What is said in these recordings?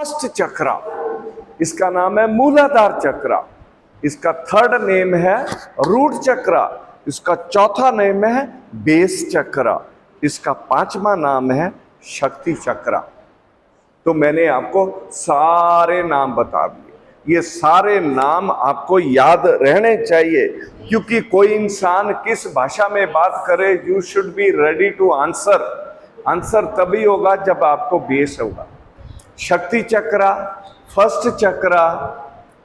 First चक्रा, इसका नाम है मूलाधार चक्रा। इसका थर्ड नेम है रूट चक्रा। इसका चौथा नेम है बेस चक्रा। इसका पांचवा नाम है शक्ति चक्रा। तो मैंने आपको सारे नाम बता दिए। ये सारे नाम आपको याद रहने चाहिए, क्योंकि कोई इंसान किस भाषा में बात करे, you should be ready to answer. Answer तभी होगा जब आपको बेस होगा। शक्ति चक्रा, फर्स्ट चक्रा,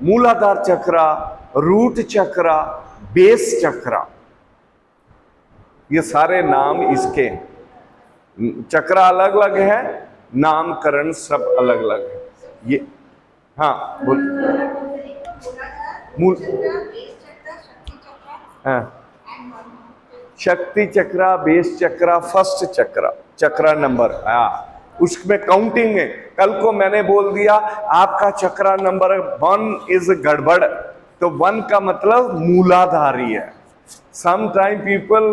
मूलाधार चक्रा, रूट चक्रा, बेस चक्रा, ये सारे नाम इसके हैं। चक्रा अलग अलग है, नामकरण सब अलग अलग है। ये हाँ बोल मूल हाँ, शक्ति चक्रा, बेस चक्रा, फर्स्ट चक्रा, चक्रा नंबर उसमें काउंटिंग है। कल को मैंने बोल दिया आपका चक्रा नंबर 1 इज गड़बड़, तो 1 का मतलब मूलाधारी है। Sometime people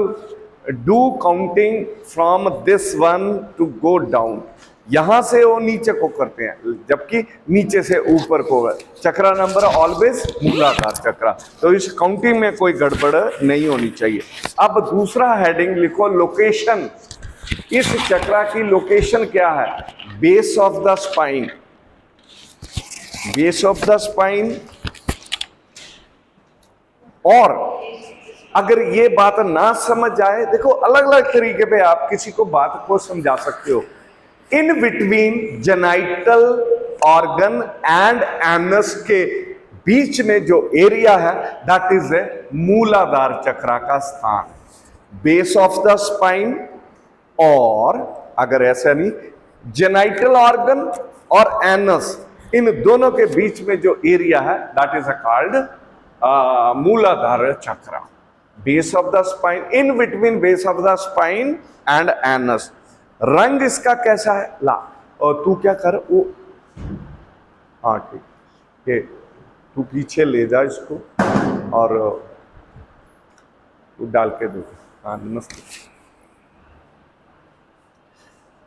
do counting from this 1 to go down, यहां से वो नीचे को करते हैं, जबकि नीचे से ऊपर को है। चक्रा नंबर ऑलवेज मूलाधार चक्रा, तो इस काउंटिंग में कोई गड़बड़ नहीं होनी चाहिए। अब दूसरा हेडिंग लिखो, लोकेशन। इस चक्रा की लोकेशन क्या है? Base of the spine, base of the spine. और अगर ये बात ना समझ आए, देखो अलग अलग तरीके पे आप किसी को बात को समझा सकते हो। In between genital organ and anus के बीच में जो एरिया है, दैट इज ए मूलाधार चक्रा का स्थान, बेस ऑफ द स्पाइन। और अगर ऐसा नहीं, जेनाइटल ऑर्गन और एनस, इन दोनों के बीच में जो एरिया है, that is called Muladhara chakra, base of the spine, in between base of the spine and anus. रंग इसका कैसा है? लाल। और तू क्या कर, वो हाँ ठीक, तू पीछे ले जा इसको और तू डाल के दे। हाँ नमस्ते।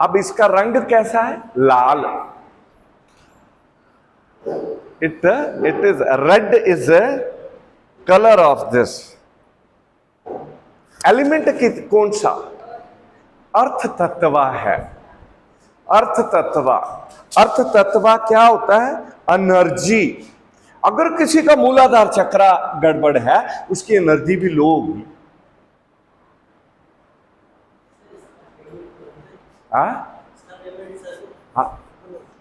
अब इसका रंग कैसा है? लाल। It is red, is a colour of this. Element कौन सा? अर्थ तत्व है। अर्थ तत्व, अर्थ तत्व क्या होता है? एनर्जी। अगर किसी का मूलाधार चक्रा गड़बड़ है, उसकी एनर्जी भी लो होगी। हाँ,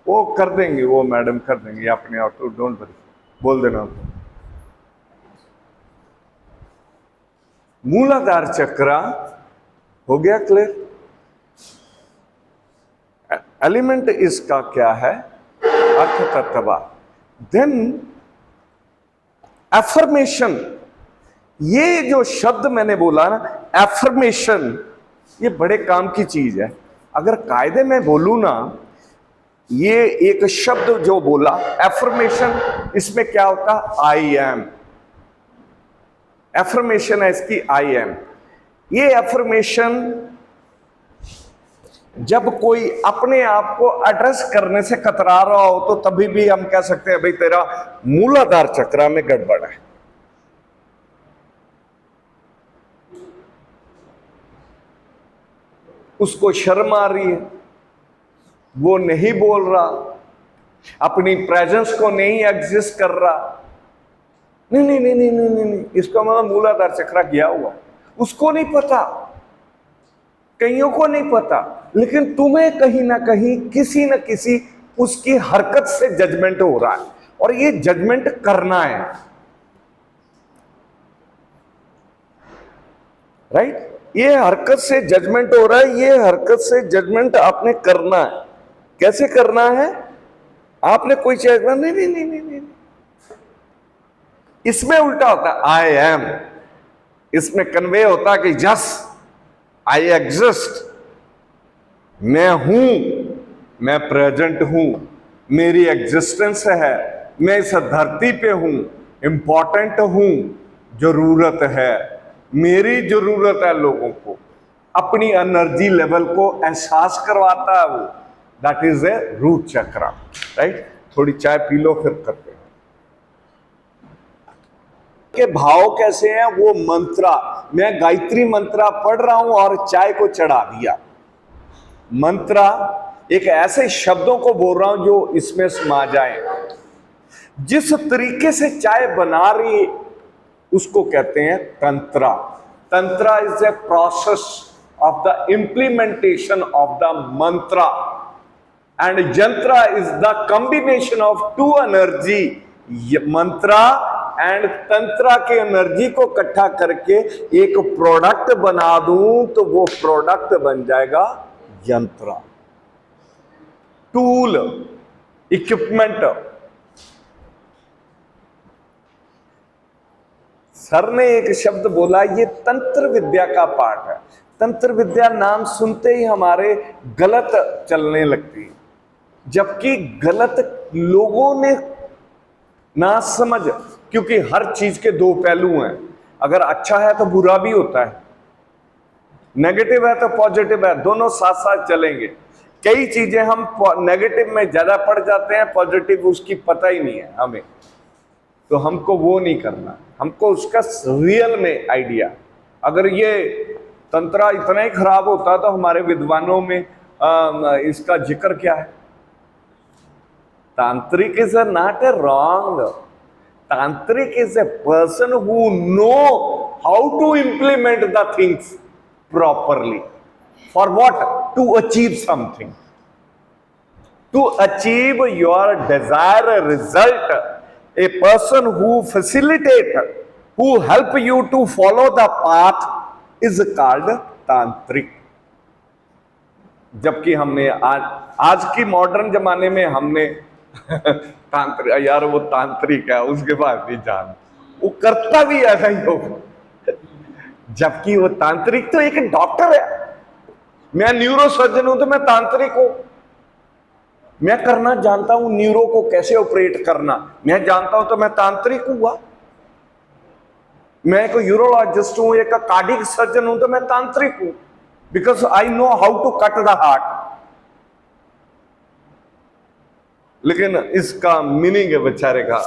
वो कर देंगे, वो मैडम कर देंगे अपने आप, तो डोंट वरी, बोल देना। मूलाधार चक्रा हो गया क्लियर। एलिमेंट इसका क्या है? अर्थ तत्व। देन एफर्मेशन, ये जो शब्द मैंने बोला ना, एफर्मेशन, ये बड़े काम की चीज है। अगर कायदे में बोलूं ना, ये एक शब्द जो बोला एफर्मेशन, इसमें क्या होता? I am. एफर्मेशन है इसकी, आई एम। ये एफर्मेशन जब कोई अपने आप को एड्रेस करने से कतरा रहा हो, तो तभी भी हम कह सकते हैं भाई तेरा मूलाधार चक्रा में गड़बड़ है। उसको शर्म आ रही है, वो नहीं बोल रहा, अपनी प्रेजेंस को नहीं एग्जिस्ट कर रहा। नहीं नहीं नहीं नहीं नहीं नहीं, नहीं। इसका मतलब मूलाधार चक्रा गया हुआ, उसको नहीं पता, कईयों को नहीं पता, लेकिन तुम्हें कहीं ना कहीं किसी न किसी उसकी हरकत से जजमेंट हो रहा है, और ये जजमेंट करना है। राइट? ये हरकत से जजमेंट हो रहा है, ये हरकत से जजमेंट आपने करना है। कैसे करना है? आपने कोई चीज नहीं नहीं नहीं नहीं नहीं, इसमें उल्टा होता है, आई एम। इसमें कन्वे होता है कि यस आई एग्जिस्ट, मैं हूं, मैं प्रेजेंट हूं, मेरी एग्जिस्टेंस है, मैं इस धरती पे हूं, इंपॉर्टेंट हूं, जरूरत है, मेरी जरूरत है लोगों को, अपनी एनर्जी लेवल को एहसास करवाता है वो, that is a root chakra. Right. थोड़ी चाय पी लो फिर करते हैं। के भाव कैसे हैं वो मंत्रा, मैं गायत्री मंत्रा पढ़ रहा हूं और चाय को चढ़ा दिया। मंत्रा एक ऐसे शब्दों को बोल रहा हूं जो इसमें समा जाए। जिस तरीके से चाय बना रही उसको कहते हैं tantra. Tantra is a process of the implementation of the mantra and yantra is the combination of two energy. Mantra and tantra के एनर्जी को इकट्ठा करके एक प्रोडक्ट बना दूं तो वो प्रोडक्ट बन जाएगा यंत्र, टूल, इक्विपमेंट। सर ने एक शब्द बोला, ये तंत्र विद्या का पाठ है। तंत्र विद्या नाम सुनते ही हमारे गलत चलने लगती है, जबकि गलत लोगों ने ना समझ, क्योंकि हर चीज के दो पहलू हैं। अगर अच्छा है तो बुरा भी होता है, नेगेटिव है तो पॉजिटिव है, दोनों साथ साथ चलेंगे। कई चीजें हम नेगेटिव में ज्यादा पड़ जाते हैं, पॉजिटिव उसकी पता ही नहीं है हमें, तो हमको वो नहीं करना, हमको उसका रियल में आइडिया। अगर ये तंत्रा इतना ही खराब होता तो हमारे विद्वानों में इसका जिक्र क्या है? Tantrik is not a wrong, tantrik is a person who know how to implement the things properly. For what? To achieve something. To achieve your desired result. A person who facilitate, who help you to follow the path is called tantric. जबकि हमने आज की modern जमाने में हमने तांत्रिक, यार वो तांत्रिक है उसके बाद भी जान, वो करता भी ऐसा ही होगा, जबकि वो तांत्रिक तो एक डॉक्टर है। मैं न्यूरो सर्जन हूं तो मैं तांत्रिक हूं, मैं करना जानता हूं न्यूरो को कैसे ऑपरेट करना, मैं जानता हूं तो मैं तांत्रिक हुआ। मैं एक यूरोलॉजिस्ट हूं, एक कार्डियक सर्जन हूं तो मैं तांत्रिक हूं, because I know how to cut the heart. लेकिन इसका मीनिंग है बेचारे का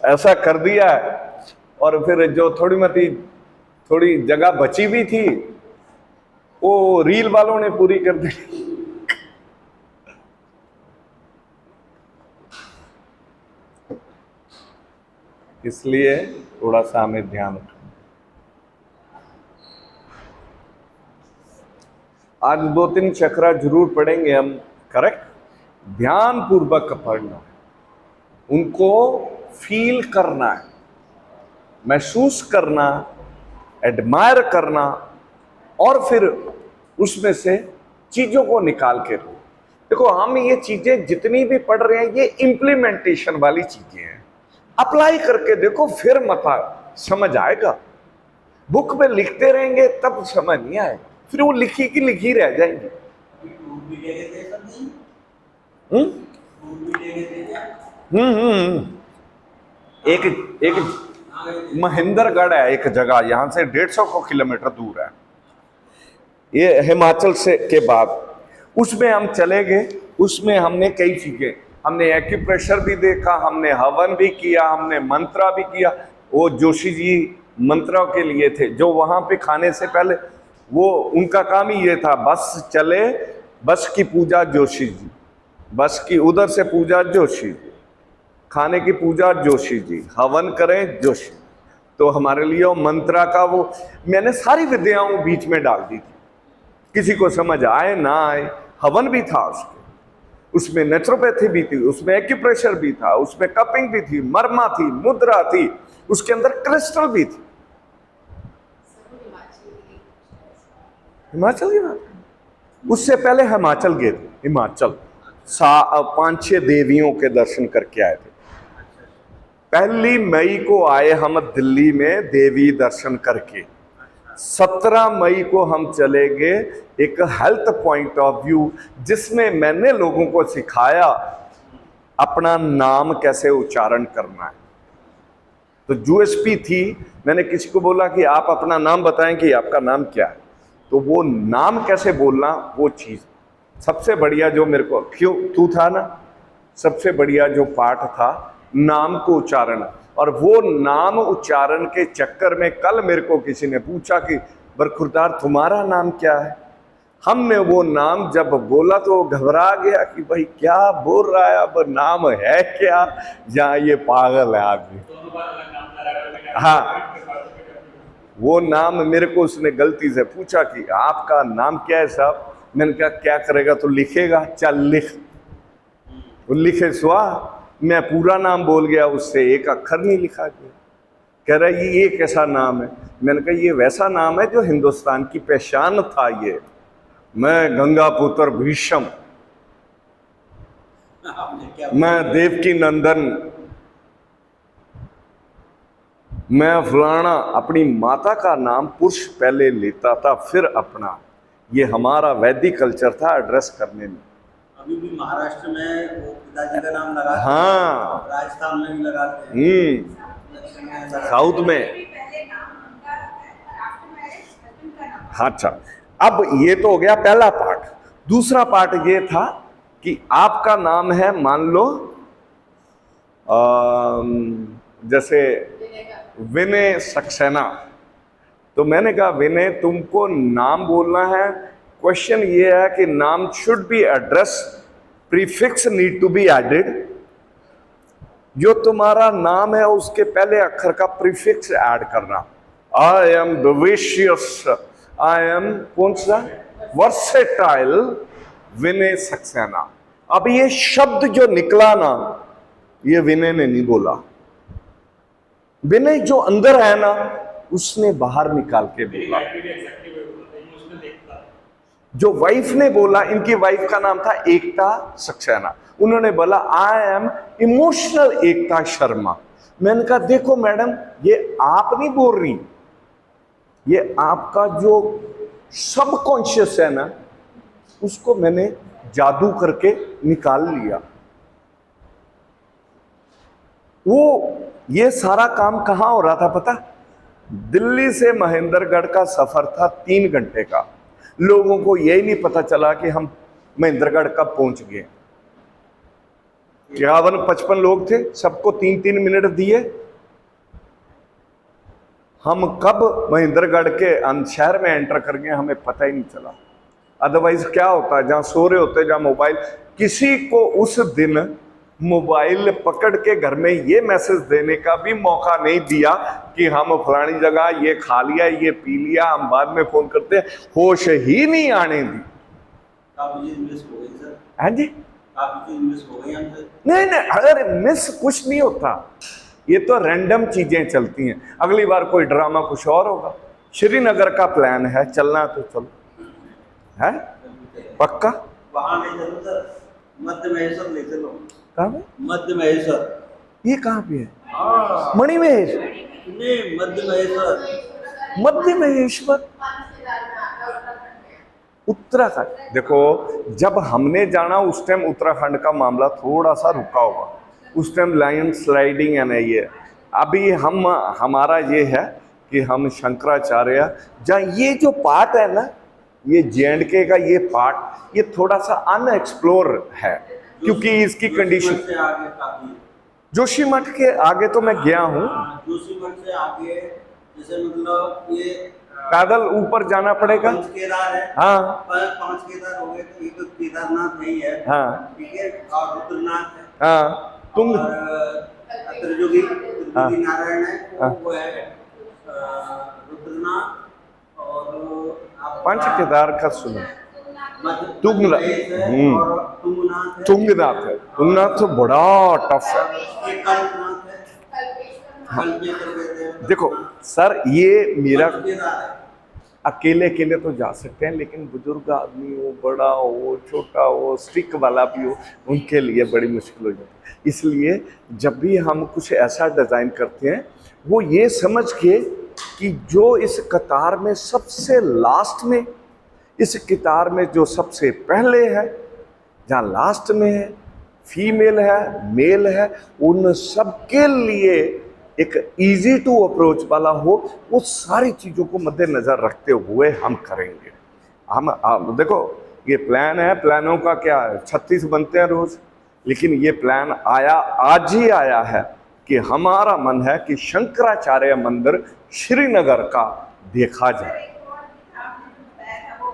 ऐसा कर दिया है, और फिर जो थोड़ी जगह बची भी थी वो रील वालों ने पूरी कर दी। इसलिए थोड़ा सा हमें ध्यान रखना। आज 2-3 चक्रा जरूर पढ़ेंगे हम, करेक्ट, ध्यान पूर्वक पढ़ना, उनको फील करना है, महसूस करना, एडमायर करना, और फिर उसमें से चीजों को निकाल के देखो। हम ये चीजें जितनी भी पढ़ रहे हैं ये इंप्लीमेंटेशन वाली चीजें हैं, अप्लाई करके देखो फिर मता समझ आएगा। बुक में लिखते रहेंगे तब समझ नहीं आएगा, फिर वो लिखी की लिखी रह जाएंगी। एक महेंद्रगढ़ है एक जगह, यहां से 150 किलोमीटर दूर है, ये हिमाचल से के बाद। उसमें हम चले गए, उसमें हमने कई चीजें, हमने एक्यूप्रेशर भी देखा, हमने हवन भी किया, हमने मंत्रा भी किया। वो जोशी जी मंत्रा के लिए थे, जो वहां पे खाने से पहले वो उनका काम ही ये था, बस चले, बस की पूजा जोशी जी, बस की उधर से पूजा जोशी जी, खाने की पूजा जोशी जी, हवन करें जोशी। तो हमारे लिए वो मंत्रा का वो मैंने सारी विद्याओं बीच में डाल दी थी, किसी को समझ आए ना आए। हवन भी था उसमें नेचुरोपैथी भी थी, उसमें एक्यूप्रेशर भी था, उसमें कपिंग भी थी, मरमा थी, मुद्रा थी, उसके अंदर क्रिस्टल भी थी। हिमाचल की बात, उससे पहले हिमाचल गए थे, हिमाचल 5-6 देवियों के दर्शन करके आए थे। 1 मई को आए हम दिल्ली में देवी दर्शन करके, 17 मई को हम चले गए एक हेल्थ पॉइंट ऑफ व्यू, जिसमें मैंने लोगों को सिखाया अपना नाम कैसे उच्चारण करना है। तो यूएसपी थी, मैंने किसी को बोला कि आप अपना नाम बताएं कि आपका नाम क्या है, तो वो नाम कैसे बोलना, वो चीज सबसे बढ़िया जो मेरे को क्यों तू था ना, सबसे बढ़िया जो पाठ था नाम को उच्चारण। और वो नाम उच्चारण के चक्कर में कल मेरे को किसी ने पूछा कि बरखुरदार तुम्हारा नाम क्या है। हमने वो नाम जब बोला तो वो घबरा गया कि भाई क्या बोल रहा है, अब नाम है क्या, या ये पागल है आदमी। हाँ, वो नाम मेरे को उसने गलती से पूछा कि आपका नाम क्या है साहब। मैंने कहा क्या करेगा, तो लिखेगा, चल लिख। वो लिखे सुआ, मैं पूरा नाम बोल गया, उससे एक अक्षर नहीं लिखा गया। कह रहा है ये कैसा नाम है। मैंने कहा ये वैसा नाम है जो हिंदुस्तान की पहचान था। ये मैं गंगा पुत्र भीष्म, मैं देवकी नंदन, मैं फलाना, अपनी माता का नाम पुरुष पहले लेता था फिर अपना। ये हमारा वैदिक कल्चर था एड्रेस करने में। अभी भी महाराष्ट्र में वो पिताजी का नाम लगाते हैं, हाँ, राजस्थान में भी लगाते हैं, साउथ में। अच्छा, अब ये तो हो गया पहला पार्ट। दूसरा पार्ट ये था कि आपका नाम है मान लो जैसे विनय सक्सेना, तो मैंने कहा विनय तुमको नाम बोलना है। क्वेश्चन ये है कि नाम should be address, prefix need to be added. जो तुम्हारा नाम है उसके पहले अक्षर का प्रीफिक्स ऐड करना। आई एम विविशियस, आई एम कौन सा, वर्सेटाइल विनय सक्सेना। अब ये शब्द जो निकला ना, ये विनय ने नहीं बोला। विनय जो अंदर है ना, उसने बाहर निकाल के बोला। जो वाइफ ने बोला, इनकी वाइफ का नाम था एकता सक्सेना, उन्होंने बोला I am emotional Ekta Sharma. मैंने कहा देखो मैडम, ये आप नहीं बोल रही, ये आपका जो सबकॉन्शियस है ना, उसको मैंने जादू करके निकाल लिया। वो ये सारा काम कहां हो रहा था पता? दिल्ली से महेंद्रगढ़ का सफर था 3 घंटे का। लोगों को यही नहीं पता चला कि हम महेंद्रगढ़ कब पहुंच गए। 51-55 लोग थे, सबको 3-3 मिनट दिए। हम कब महेंद्रगढ़ के शहर में एंटर कर गए हमें पता ही नहीं चला। अदरवाइज क्या होता है, जहां सो रहे होते, जहां मोबाइल, किसी को उस दिन मोबाइल पकड़ के घर में ये मैसेज देने का भी मौका नहीं दिया कि हम फलानी जगह ये खा लिया, ये पी लिया, हम बाद में फोन करते हैं, होश ही नहीं आने दी। हाँ जी, नहीं नहीं, अगर मिस कुछ नहीं होता, ये तो रैंडम चीजें चलती हैं। अगली बार कोई ड्रामा कुछ और होगा। श्रीनगर का प्लान है, चलना तो चलो, है पक्का। वहां नहीं चलो सर, मध्य महेश्वर ले चलो। कहाँ पे? मध्य महेश्वर। ये कहाँ पे है? मणिमहेश नहीं, मध्य महेश्वर। मध्य महेश्वर उत्तराखंड। देखो जब हमने जाना उस टाइम उत्तराखंड का मामला थोड़ा सा रुका होगा, उस टाइम लाइन स्लाइडिंग है ना ये। अभी हमारा ये है कि हम शंकराचार्य, जहाँ ये जो पार्ट है ना, ये जे&के का ये पार्ट, ये थोड़ा सा अनएक्सप्लोर है क्योंकि इसकी कंडीशन। जोशीमठ के आगे तो मैं गया हूँ, जोशीमठ से आगे जैसे मतलब ये पैदल ऊपर जाना पड़ेगा। केदार है, हाँ 5 केदार हो गए, तो ये तो केदारनाथ नहीं है, हाँ ठीक है, और रुद्रनाथ है, हाँ तुम त्रिजुगी नारायण है, वो है रुद्रनाथ। और 5 केदार का सुनो, तुंगनाथ तुंगनाथ है, तुंगनाथ तो बड़ा टफ है। देखो सर, ये मेरा अकेले अकेले तो जा सकते हैं, लेकिन बुजुर्ग आदमी हो, बड़ा हो, छोटा हो, स्टिक वाला भी हो, उनके लिए बड़ी मुश्किल हो जाती है। इसलिए जब भी हम कुछ ऐसा डिज़ाइन करते हैं, वो ये समझ के कि जो इस कतार में सबसे लास्ट में, इस कतार में जो सबसे पहले है, जहाँ लास्ट में है, फीमेल है, मेल है, उन सबके लिए एक इजी टू अप्रोच वाला हो, वो सारी चीज़ों को मद्देनजर रखते हुए हम करेंगे। हम देखो ये प्लान है, प्लानों का क्या है, 36 बनते हैं रोज, लेकिन ये प्लान आया, आज ही आया है कि हमारा मन है कि शंकराचार्य मंदिर श्रीनगर का देखा जाए। एक और भी था, आपने जो बताया था वो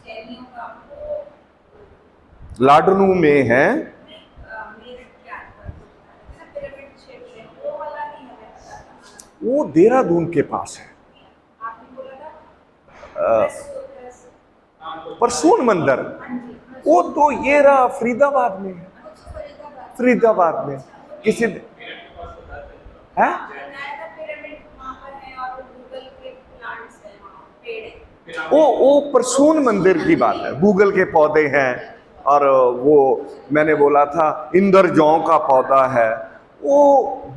जैनियों का, वो लाडनू में है, मेरठ के आसपास जो था, पिरामिड शेप में, वो वाला नहीं हमें पता था। वो देहरादून के पास है। आपने बोला था परसून मंदिर, हाँ जी, वो तो ये रहा फरीदाबाद में है, अच्छा, फरीदाबाद। फरीदाबाद में किसी है। बताया था पिरामिड वहाँ पर है और गूगल के प्लांट्स हैं वहाँ, पेड़ हैं। वो परसून मंदिर की बात है, गूगल के पौधे हैं, और वो मैंने बोला था इंद्रजौ का पौधा है, वो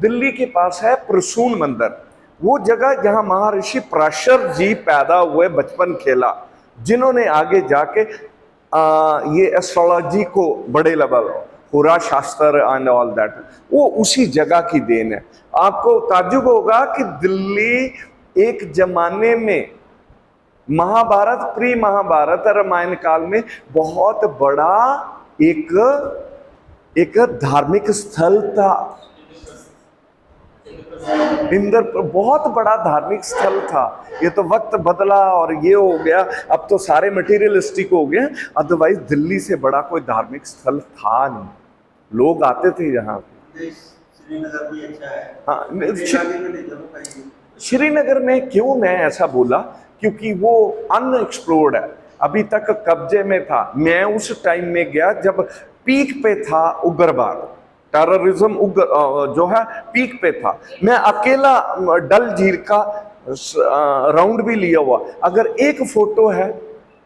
दिल्ली के पास है परसून मंदिर। वो जगह जहां महर्षि पराशर जी पैदा हुए, बचपन खेला, जिन्होंने आगे जाके ये एस्ट्रोलॉजी को बड़े लेवल, पूरा शास्त्र एंड ऑल दैट, वो उसी जगह की देन है। आपको ताज्जुब होगा कि दिल्ली एक जमाने में महाभारत, प्री महाभारत रामायण काल में बहुत बड़ा एक धार्मिक स्थल था। इंद्र बहुत बड़ा धार्मिक स्थल था। ये तो वक्त बदला और ये हो गया, अब तो सारे मटेरियलिस्टिक हो गए, अदरवाइज दिल्ली से बड़ा कोई धार्मिक स्थल था नहीं, लोग आते थे यहाँ। श्रीनगर भी अच्छा है। हाँ, नहीं, श्रीनगर में क्यों मैं ऐसा बोला, क्योंकि वो अनएक्सप्लोर्ड है, अभी तक कब्जे में था। मैं उस टाइम में गया जब पीक पे था उग्रवाद, टेररिज्म जो है पीक पे था। मैं अकेला डल झील का राउंड भी लिया हुआ। अगर एक फोटो है,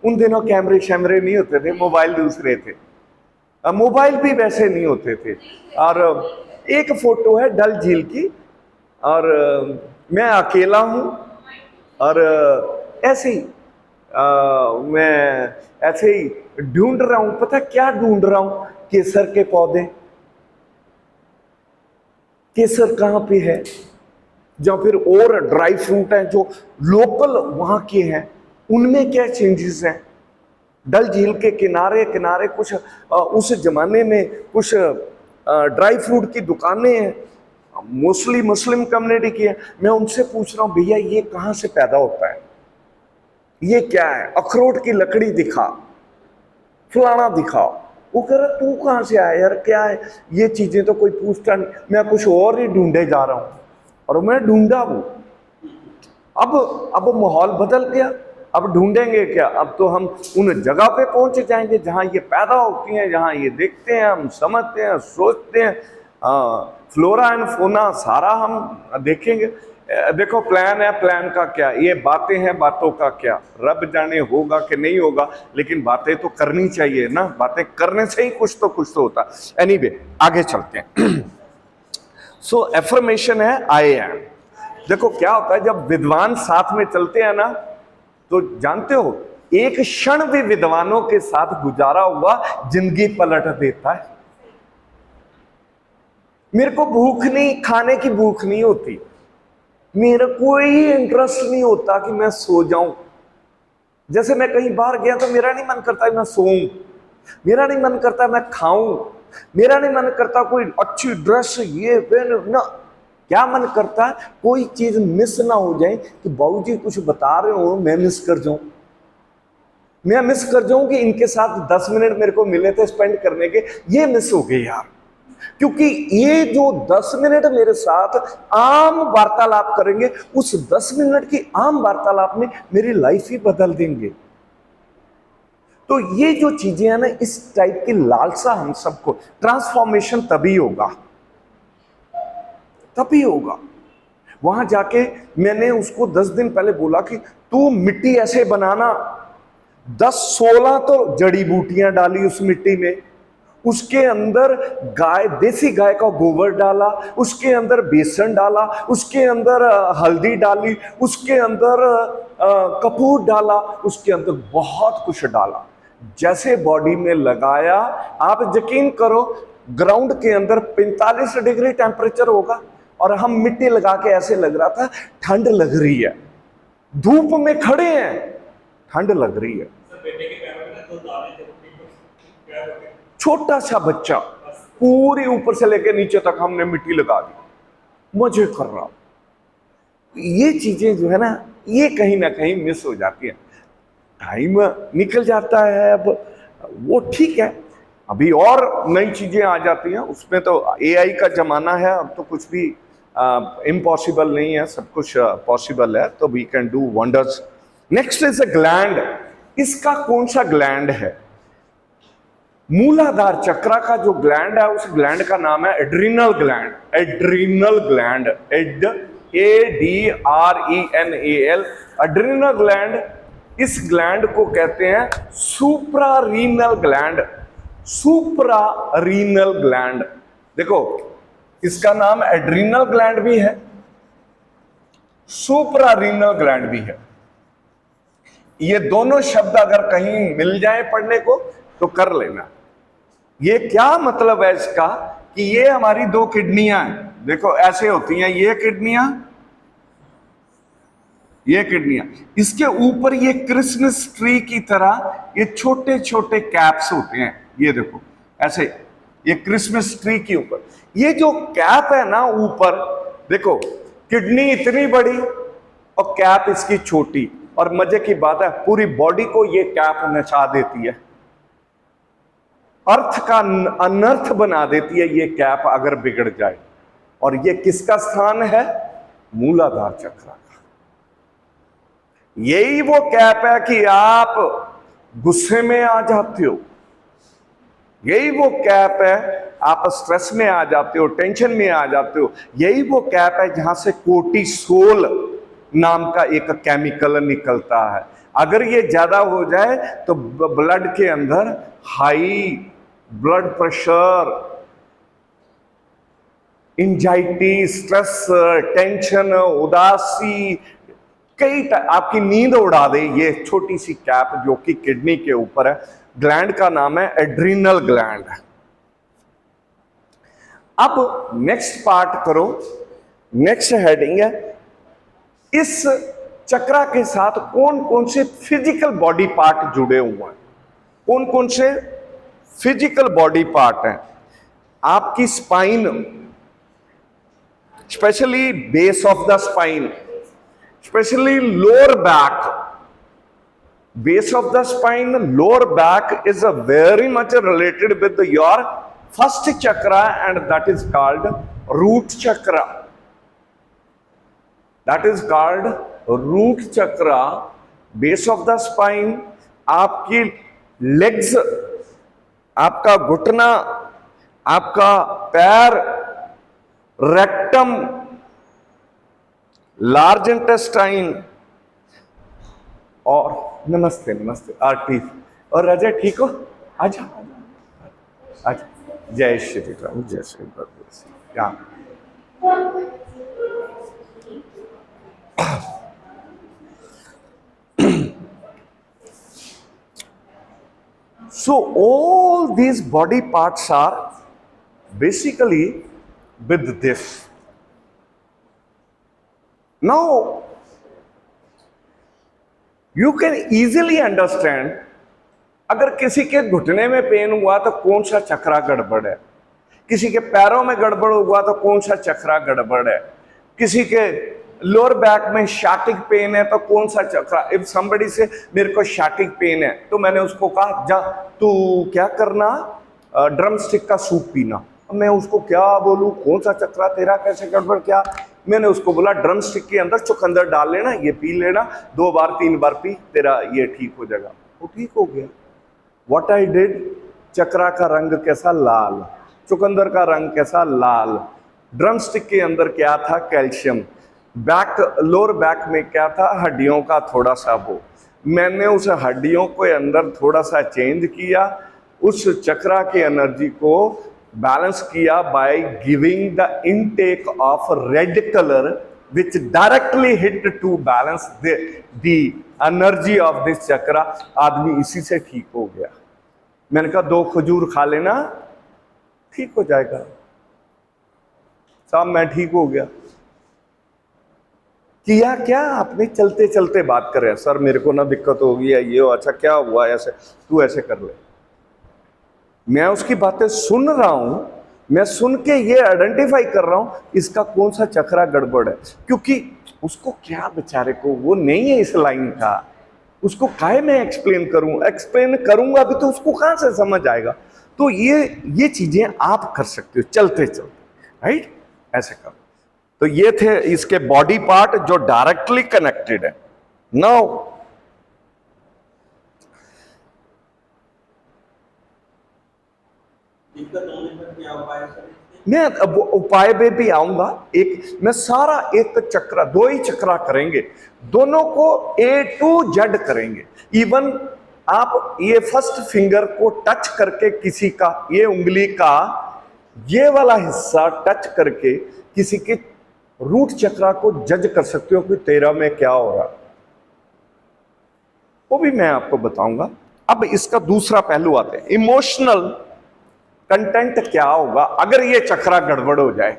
उन दिनों कैमरे शैमरे नहीं होते थे, मोबाइल दूसरे थे, मोबाइल भी वैसे नहीं होते थे, और एक फोटो है डल झील की, और मैं अकेला हूँ, और ऐसे ही मैं ऐसे ही ढूंढ रहा हूँ। पता क्या ढूंढ रहा हूँ? केसर के पौधे। केसर कहाँ पे है, या फिर और ड्राई फ्रूट हैं जो लोकल वहाँ के हैं, उनमें क्या चेंजेस हैं। डल झील के किनारे किनारे कुछ उस जमाने में कुछ ड्राई फ्रूट की दुकानें हैं, मोस्टली मुस्लिम कम्युनिटी की है। मैं उनसे पूछ रहा हूँ, भैया ये कहाँ से पैदा होता है, ये क्या है? अखरोट की लकड़ी दिखा, फलाना दिखाओ। वो कह रहा तू कहाँ से आया यार, क्या है ये चीजें, तो कोई पूछता नहीं, मैं कुछ और ही ढूंढे जा रहा हूँ। और मैं ढूंढा वो, अब माहौल बदल गया। अब ढूंढेंगे क्या, अब तो हम उन जगह पे पहुंच जाएंगे जहां ये पैदा होती हैं, जहां ये देखते हैं, हम समझते हैं, सोचते हैं, फ्लोरा एंड फोना सारा हम देखेंगे। देखो प्लान है, प्लान का क्या, ये बातें हैं, बातों का क्या, रब जाने होगा कि नहीं होगा, लेकिन बातें तो करनी चाहिए ना, बातें करने से ही कुछ तो होता। एनीवे, आगे चलते हैं। सो एफर्मेशन है आई एम। देखो क्या होता है जब विद्वान साथ में चलते हैं ना, तो जानते हो एक क्षण भी विद्वानों के साथ गुजारा हुआ जिंदगी पलट देता है। मेरे को भूख नहीं, खाने की भूख नहीं होती, मेरा कोई इंटरेस्ट नहीं होता कि मैं सो जाऊं। जैसे मैं कहीं बाहर गया तो मेरा नहीं मन करता मैं सोऊं, मेरा नहीं मन करता मैं खाऊं, मेरा नहीं मन करता कोई अच्छी ड्रेस ये पहन ना, क्या मन करता है कोई चीज मिस ना हो जाए, कि बाबूजी कुछ बता रहे हो मैं मिस कर जाऊं, मैं मिस कर जाऊं कि इनके साथ 10 मिनट मेरे को मिले थे स्पेंड करने के, ये मिस हो गए यार। क्योंकि ये जो 10 मिनट मेरे साथ आम वार्तालाप करेंगे, उस 10 मिनट की आम वार्तालाप में मेरी लाइफ ही बदल देंगे। तो ये जो चीजें हैं ना, इस टाइप की लालसा हम सबको, ट्रांसफॉर्मेशन तभी होगा, तभी होगा। वहां जाके मैंने उसको 10 दिन पहले बोला कि तू मिट्टी ऐसे बनाना, 10-16 तो जड़ी बूटियां डाली उस मिट्टी में, उसके अंदर गाय, देसी गाय का गोबर डाला, उसके अंदर बेसन डाला, उसके अंदर हल्दी डाली, उसके अंदर कपूर डाला, उसके अंदर बहुत कुछ डाला। जैसे बॉडी में लगाया, आप यकीन करो ग्राउंड के अंदर 45 डिग्री टेम्परेचर होगा, और हम मिट्टी लगा के ऐसे लग रहा था ठंड लग रही है, धूप में खड़े हैं, ठंड लग रही है। छोटा सा बच्चा पूरी ऊपर से लेकर नीचे तक हमने मिट्टी लगा दी, मजे कर रहा हूं। ये चीजें जो है ना, ये कहीं ना कहीं मिस हो जाती है। टाइम निकल जाता है, अब वो ठीक है, अभी और नई चीजें आ जाती हैं, उसमें तो एआई का जमाना है, अब तो कुछ भी इम्पॉसिबल नहीं है, सब कुछ पॉसिबल है, तो we can do wonders. Next is a gland. इसका कौन सा ग्लैंड है? मूलाधार चक्र का जो ग्लैंड है, उस ग्लैंड का नाम है adrenal gland. Adrenal gland, ADRENAL, adrenal gland. इस ग्लैंड को कहते हैं सुप्रारीनल ग्लैंड। सुप्रारीनल ग्लैंड, देखो इसका नाम एड्रिनल ग्लैंड भी है, सुप्रारीनल ग्लैंड भी है। ये दोनों शब्द अगर कहीं मिल जाए पढ़ने को तो कर लेना। ये क्या मतलब है इसका कि ये हमारी दो किडनियां हैं, देखो ऐसे होती हैं ये किडनियां, ये किडनियां, इसके ऊपर ये क्रिसमस ट्री की तरह ये छोटे छोटे कैप्स होते हैं, ये देखो ऐसे, ये क्रिसमस ट्री के ऊपर ये जो कैप है ना ऊपर, देखो किडनी इतनी बड़ी और कैप इसकी छोटी, और मजे की बात है पूरी बॉडी को ये कैप नचा देती है, अर्थ का अनर्थ बना देती है ये कैप अगर बिगड़ जाए। और ये किसका स्थान है? मूलाधार चक्र का। यही वो कैप है कि आप गुस्से में आ जाते हो, यही वो कैप है आप स्ट्रेस में आ जाते हो, टेंशन में आ जाते हो, यही वो कैप है जहां से कोर्टिसोल नाम का एक केमिकल निकलता है। अगर ये ज्यादा हो जाए तो ब्लड के अंदर high blood pressure, anxiety, stress, tension, उदासी, कई आपकी नींद उड़ा दे ये छोटी सी कैप जो कि किडनी के ऊपर है। ग्लैंड का नाम है एड्रिनल ग्लैंड। अब नेक्स्ट पार्ट करो, नेक्स्ट हेडिंग है इस चक्रा के साथ कौन कौन से फिजिकल बॉडी पार्ट जुड़े हुए हैं। कौन कौन से फिजिकल बॉडी पार्ट हैं? आपकी spine, specially base of the spine, specially lower back, base of the spine, lower back is a very much related with your first chakra, and that is called root chakra. That is called root chakra. Base of the spine, आपकी legs, आपका घुटना, आपका पैर, rectum, large intestine, और नमस्ते नमस्ते आरती और रजा, ठीक हो? आजा आजा, जय श्री राम, जय Shri Ram. So all these body parts are basically with this. Now you can easily understand, अगर किसी के घुटने में पेन हुआ तो कौन सा चक्रा गड़बड़ है, किसी के पैरों में गड़बड़ हुआ तो कौन सा चक्रा गड़बड़ है, किसी के लोअर बैक में शाटिक पेन है तो कौन सा चक्रा। इफ समबडी से मेरे को शाटिक पेन है तो मैंने उसको कहा जा तू क्या करना, ड्रम स्टिक का सूप पीना। मैं उसको क्या बोलूं, कौन सा चक्रा तेरा कैसे गड़बड़, क्या? मैंने उसको बोला ड्रम स्टिक के अंदर चुकंदर डाल लेना, ये पी लेना, 2 बार 3 बार पी, तेरा ये ठीक हो जाएगा। वो ठीक हो गया। व्हाट आई डिड, चक्रा का रंग कैसा? लाल। चुकंदर का रंग कैसा? लाल। ड्रम स्टिक के अंदर क्या था? कैल्शियम। बैक, लोअर बैक में क्या था? हड्डियों का थोड़ा सा वो। मैंने उस हड्डियों के अंदर थोड़ा सा चेंज किया, उस चक्रा की एनर्जी को बैलेंस किया by giving the intake of red colour which directly hit to balance the energy of this chakra. आदमी इसी से ठीक हो गया। मैंने कहा 2 खजूर खा लेना, ठीक हो जाएगा। साहब मैं ठीक हो गया। किया क्या आपने? चलते चलते बात कर रहे हैं, सर मेरे को ना दिक्कत हो गई है, ये हो, अच्छा क्या हुआ, ऐसे तू ऐसे कर ले। मैं उसकी बातें सुन रहा हूं मैं सुन के ये आइडेंटिफाई कर रहा हूं इसका कौन सा चक्रा गड़बड़ है, क्योंकि उसको क्या बेचारे को वो नहीं है इस लाइन का, उसको काहे मैं एक्सप्लेन करूंगा भी तो उसको कहां से समझ आएगा। तो ये चीजें आप कर सकते हो चलते चलते, राइट, ऐसे करो। तो ये थे इसके बॉडी पार्ट जो डायरेक्टली कनेक्टेड है। नाउ दिक्कत होने पर क्या उपाय है सर? मैं अब उपाय में भी आऊंगा। एक मैं सारा एक चक्रा, 2 ही चक्रा करेंगे, दोनों को A to Z करेंगे। इवन आप ये फर्स्ट फिंगर को टच करके किसी का, ये उंगली का ये वाला हिस्सा टच करके किसी के रूट चक्रा को जज कर सकते हो कि तेरा में क्या हो रहा, वो भी मैं आपको बताऊंगा। अब इसका दूसरा पहलू आते हैं, इमोशनल कंटेंट क्या होगा अगर ये चक्रा गड़बड़ हो जाए।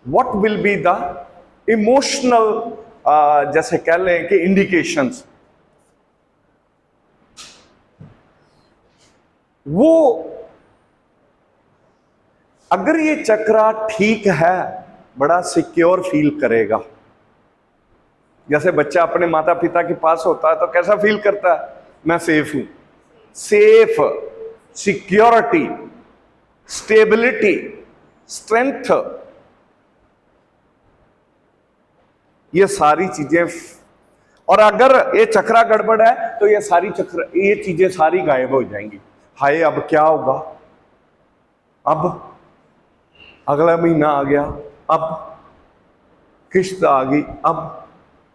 What will be the emotional, जैसे कह लें कि इंडिकेशंस। वो अगर ये चक्रा ठीक है बड़ा सिक्योर फील करेगा। जैसे बच्चा अपने माता पिता के पास होता है तो कैसा फील करता है, मैं सेफ हूं, सेफ, सिक्योरिटी, स्टेबिलिटी, स्ट्रेंथ, ये सारी चीजें। और अगर ये चक्रा गड़बड़ है तो ये चीजें सारी गायब हो जाएंगी। हाय अब क्या होगा, अब अगला महीना आ गया, अब किश्त आ गई,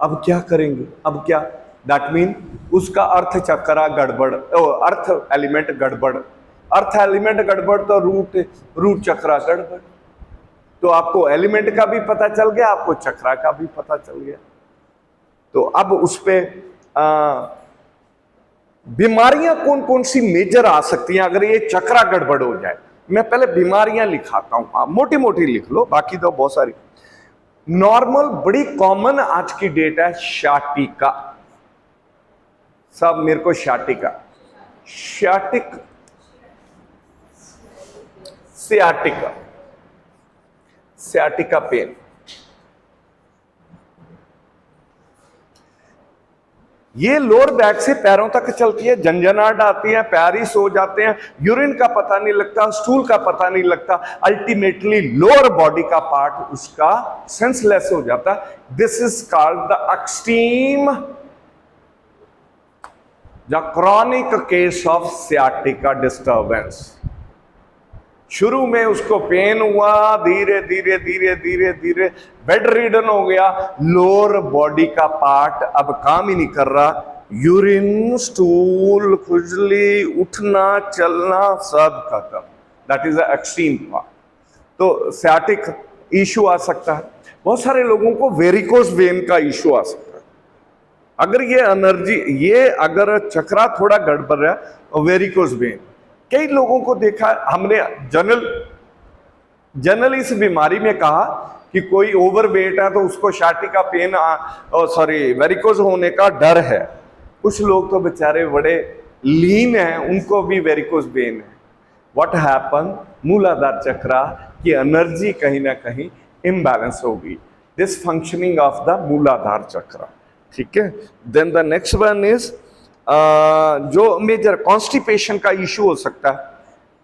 अब क्या करेंगे, अब क्या। दैट मीन उसका अर्थ चक्रा गड़बड़, अर्थ एलिमेंट गड़बड़, अर्थ एलिमेंट गड़बड़ तो रूट चक्रा गड़बड़। तो आपको एलिमेंट का भी पता चल गया, आपको चक्रा का भी पता चल गया। तो अब उस पे बीमारियां कौन कौन सी मेजर आ सकती हैं अगर ये चक्रा गड़बड़ हो जाए। मैं पहले बीमारियां लिखाता हूं, आप मोटी मोटी लिख लो, बाकी तो बहुत सारी। नॉर्मल बड़ी कॉमन आज की डेट है शाटिका। सब मेरे को शाटिका, सियाटिका पेन। ये लोअर बैक से पैरों तक चलती है, झंझनाहट आती है, पैर ही सो जाते हैं, यूरिन का पता नहीं लगता, स्टूल का पता नहीं लगता, अल्टीमेटली लोअर बॉडी का पार्ट उसका सेंसलेस हो जाता है। This is called the extreme, the chronic case of sciatica disturbance. शुरू में उसको पेन हुआ, धीरे धीरे धीरे धीरे धीरे बेड रिडन हो गया, लोअर बॉडी का पार्ट अब काम ही नहीं कर रहा, यूरिन, स्टूल, खुजली, उठना चलना सब खत्म। That is the extreme part. तो सियाटिक इशू आ सकता है। बहुत सारे लोगों को वेरिकोज वेन का इशू आ सकता है। अगर ये एनर्जी, ये अगर चक्रा थोड़ा गड़बड़ है और वेरिकोज वेन, कई लोगों को देखा, हमने जनरल इस बीमारी में कहा कि कोई ओवरवेट है तो उसको शाटिका पेन, वेरिकोज होने का डर है। कुछ लोग तो बेचारे बड़े लीन हैं, उनको भी वेरिकोज वेन है। व्हाट हैपन, मूलाधार चक्रा की एनर्जी कहीं ना कहीं इम्बैलेंस होगी, दिस फंक्शनिंग ऑफ द मूलाधार चक्रा। ठीक है। Then the next one is जो मेजर कॉन्स्टिपेशन का इशू हो सकता है।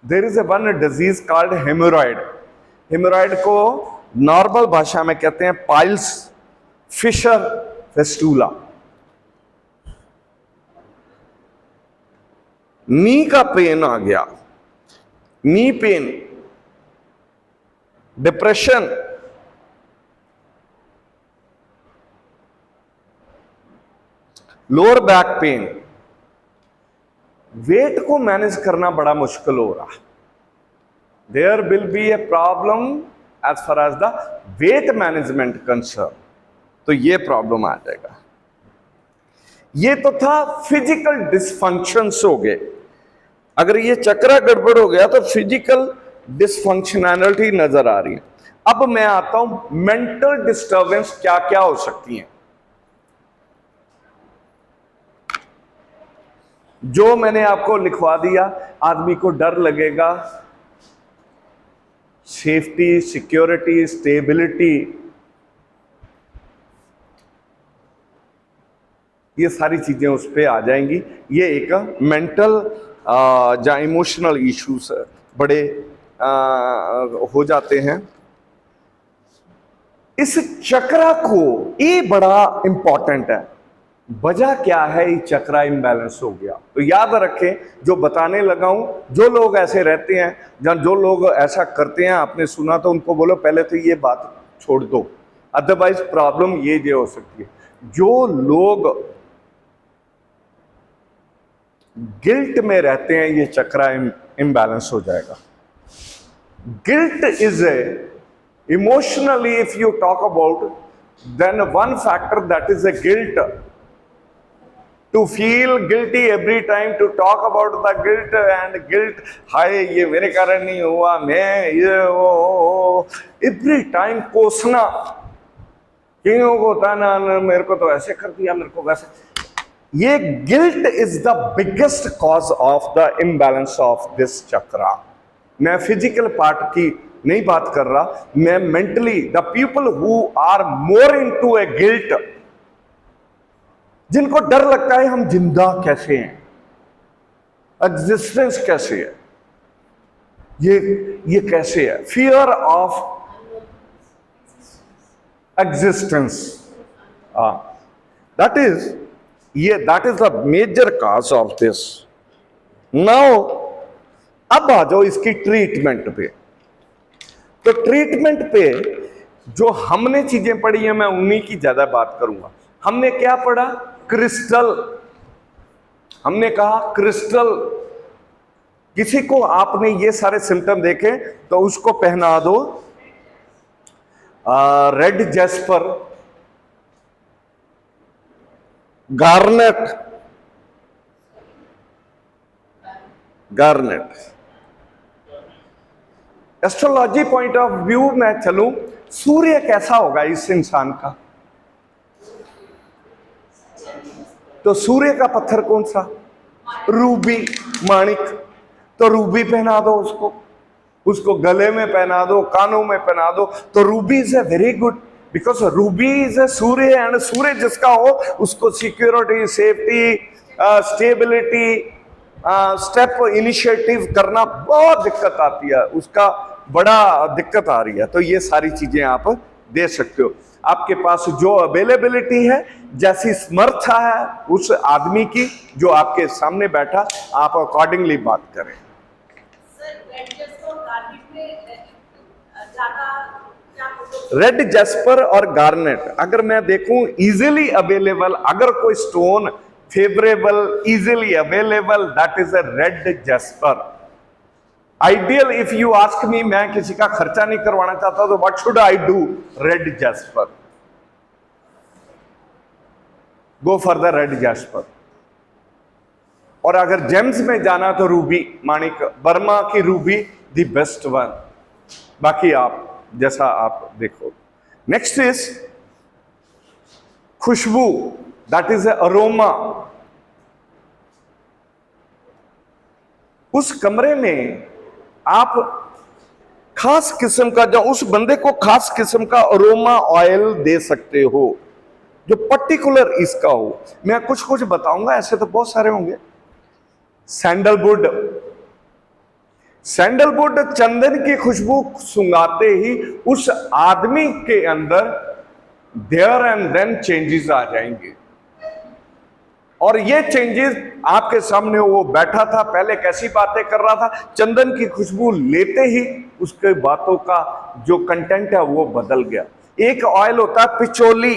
There is a one disease called haemorrhoid. Haemorrhoid को नॉर्मल भाषा में कहते हैं पाइल्स फिशर फेस्टूला। नी का पेन आ गया, knee pain, depression, lower back pain, weight को मैनेज करना बड़ा मुश्किल हो रहा। There will be a problem as far as the weight management concern. तो ये प्रॉब्लम आ जाएगा। ये तो था फिजिकल डिसफंक्शंस हो गए। अगर ये चक्रा गड़बड़ हो गया तो फिजिकल डिसफंक्शनैलिटी नजर आ रही है। अब मैं आता हूं मेंटल डिस्टर्बेंस क्या क्या हो सकती हैं। जो मैंने आपको लिखवा दिया, आदमी को डर लगेगा, सेफ्टी, सिक्योरिटी, स्टेबिलिटी, ये सारी चीजें उस पर आ जाएंगी। ये एक मेंटल या इमोशनल इश्यूज बड़े हो जाते हैं। इस चक्रा को, ये बड़ा इंपॉर्टेंट है, वजह क्या है ये चक्रा इम्बैलेंस हो गया। तो याद रखें, जो बताने लगा हूं, जो लोग ऐसे रहते हैं या जो लोग ऐसा करते हैं, आपने सुना तो उनको बोलो पहले तो ये बात छोड़ दो, अदरवाइज प्रॉब्लम ये हो सकती है। जो लोग गिल्ट में रहते हैं, ये चक्रा इम्बैलेंस हो जाएगा। Guilt is emotionally, if you talk about, then one factor that is a guilt, to feel guilty every time, to talk about the guilt and guilt, हाय ये मेरे कारण नहीं हुआ, मैं ये every time कोसना, क्यों होता ना, मेरे को तो ऐसे कर दिया, मेरे को वैसे। ये guilt is the biggest cause of the imbalance of this chakra। मैं फिजिकल पार्ट की नहीं बात कर रहा, मैं mentally, the people who are more into a guilt, जिनको डर लगता है हम जिंदा कैसे हैं, एग्जिस्टेंस कैसे है, ये कैसे है, fear of existence, that is the major cause of this. Now अब आ जाओ इसकी ट्रीटमेंट पे। तो ट्रीटमेंट पे जो हमने चीजें पढ़ी हैं, मैं उन्हीं की ज्यादा बात करूंगा। हमने क्या पढ़ा? क्रिस्टल। हमने कहा क्रिस्टल, किसी को आपने ये सारे सिम्टम देखे तो उसको पहना दो red jasper, garnet, astrology point of view में चलूं, सूर्य कैसा होगा इस इंसान का? तो सूर्य का पत्थर कौन सा? रूबी, माणिक। तो रूबी पहना दो उसको गले में पहना दो, कानों में पहना दो। तो ruby is a very good, because ruby is a Surya, and Surya जिसका हो उसको security, safety, stability, step initiative करना बहुत दिक्कत आती है, उसका बड़ा दिक्कत आ रही है। तो ये सारी चीजें आप दे सकते हो। आपके पास जो अवेलेबिलिटी है, जैसी समर्था है उस आदमी की जो आपके सामने बैठा, आप अकॉर्डिंगली बात करें। रेड जैस्पर और गार्नेट अगर मैं देखूं इजीली अवेलेबल, अगर कोई stone favourable, easily available, that is a red jasper. Ideal, if you ask me, मैं किसी का खर्चा नहीं करवाना चाहता तो what should I do? Red jasper, go for the red jasper. और अगर जेम्स में जाना तो रूबी, माणिक, बर्मा की रूबी द बेस्ट वन। बाकी आप जैसा आप देखो। नेक्स्ट इज खुशबू, दैट इज अरोमा। उस कमरे में आप खास किस्म का, जो उस बंदे को खास किस्म का अरोमा ऑयल दे सकते हो जो पर्टिकुलर इसका हो। मैं कुछ कुछ बताऊंगा, ऐसे तो बहुत सारे होंगे। सैंडलवुड, सैंडलवुड चंदन की खुशबू सुंघाते ही उस आदमी के अंदर देयर एंड देन चेंजेस आ जाएंगे। और ये चेंजेस आपके सामने, वो बैठा था पहले कैसी बातें कर रहा था, चंदन की खुशबू लेते ही उसके बातों का जो कंटेंट है वो बदल गया। एक ऑयल होता है पिचोली,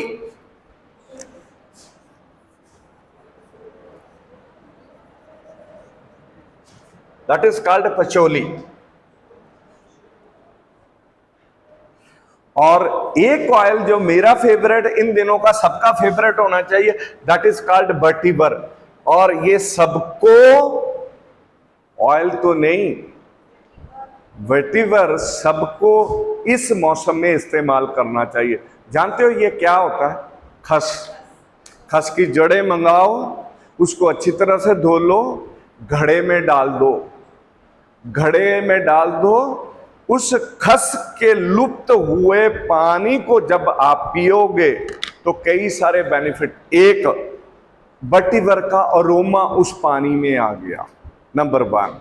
दैट इज कॉल्ड पचोली। और एक ऑयल जो मेरा फेवरेट, इन दिनों का सबका फेवरेट होना चाहिए, दैट इज कॉल्ड बटीबर। और ये सबको, ऑयल तो नहीं, वेटिवर सबको इस मौसम में इस्तेमाल करना चाहिए। जानते हो ये क्या होता है? खस। खस की जड़ें मंगाओ, उसको अच्छी तरह से धो लो, घड़े में डाल दो, घड़े में डाल दो, उस खस के लुप्त हुए पानी को जब आप पियोगे तो कई सारे बेनिफिट। एक, बटीवर का अरोमा उस पानी में आ गया, नंबर 1।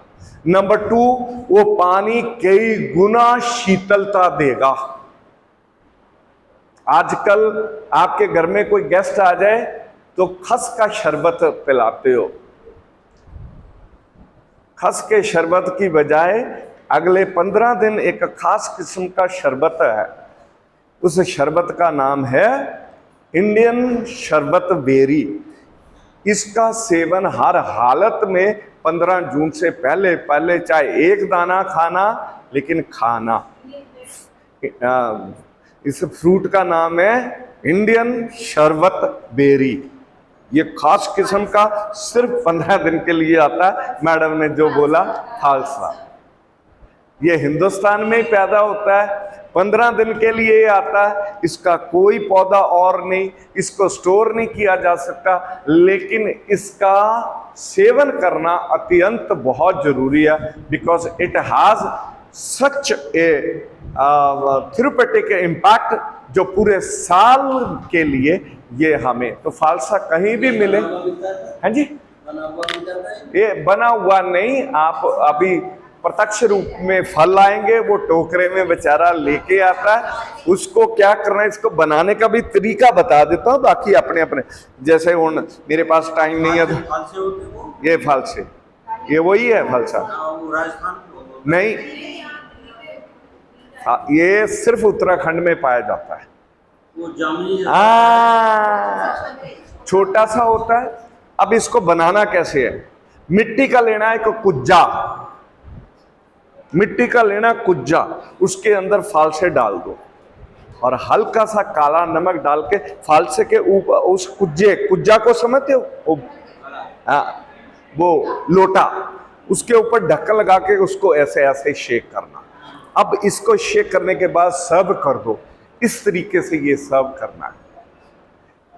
नंबर 2, वो पानी कई गुना शीतलता देगा। आजकल आपके घर में कोई गेस्ट आ जाए तो खस का शरबत पिलाते हो। खस के शरबत की बजाय अगले 15 दिन एक खास किस्म का शरबत है, उस शरबत का नाम है इंडियन शरबत बेरी। इसका सेवन हर हालत में 15 जून से पहले पहले चाहे एक दाना खाना, लेकिन खाना। इस फ्रूट का नाम है इंडियन शरबत बेरी। ये खास किस्म का सिर्फ 15 दिन के लिए आता है। मैडम ने जो बोला खालसा, ये हिंदुस्तान में ही पैदा होता है, 15 दिन के लिए आता है। इसका कोई पौधा और नहीं, इसको स्टोर नहीं किया जा सकता, लेकिन इसका सेवन करना अत्यंत बहुत जरूरी है, because it has such A therapeutic impact जो पूरे साल के लिए ये हमें। तो फालसा कहीं भी मिले, हाँ जी, बना हुआ मिल जाता है। ये बना हुआ नहीं, आप अभी प्रत्यक्ष रूप में फल आएंगे, वो टोकरे में बेचारा लेके आता है। उसको क्या करना है, इसको बनाने का भी तरीका बता देता हूँ, बाकी अपने अपने। जैसे उन मेरे पास टाइम नहीं है तो फालसे होते हैं वो, ये फालसे, ये वही है फालसा वो राजस्थान में होते हैं। नहीं, ये सिर्फ उत्तराखंड में पाया जाता है। वो जामुनी छोटा सा होता है। अब इसको बनाना कैसे है, मिट्टी का लेना है एक कुज्जा, मिट्टी का लेना कुज्जा, उसके अंदर फालसे डाल दो और हल्का सा काला नमक डाल के फालसे के ऊपर उस कुज्जा को समझते हो, वो लोटा, उसके ऊपर ढक्कन लगा के उसको ऐसे ऐसे शेक करना। अब इसको शेक करने के बाद सर्व कर दो। इस तरीके से ये सर्व करना है,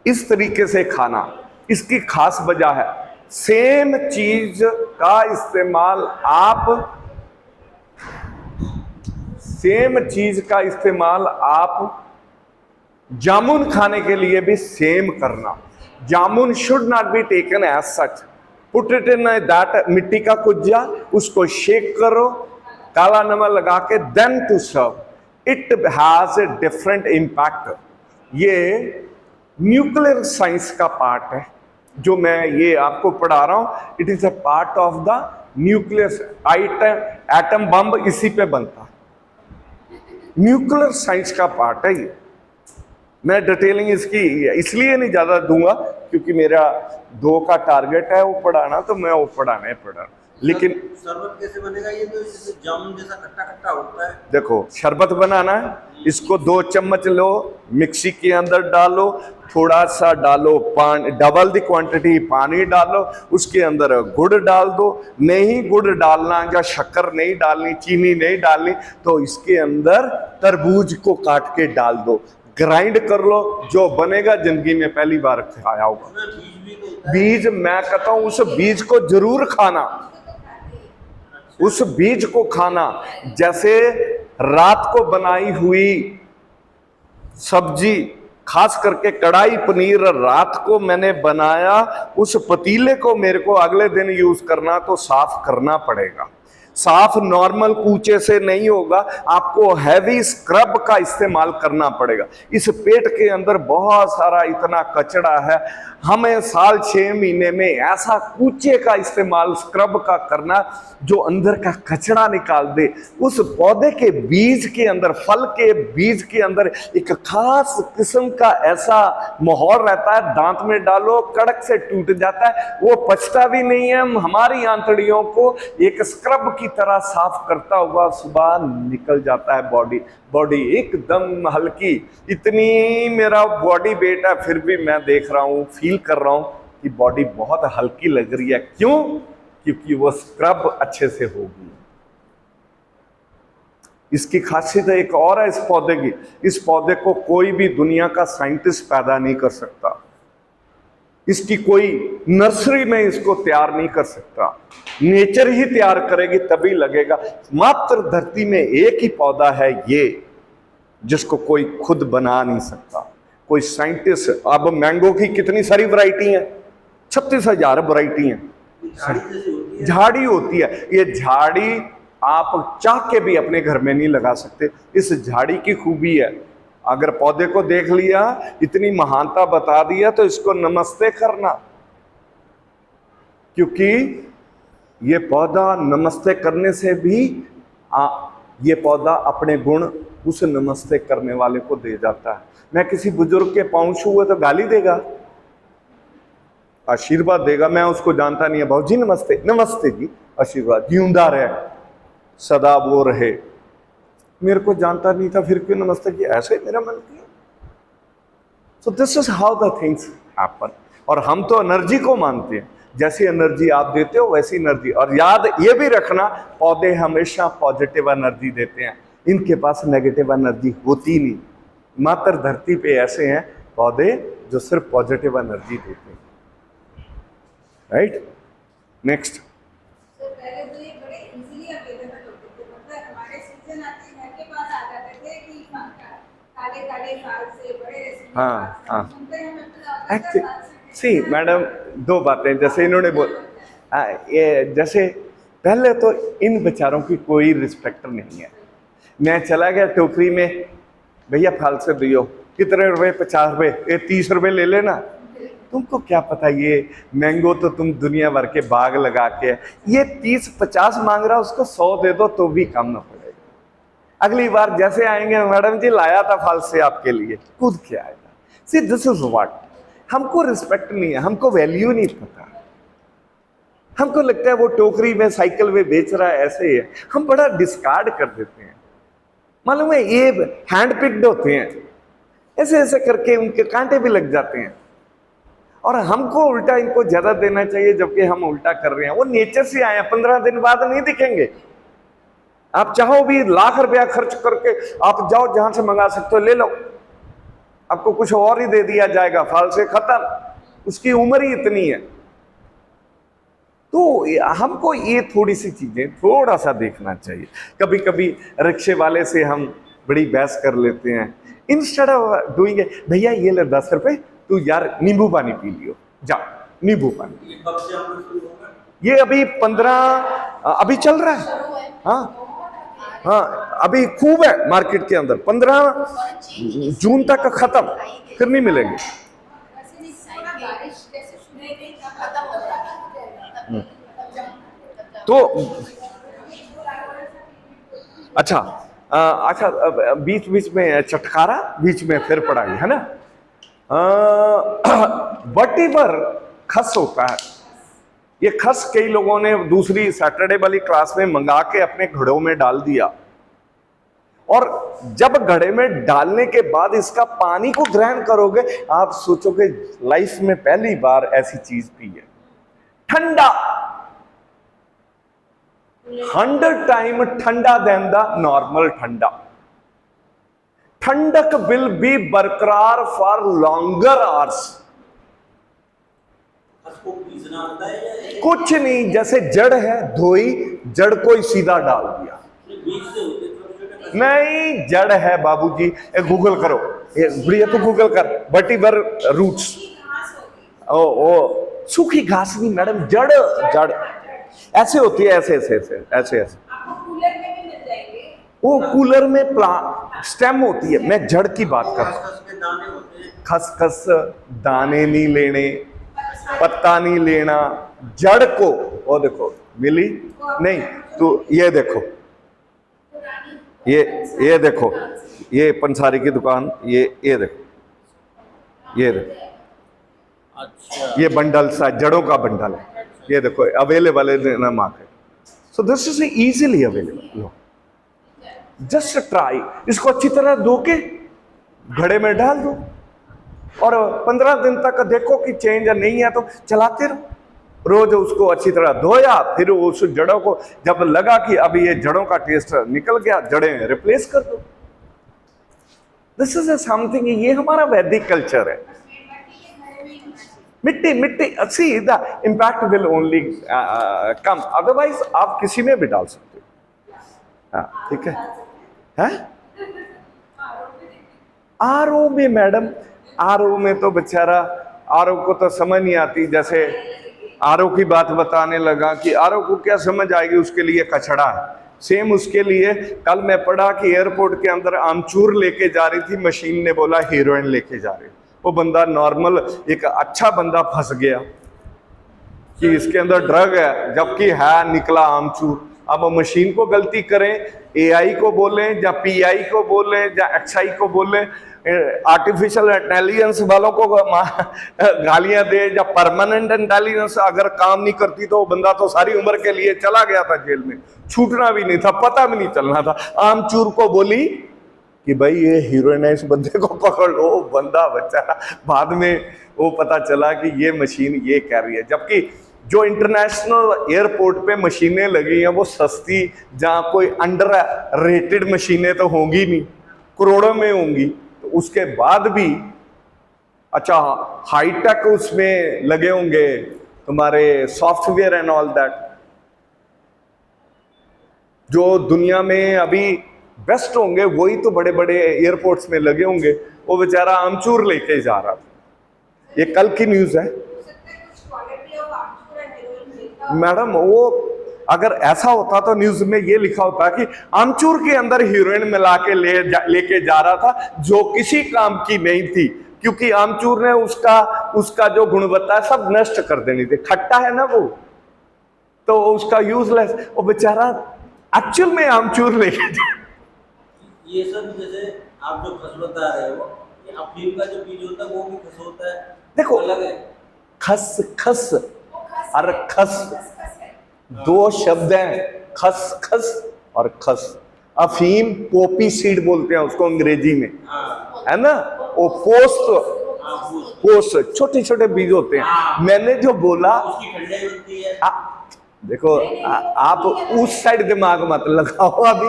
इस तरीके से खाना। इसकी खास वजह है, सेम चीज का इस्तेमाल आप जामुन खाने के लिए भी सेम करना। Jamun should not be taken as such, put it in that मिट्टी का कुज्जा, उसको शेक करो काला नमक लगा के, then to serve. It has a different impact. ये न्यूक्लियर साइंस का पार्ट है जो मैं ये आपको पढ़ा रहा हूं। It is a part of the nuclear atom bomb इसी पे बनता है। न्यूक्लियर साइंस का पार्ट है ये। मैं डिटेलिंग इसकी इसलिए नहीं ज्यादा दूंगा क्योंकि मेरा 2 का टारगेट है वो पढ़ाना, तो मैं वो पढ़ा। लेकिन शरबत कैसे बनेगा? ये तो जैसे जामुन जैसा खट्टा खट्टा होता है। देखो, शरबत बनाना है, इसको 2 चम्मच लो, मिक्सी के अंदर डालो, थोड़ा सा डालो पानी, डबल द क्वांटिटी पानी डालो, उसके अंदर गुड़ डाल दो। नहीं गुड़ डालना या शक्कर नहीं डालनी, चीनी नहीं डालनी, तो इसके अंदर तरबूज को काट के डाल दो, ग्राइंड कर लो, जो बनेगा जिंदगी में पहली बार खाया होगा। बीज भी तो होता है। बीज, मैं कहता हूं उस बीज को जरूर खाना, उस बीज को खाना। जैसे रात को बनाई हुई सब्जी, खास करके कढ़ाई पनीर रात को मैंने बनाया, उस पतीले को मेरे को अगले दिन यूज करना तो साफ करना पड़ेगा। साफ नॉर्मल कूचे से नहीं होगा, आपको हैवी स्क्रब का इस्तेमाल करना पड़ेगा। इस पेट के अंदर बहुत सारा इतना कचरा है, हमें साल 6 महीने में ऐसा कूचे का इस्तेमाल स्क्रब का करना जो अंदर का कचरा निकाल दे। उस पौधे के बीज के अंदर, फल के बीज के अंदर एक खास किस्म का ऐसा माहौल रहता है, दांत में डालो कड़क से टूट जाता है, वो पचता भी नहीं है। हमारी आंतड़ियों को एक स्क्रब की तरह साफ करता हुआ सुबह निकल जाता है। बॉडी एकदम हल्की। इतनी मेरा बॉडी वेट है, फिर भी मैं देख रहा हूं, फील कर रहा हूं कि बॉडी बहुत हल्की लग रही है। क्यों? क्योंकि वो स्क्रब अच्छे से होगी। इसकी खासियत एक और है इस पौधे की, इस पौधे को कोई भी दुनिया का साइंटिस्ट पैदा नहीं कर सकता। इसकी कोई नर्सरी में इसको तैयार नहीं कर सकता, नेचर ही तैयार करेगी तभी लगेगा। मात्र धरती में एक ही पौधा है ये जिसको कोई खुद बना नहीं सकता, कोई साइंटिस्ट। अब मैंगो की कितनी सारी वैरायटी है, 36,000 वैरायटी है। झाड़ी जैसी होती है। झाड़ी होती है, ये झाड़ी आप चाह के भी अपने घर में नहीं लगा सकते। इस झाड़ी की खूबी है, अगर पौधे को देख लिया, इतनी महानता बता दिया, तो इसको नमस्ते करना, क्योंकि ये पौधा नमस्ते करने से भी ये पौधा अपने गुण उस नमस्ते करने वाले को दे जाता है। मैं किसी बुजुर्ग के पांव छूए तो गाली देगा, आशीर्वाद देगा। मैं उसको जानता नहीं है, भाऊ जी नमस्ते, नमस्ते जी, आशीर्वाद, जिंदा रहे, सदा वो रहे। मेरे को जानता नहीं था, फिर क्यों नमस्ते किया, ऐसे मेरा मन किया। सो this is how the things happen. और हम तो एनर्जी को मानते हैं, जैसी एनर्जी आप देते हो वैसी एनर्जी। और याद ये भी रखना, पौधे हमेशा पॉजिटिव एनर्जी देते हैं, इनके पास नेगेटिव एनर्जी होती नहीं। मात्र धरती पे ऐसे हैं पौधे जो सिर्फ पॉजिटिव एनर्जी देते हैं। Right, next. तो पहले तो ये बड़े इजीली अवेलेबल होते थे, मतलब हमारे सीजन आते ही घर के पास आ जाते थे कि काले काले फल से बड़े रेसिपी। हाँ, हाँ। सुनते हैं हमें पता होता था। सी मैडम, दो बातें जैसे इन्होंने ये जैसे पहले तो इन बेचारों की कोई रिस्पेक्ट नहीं है। मैं चला गया टोकरी में, भैया फल से दियो, कितने रुपए, 50 रुपए, ये 30 रुपए ले लेना। तुमको क्या पता, ये मैंगो तो तुम दुनिया भर के बाग लगा के, ये 30-50 मांग रहा, उसको 100 दे दो तो भी कम ना पड़ेगा। अगली बार जैसे आएंगे, मैडम जी लाया था फल से आपके लिए, कूद के आएगा। सी दिस इज व्हाट, हमको रिस्पेक्ट नहीं है, हमको वैल्यू नहीं पता। हमको लगता है वो टोकरी में साइकिल में बेच रहा है, ऐसे ही है, हम बड़ा डिस्कार्ड कर देते हैं। मालूम है, ये हैंड पिक्ड होते हैं, ऐसे ऐसे करके उनके कांटे भी लग जाते हैं, और हमको उल्टा इनको ज्यादा देना चाहिए, जबकि हम उल्टा कर रहे हैं। वो नेचर से आए हैं, 15 दिन बाद नहीं दिखेंगे। आप चाहो भी लाख रुपया खर्च करके आप जाओ, जहां से मंगा सकते हो ले लो, आपको कुछ और ही दे दिया जाएगा, फल से खत्म, उसकी उम्र ही इतनी है। तो हमको ये थोड़ी सी चीजें थोड़ा सा देखना चाहिए। कभी कभी रिक्शे वाले से हम बड़ी बहस कर लेते हैं, इंस्टेड ऑफ डूइंग, भैया ये ले 10 रुपए, तू यार नींबू पानी पी लियो, जा नींबू पानी। ये कब से हम लोग शुरू होगा? ये अभी 15 अभी चल रहा है। हाँ हाँ, अभी खूब है मार्केट के अंदर। 15 जून तक खत्म, फिर नहीं मिलेंगे। तो अच्छा, अच्छा, बीच बीच में चटकारा, बीच में फिर पढ़ाई, है ना। वटीवर खस होता है, ये खस कई लोगों ने दूसरी सैटरडे वाली क्लास में मंगा के अपने घड़ों में डाल दिया, और जब घड़े में डालने के बाद इसका पानी को ग्रहण करोगे, आप सोचोगे लाइफ में पहली बार ऐसी चीज पी है। ठंडा, 100 टाइम ठंडा देन द नॉर्मल ठंडा। ठंडक विल बी बरकरार फॉर लॉन्गर आवर्स। उसको पीसना होता है या कुछ नहीं, जैसे जड़ है, धोई, जड़ को ही सीधा डाल दिया। बीज से होते छोटे-छोटे? नहीं, जड़ है बाबूजी, गूगल करो, बढ़िया तो गूगल कर, वटीवर रूट्स। ओ सूखी घास नहीं मैडम, जड़, जड़ ऐसे होती है, ऐसे ऐसे ऐसे ऐसे ऐसे। आपको कूलर में भी मिल जाएंगे। वो कूलर में प्लांट स्टेम होती है, मैं जड़ की बात कर रहा हूं। खसखस के दाने होते हैं। खसखस दाने नहीं लेने, पत्ता नहीं लेना, जड़ को। वो देखो मिली नहीं, तो ये देखो, ये देखो, ये पंसारी की दुकान, ये देखो, ये देखो, अच्छा, ये बंडल सा जड़ों का बंडल है, ये देखो अवेलेबल है ना market. So this is easily available, just try. इसको अच्छी तरह धो के घड़े में डाल दो, और 15 दिन तक देखो कि चेंज नहीं है तो चलाते रहो। रोज उसको अच्छी तरह धोया, फिर उस जड़ों को जब लगा कि अभी ये जड़ों का टेस्ट निकल गया, जड़ें रिप्लेस कर दो। दिस इज समथिंग, ये हमारा वैदिक कल्चर है। मिट्टी मिट्टी see the impact will only come, otherwise आप किसी में भी डाल सकते हो। हाँ ठीक है। हैं आरओ में मैडम, आरओ में तो बेचारा, आरओ को तो समझ नहीं आती। जैसे आरओ की बात बताने लगा कि आरओ को क्या समझ आएगी, उसके लिए कचड़ा है। सेम उसके लिए कल मैं पढ़ा कि एयरपोर्ट के अंदर आमचूर लेके जा रही थी, मशीन ने बोला हीरोइन लेके जा रही। वो बंदा नॉर्मल एक अच्छा बंदा फंस गया कि इसके अंदर ड्रग है, जबकि है निकला आमचूर। अब मशीन को गलती करें, एआई को बोलें या पीआई को बोलें या एक्सआई को बोलें, आर्टिफिशियल इंटेलिजेंस वालों को गालियां दे, या परमानेंट इंटेलिजेंस अगर काम नहीं करती तो वो बंदा तो सारी उम्र के लिए चला गया था जेल में, छूटना भी नहीं था, पता भी नहीं चलना था। आमचूर को बोली कि भाई ये हीरोइन है, इस बंदे को पकड़ लो। बंदा बच्चा बाद में वो पता चला कि ये मशीन ये कह रही है। जबकि जो इंटरनेशनल एयरपोर्ट पे मशीनें लगी हैं वो सस्ती, जहाँ कोई अंडर रेटेड मशीनें तो होंगी नहीं, करोड़ों में होंगी। तो उसके बाद भी अच्छा हाईटेक उसमें लगे होंगे तुम्हारे सॉफ्टवेयर एंड ऑल दैट, जो दुनिया में अभी बेस्ट होंगे वही तो बड़े बड़े एयरपोर्ट्स में लगे होंगे। वो बेचारा आमचूर लेके जा रहा था, ये कल की न्यूज है मैडम। वो अगर ऐसा होता तो न्यूज में ये लिखा होता कि आमचूर के अंदर हीरोइन मिला के लेके जा रहा था, जो किसी काम की नहीं थी, क्योंकि आमचूर ने उसका जो गुणवत्ता है सब नष्ट कर देनी थी। खट्टा है ना वो, तो उसका यूजलेस। वो बेचारा एक्चुअल में आमचूर लेके जा। ये सब जैसे आप जो खस बता रहे हो, ये अफीम का जो बीज होता है वो भी खस होता है, देखो अलग है। खस खस और खस दो शब्द हैं, खस खस और खस। अफीम पोपी सीड बोलते हैं उसको अंग्रेजी में, है ना। वो पोस्ट छोटे छोटे बीज होते हैं। मैंने जो बोला उसकी ठंडाई होती है। देखो आप उस साइड दिमाग मत लगाओ, अभी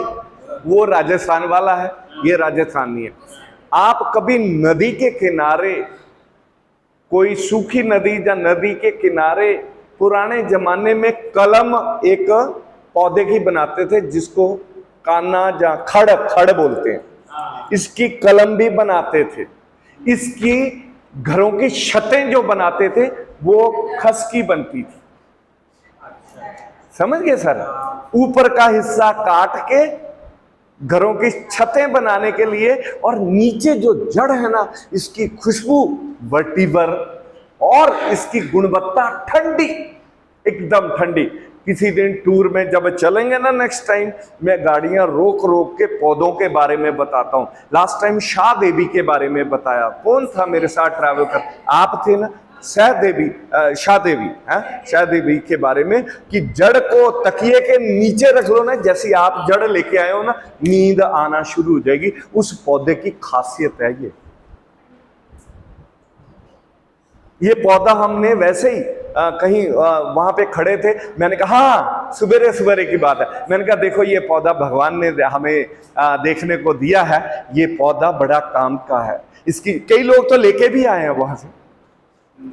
वो राजस्थान वाला है, ये राजस्थानी है। आप कभी नदी के किनारे, कोई सूखी नदी या नदी के किनारे, पुराने जमाने में कलम एक पौधे की बनाते थे जिसको काना या खड़ बोलते हैं, इसकी कलम भी बनाते थे। इसकी घरों की छतें जो बनाते थे वो खस की बनती थी, समझ गए सर। ऊपर का हिस्सा काट के घरों की छतें बनाने के लिए, और नीचे जो जड़ है ना, इसकी खुशबू वर्टिबर और इसकी गुणवत्ता ठंडी, एकदम ठंडी। किसी दिन टूर में जब चलेंगे ना नेक्स्ट टाइम, मैं गाड़ियां रोक रोक के पौधों के बारे में बताता हूं। लास्ट टाइम शाह देवी के बारे में बताया। कौन था मेरे साथ ट्रैवल कर, आप थे ना, शाह देवी के बारे में, कि जड़ को तकिए के नीचे रख लो ना, जैसे आप जड़ लेके आए हो ना, नींद आना शुरू हो जाएगी। उस पौधे की खासियत है ये पौधा हमने वैसे ही कहीं वहां पे खड़े थे, मैंने कहा हाँ सवेरे की बात है, मैंने कहा देखो ये पौधा भगवान ने हमें देखने को दिया है, ये पौधा बड़ा काम का है। इसकी कई लोग तो लेके भी आए हैं वहां से,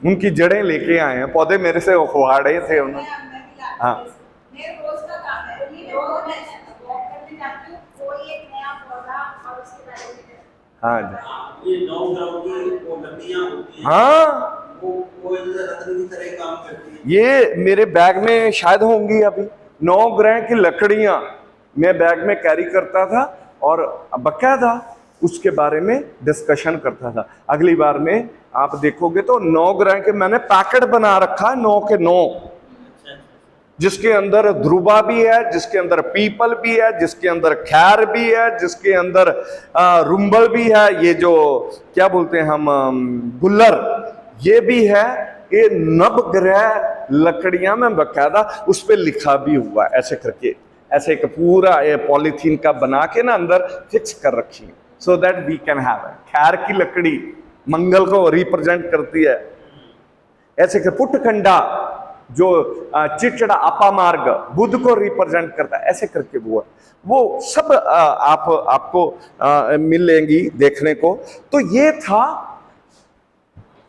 उनकी जड़ें लेके आए हैं, पौधे मेरे से उखाड़े थे उन्होंने। हाँ हाँ जी, ये 9 ग्राम की वो लकड़ियां होती हैं, हाँ वो रत्न की तरह काम करती है। ये मेरे बैग में शायद होंगी अभी 9 ग्रह की लकड़ियां मैं बैग में कैरी करता था, और बकायदा उसके बारे में डिस्कशन करता था। अगली बार में आप देखोगे तो 9 ग्रह के मैंने पैकेट बना रखा है, 9 के 9, जिसके अंदर ध्रुवा भी है, जिसके अंदर पीपल भी है, जिसके अंदर खैर भी है, जिसके अंदर रुंबल भी है, ये जो क्या बोलते हैं हम गुल्लर, ये भी है। ये नवग्रह लकड़ियां में बकायदा उस पर लिखा भी हुआ ऐसे करके, ऐसे एक पूरा ये पॉलीथीन का बना के ना अंदर फिक्स कर रखी है, so that we can have. खैर की लकड़ी मंगल को रिप्रेजेंट करती है, ऐसे के पुटखंडा जो चिचड़ा अपामार्ग बुध को रिप्रेजेंट करता है, ऐसे करके वो सब आपको मिलेंगी देखने को। तो ये था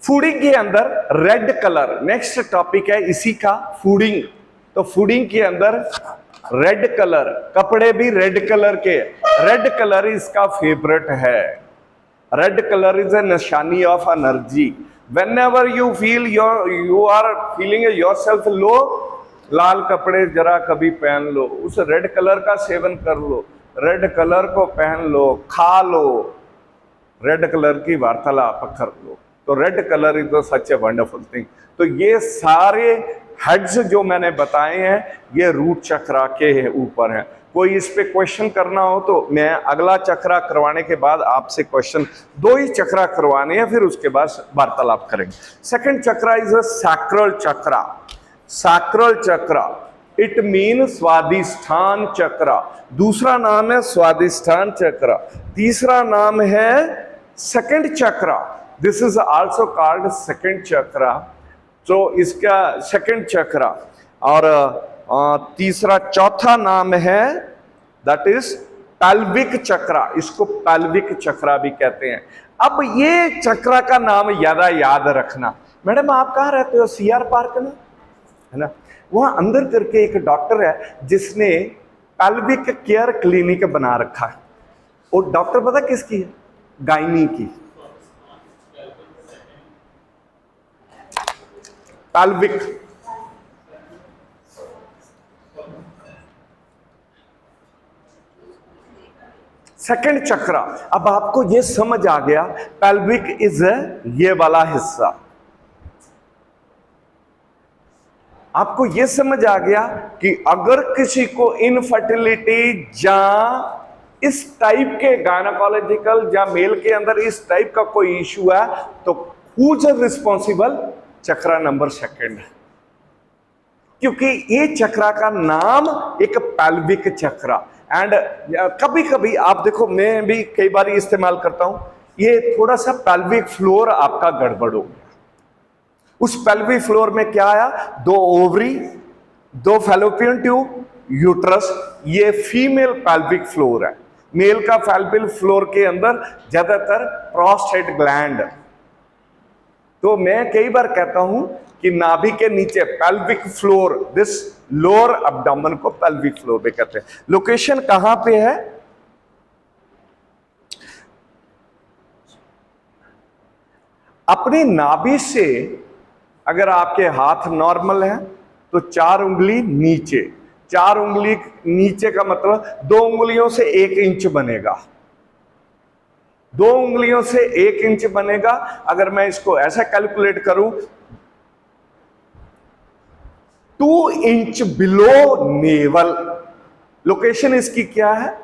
फूडिंग के अंदर रेड कलर, नेक्स्ट टॉपिक है इसी का, फूडिंग। तो फूडिंग के अंदर रेड कलर, कपड़े भी रेड कलर के, रेड कलर इसका फेवरेट है। Red colour is a nishani of energy. Whenever you feel you are feeling yourself low, लाल कपड़े जरा कभी पहन लो, उस रेड कलर का सेवन कर लो, रेड कलर को पहन लो, खा लो, रेड कलर की वार्तालाप कर लो। तो red colour is such a wonderful thing. तो ये सारे हेड्स जो मैंने बताए हैं ये रूट चक्रा के ऊपर हैं। कोई इस पे क्वेश्चन करना हो तो मैं अगला चक्रा करवाने के बाद आपसे क्वेश्चन, 2 ही चक्रा करवाने हैं, फिर उसके बाद वार्तालाप करेंगे। Second chakra is a sacral chakra. Sacral chakra it mean Swadhisthana chakra. दूसरा नाम है स्वादिष्ठान चक्रा। तीसरा नाम है second chakra. This is also called second chakra. तो इसका सेकंड चक्रा। और तीसरा चौथा नाम है दैट इज पैल्विक चक्रा। इसको पैल्विक चक्रा भी कहते हैं। अब ये चक्रा का नाम ज्यादा याद रखना। मैडम आप कहाँ रहते हो? सीआर पार्क में, है ना? वहां अंदर करके एक डॉक्टर है जिसने पैल्विक केयर क्लिनिक बना रखा है। और डॉक्टर पता किसकी है? गायनी की। पैल्विक सेकंड चक्रा। अब आपको ये समझ आ गया, पैल्विक इज ये वाला हिस्सा। आपको यह समझ आ गया कि अगर किसी को इनफर्टिलिटी या इस टाइप के गायनोकोलॉजिकल या मेल के अंदर इस टाइप का कोई इशू है तो who is responsible? Chakra number second है। क्योंकि ये चक्रा का नाम एक पैल्विक चक्रा। एंड कभी कभी आप देखो, मैं भी कई बार इस्तेमाल करता हूं, ये थोड़ा सा पैल्विक फ्लोर आपका गड़बड़ हो गया। उस पेल्विक फ्लोर में क्या आया? 2 ओवरी, 2 फैलोपियन ट्यूब, यूट्रस। ये फीमेल पेल्विक फ्लोर है। मेल का पेल्विक फ्लोर के अंदर ज्यादातर प्रोस्टेट ग्लैंड। तो मैं कई बार कहता हूं कि नाभि के नीचे pelvic floor, this lower abdomen को पेल्विक फ्लोर भी कहते हैं। लोकेशन कहां पे है? अपनी नाभि से अगर आपके हाथ नॉर्मल है तो 4 उंगली नीचे। 4 उंगली नीचे का मतलब 2 उंगलियों से 1 इंच बनेगा। 2 उंगलियों से 1 इंच बनेगा। अगर मैं इसको ऐसा कैलकुलेट करूं, 2 इंच बिलो नेवल। लोकेशन इसकी क्या है?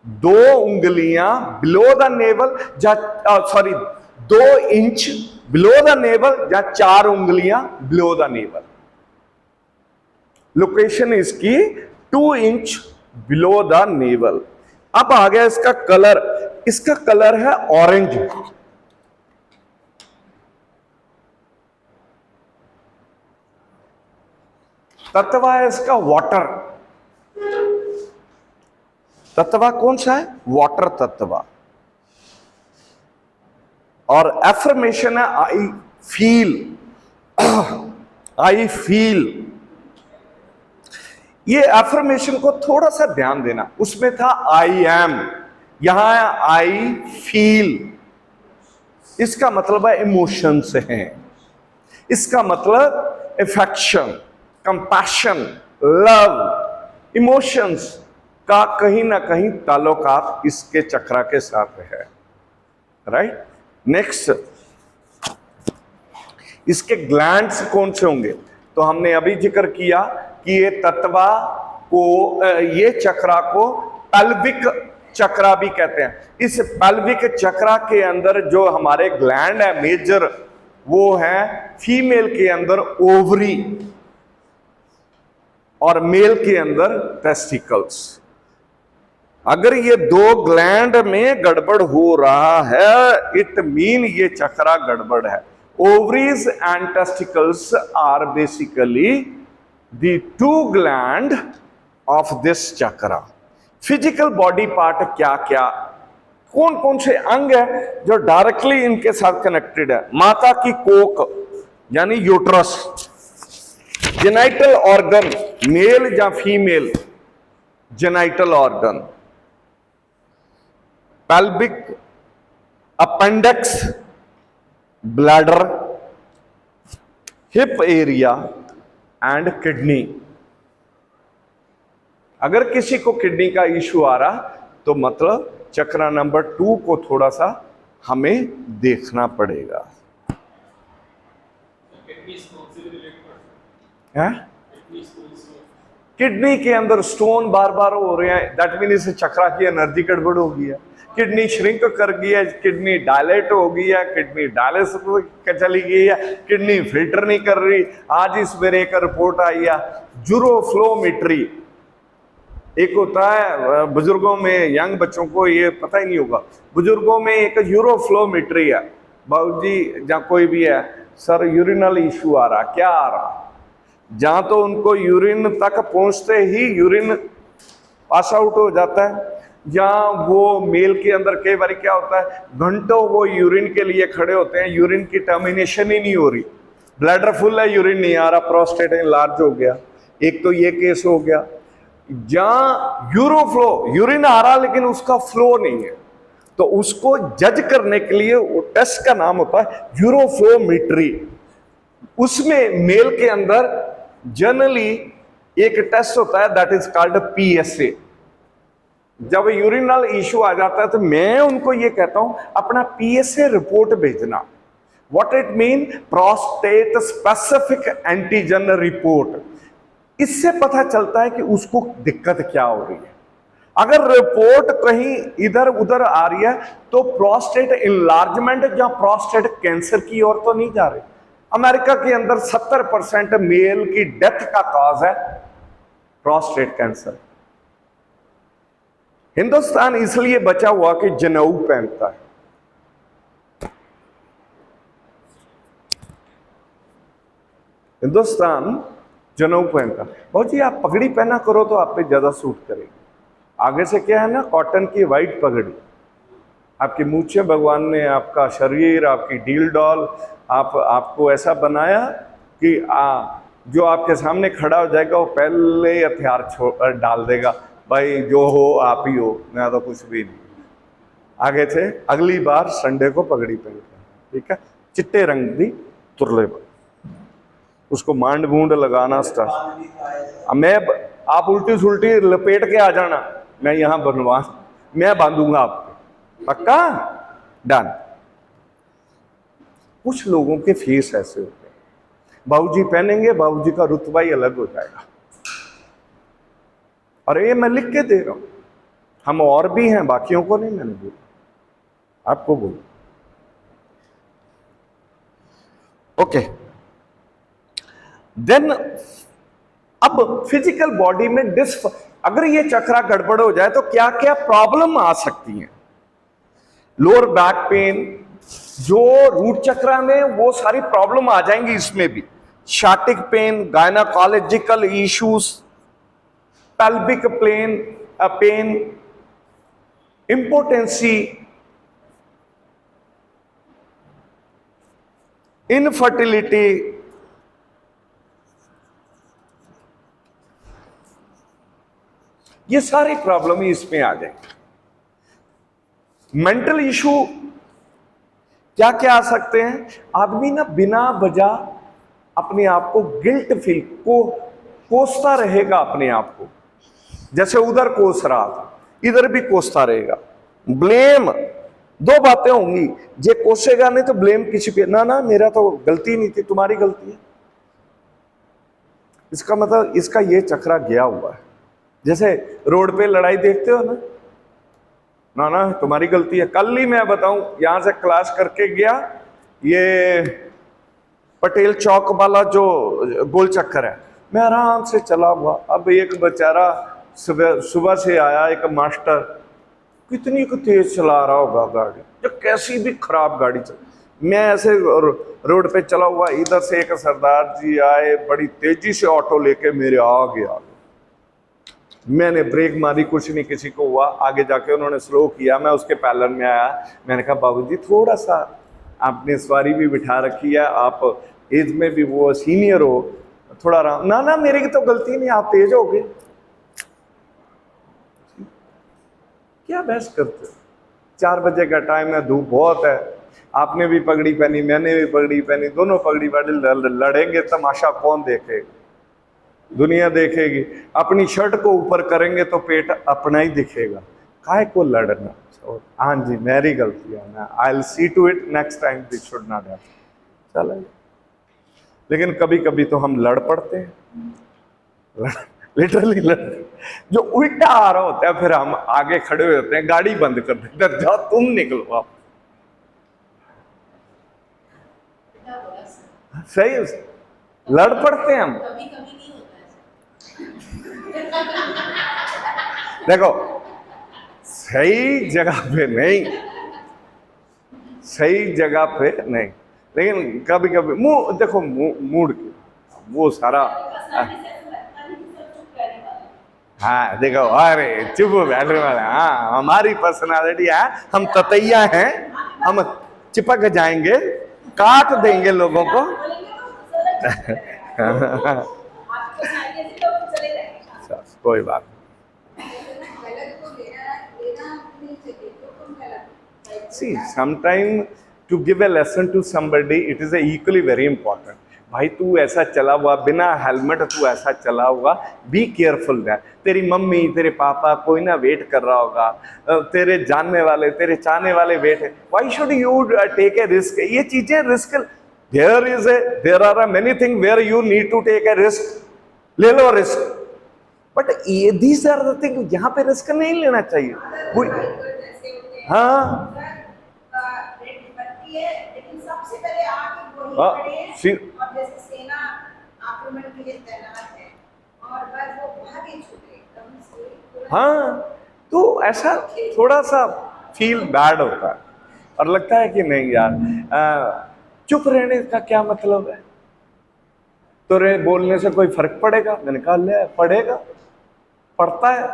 2 उंगलियां बिलो द नेवल, या 2 इंच बिलो द नेवल या 4 उंगलियां बिलो द नेवल। लोकेशन इसकी 2 इंच बिलो द नेवल। अब आ गया इसका कलर। इसका कलर है ऑरेंज। तत्व है इसका वाटर। तत्व कौन सा है? वाटर तत्व। और एफर्मेशन है आई फील। I feel. ये एफर्मेशन को थोड़ा सा ध्यान देना। उसमें था आई एम, यहां है आई फील। इसका मतलब है इमोशंस हैं। इसका मतलब अफेक्शन, कंपैशन, लव, इमोशंस का कहीं ना कहीं ताल्लुकात इसके चक्रा के साथ है। राइट। नेक्स्ट, इसके ग्लैंड्स कौन से होंगे? तो हमने अभी जिक्र किया कि ये तत्वा को, ये चक्रा को पैल्विक चक्रा भी कहते हैं। इस पैल्विक चक्रा के अंदर जो हमारे ग्लैंड है मेजर, वो है फीमेल के अंदर ओवरी और मेल के अंदर टेस्टिकल्स। अगर ये 2 ग्लैंड में गड़बड़ हो रहा है, इट मीन ये चक्रा गड़बड़ है। Ovaries and testicles are basically the 2 gland of this chakra. Physical body part क्या क्या कौन कौन से अंग है जो डायरेक्टली इनके साथ कनेक्टेड है? माता की कोख यानी यूट्रस, जेनाइटल ऑर्गन मेल या female genital organ, pelvic appendix bladder, hip area and kidney. अगर किसी को किडनी का इश्यू आ रहा तो मतलब चक्र नंबर 2 को थोड़ा सा हमें देखना पड़ेगा। किडनी के अंदर स्टोन बार बार हो रहे हैं, दैट मीन इस चक्रा की एनर्जी गड़बड़ हो गई है। किडनी श्रिंक कर गई है, किडनी डायलेट हो गई है, किडनी डायलिसिस चली गई है, किडनी फिल्टर नहीं कर रही। आज इस मेरे एक रिपोर्ट आई है, यूरोफ्लोमेट्री। एक होता है बुजुर्गों में, यंग बच्चों को ये पता ही नहीं होगा, बुजुर्गों में एक यूरोफ्लोमेट्री है। बाबूजी जहाँ कोई भी है, सर यूरिनल इश्यू आ रहा, क्या आ रहा? जहाँ तो उनको यूरिन तक पहुँचते ही यूरिन पास आउट हो जाता है, जहाँ वो मेल के अंदर कई बार क्या होता है, घंटों वो यूरिन के लिए खड़े होते हैं, यूरिन की टर्मिनेशन ही नहीं हो रही, ब्लैडर फुल है, यूरिन नहीं आ रहा, प्रोस्टेट लार्ज हो गया। एक तो ये केस हो गया। जहां यूरोफ्लो, यूरिन आ रहा लेकिन उसका फ्लो नहीं है, तो उसको जज करने के लिए वो टेस्ट का नाम होता है यूरोफ्लोमेट्री। उसमें मेल के अंदर जनरली एक टेस्ट होता है दैट इज कॉल्ड पीएसए। जब यूरिनल इश्यू आ जाता है तो मैं उनको ये कहता हूं अपना पीएसए रिपोर्ट भेजना। What it mean? Prostate specific antigen report. इससे पता चलता है कि उसको दिक्कत क्या हो रही है। अगर रिपोर्ट कहीं इधर उधर आ रही है तो प्रोस्टेट इनलार्जमेंट या प्रोस्टेट कैंसर की ओर तो नहीं जा रही। अमेरिका के अंदर 70% मेल की डेथ का कॉज है प्रोस्टेट कैंसर। हिंदुस्तान इसलिए बचा हुआ कि जनेऊ पहनता है। हिंदुस्तान जनेऊ पहनता। बहुत जी आप पगड़ी पहना करो तो आप पे ज्यादा सूट करेगी। आगे से क्या है ना, कॉटन की वाइट पगड़ी, आपकी मूछें भगवान ने, आपका शरीर, आपकी डील डॉल, आपको ऐसा बनाया कि जो आपके सामने खड़ा हो जाएगा वो पहले ही हथियार डाल देगा, भाई जो हो आप ही हो, मैं तो कुछ भी नहीं। आगे से अगली बार संडे को पगड़ी पहनता, ठीक है, चिट्टे रंग दी तुरले पर, उसको मांड बूंद लगाना स्टार्ट। मैं आप उल्टी सुल्टी लपेट के आ जाना, मैं यहां बनवा, मैं बांधूंगा आपको, पक्का? डन। कुछ लोगों के फेस ऐसे होते हैं, बाबूजी पहनेंगे, बाबूजी का रुतबा ही अलग हो जाएगा। और ये मैं लिख के दे रहा हूं, हम और भी हैं, बाकियों को नहीं मैंने बोला, आपको बोला। ओके, देन अब फिजिकल बॉडी में अगर ये चक्रा गड़बड़ हो जाए तो क्या क्या प्रॉब्लम आ सकती हैं? लोअर बैक पेन, जो रूट चक्रा में वो सारी प्रॉब्लम आ जाएंगी इसमें भी। Sciatic pain, gynaecological issues, pelvic pain, impotency, infertility, ये सारी प्रॉब्लम ही इसमें आ जाएंगी। मेंटल इशू क्या क्या आ सकते हैं? आदमी ना बिना वजह अपने आप को गिल्ट फील को कोसता रहेगा अपने आप को, जैसे उधर कोस रहा था इधर भी कोसता रहेगा। ब्लेम, दो बातें होंगी, जे कोसेगा नहीं तो ब्लेम किसी पे, ना ना मेरा तो गलती नहीं थी, तुम्हारी गलती है। इसका मतलब इसका ये चक्रा गया हुआ है। जैसे रोड पे लड़ाई देखते हो ना, ना ना तुम्हारी गलती है। कल ही मैं बताऊं, यहां से क्लास करके गया, ये पटेल चौक वाला जो गोल चक्कर है, मैं आराम से चला हुआ। अब एक बेचारा सुबह से आया, एक मास्टर, कितनी को तेज चला रहा होगा गाड़ी, जो कैसी भी खराब गाड़ी चल, मैं ऐसे रोड पे चला हुआ, इधर से एक सरदार जी आए, बड़ी तेजी से ऑटो लेके मेरे आगे आ गए। मैंने ब्रेक मारी, कुछ नहीं किसी को हुआ। आगे जाके उन्होंने स्लो किया, मैं उसके पैलर में आया। मैंने कहा बाबूजी थोड़ा सा, आपने सवारी भी बिठा रखी है, आप एज में भी वो सीनियर हो, थोड़ा आराम। ना ना मेरी की तो गलती नहीं, आप तेज हो गए, क्या बहस करते हो? 4 बजे का टाइम है, धूप बहुत है, आपने भी पगड़ी पहनी, मैंने भी पगड़ी पहनी, दोनों पगड़ी वाले लड़ेंगे, तमाशा कौन देखेगा? दुनिया देखेगी। अपनी शर्ट को ऊपर करेंगे तो पेट अपना ही दिखेगा, काहे को लड़ना? हाँ जी मेरी गलती है, मैं I will see to it next time this should not happen. चलो, लेकिन कभी कभी तो हम लड़ पड़ते हैं, लिटरली लड़, जो उल्टा आ रहा होता है फिर हम आगे खड़े हुए होते हैं, गाड़ी बंद कर देते हैं, जाओ तुम निकलो आप। सही है, लड़ पड़ते हैं हम। कभी कभी नहीं होता है। देखो सही जगह पे नहीं, सही जगह पे नहीं, लेकिन कभी कभी मुंह देखो, मूड की वो सारा। हाँ देखो, अरे चुप बैठने वाले, हाँ हमारी पर्सनालिटी है, हम ततैया हैं, हम चिपक जाएंगे, काट देंगे लोगों को। कोई बात नहीं। See, sometime to give a lesson to somebody, it is equally very important. भाई तू ऐसा चला हुआ बिना हेलमेट, तू ऐसा चला हुआ, बी केयरफुल है। तेरी मम्मी तेरे पापा कोई ना वेट कर रहा होगा, तेरे जानने वाले तेरे चाहने वाले वेट है, why should you take a risk? ये चीजें risk, there are many thing where you need to take a risk, ले लो रिस्क, बट ये दीज आर द थिंग यहाँ पे रिस्क नहीं लेना चाहिए। हाँ लेकिन सबसे पहले आके वही हाँ, खड़े हैं, और जैसे सेना आक्रमण के लिए तैनात है, और बस वो भागे छूटे एकदम से। हाँ, तो ऐसा थोड़ा सा फील बैड होता है और लगता है कि नहीं यार, चुप रहने का क्या मतलब है? तो रे बोलने से कोई फर्क पड़ेगा? मैंने कहा ले पड़ेगा, पड़ता है,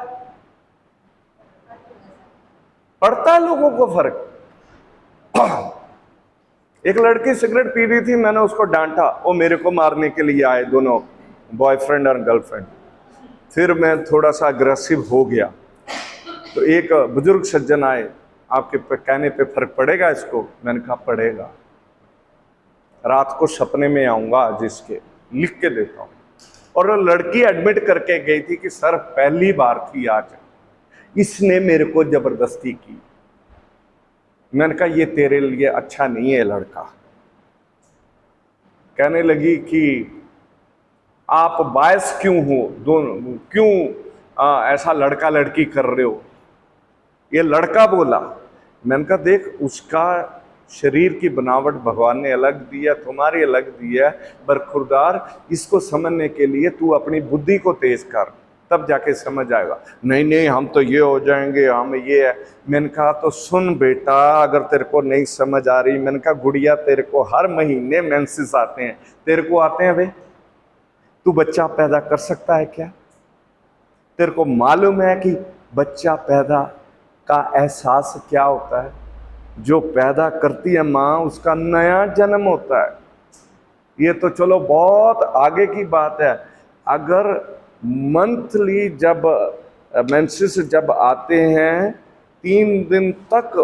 पड़ता है लोगों को फर्क। एक लड़की सिगरेट पी रही थी, मैंने उसको डांटा, वो मेरे को मारने के लिए आए, दोनों बॉयफ्रेंड और गर्लफ्रेंड। फिर मैं थोड़ा सा अग्रेसिव हो गया, तो एक बुजुर्ग सज्जन आए, आपके कहने पे फर्क पड़ेगा इसको? मैंने कहा पड़ेगा, रात को सपने में आऊंगा आज इसके, लिख के देता हूँ। और वो लड़की एडमिट करके गई थी कि सर पहली बार थी आज, इसने मेरे को जबरदस्ती की। मैंने कहा ये तेरे लिए अच्छा नहीं है लड़का। कहने लगी कि आप बायस क्यों हो, दोनों क्यों ऐसा लड़का लड़की कर रहे हो? ये लड़का बोला। मैंने कहा देख, उसका शरीर की बनावट भगवान ने अलग दी है, तुम्हारी अलग दी है, बरखुरदार इसको समझने के लिए तू अपनी बुद्धि को तेज कर, तब जाके समझ आएगा। नहीं नहीं हम तो ये हो जाएंगे, हम ये है। मैंने कहा तो सुन बेटा, अगर तेरे को नहीं समझ आ रही, मैंने कहा गुड़िया तेरे को हर महीने मेंसेस आते हैं, तेरे को आते हैं भाई, तू बच्चा पैदा कर सकता है क्या? तेरे को मालूम है कि बच्चा पैदा का एहसास क्या होता है? जो पैदा करती है माँ, उसका नया जन्म होता है। ये तो चलो बहुत आगे की बात है। अगर मंथली जब मेंसेस जब आते हैं, 3 दिन तक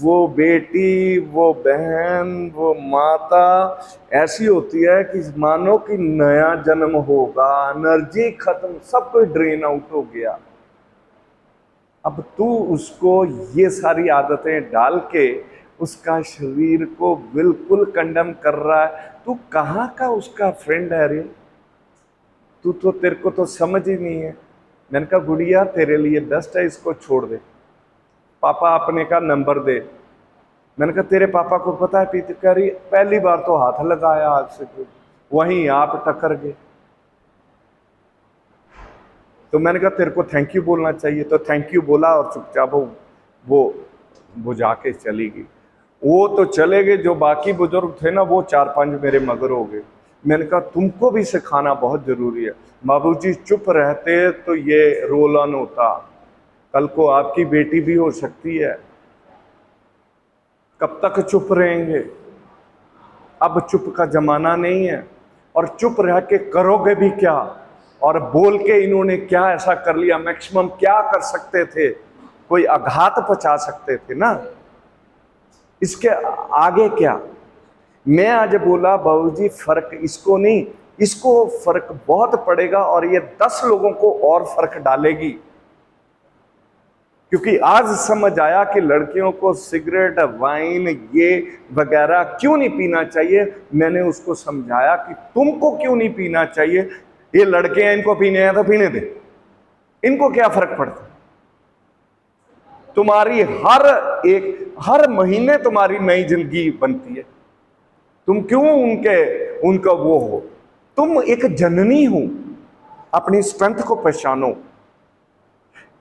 वो बेटी, वो बहन, वो माता ऐसी होती है कि मानो कि नया जन्म होगा, एनर्जी खत्म, सब कुछ ड्रेन आउट हो गया। अब तू उसको ये सारी आदतें डाल के उसका शरीर को बिल्कुल कंडम कर रहा है, तू कहाँ का उसका फ्रेंड है रे? तू तो, तेरे को तो समझ ही नहीं है। मैंने कहा गुड़िया तेरे लिए बेस्ट है, इसको छोड़ दे, पापा अपने का नंबर दे। मैंने कहा तेरे पापा को पता है पीती? कह रही पहली बार तो हाथ लगाया आज से, वहीं आप टक्कर गए। तो मैंने कहा तेरे को थैंक यू बोलना चाहिए, तो थैंक यू बोला और चुपचाप वो बुझा के चली गई। वो तो चले गए, जो बाकी बुजुर्ग थे ना वो 4-5 मेरे मगर हो गए। मैंने कहा तुमको भी सिखाना बहुत जरूरी है। बाबूजी चुप रहते तो ये रोल ऑन होता, कल को आपकी बेटी भी हो सकती है, कब तक चुप रहेंगे? अब चुप का जमाना नहीं है। और चुप रह के करोगे भी क्या? और बोल के इन्होंने क्या ऐसा कर लिया? मैक्सिमम क्या कर सकते थे? कोई आघात पहुंचा सकते थे ना, इसके आगे क्या? मैं आज बोला बाबूजी फर्क इसको नहीं, इसको फर्क बहुत पड़ेगा और ये 10 लोगों को और फर्क डालेगी। क्योंकि आज समझ आया कि लड़कियों को सिगरेट, वाइन ये वगैरह क्यों नहीं पीना चाहिए। मैंने उसको समझाया कि तुमको क्यों नहीं पीना चाहिए, ये लड़के हैं इनको पीने हैं तो पीने दे, इनको क्या फर्क पड़ता? तुम्हारी हर महीने तुम्हारी नई जिंदगी बनती है, तुम क्यों उनका वो हो? तुम एक जननी हो, अपनी स्ट्रेंथ को पहचानो।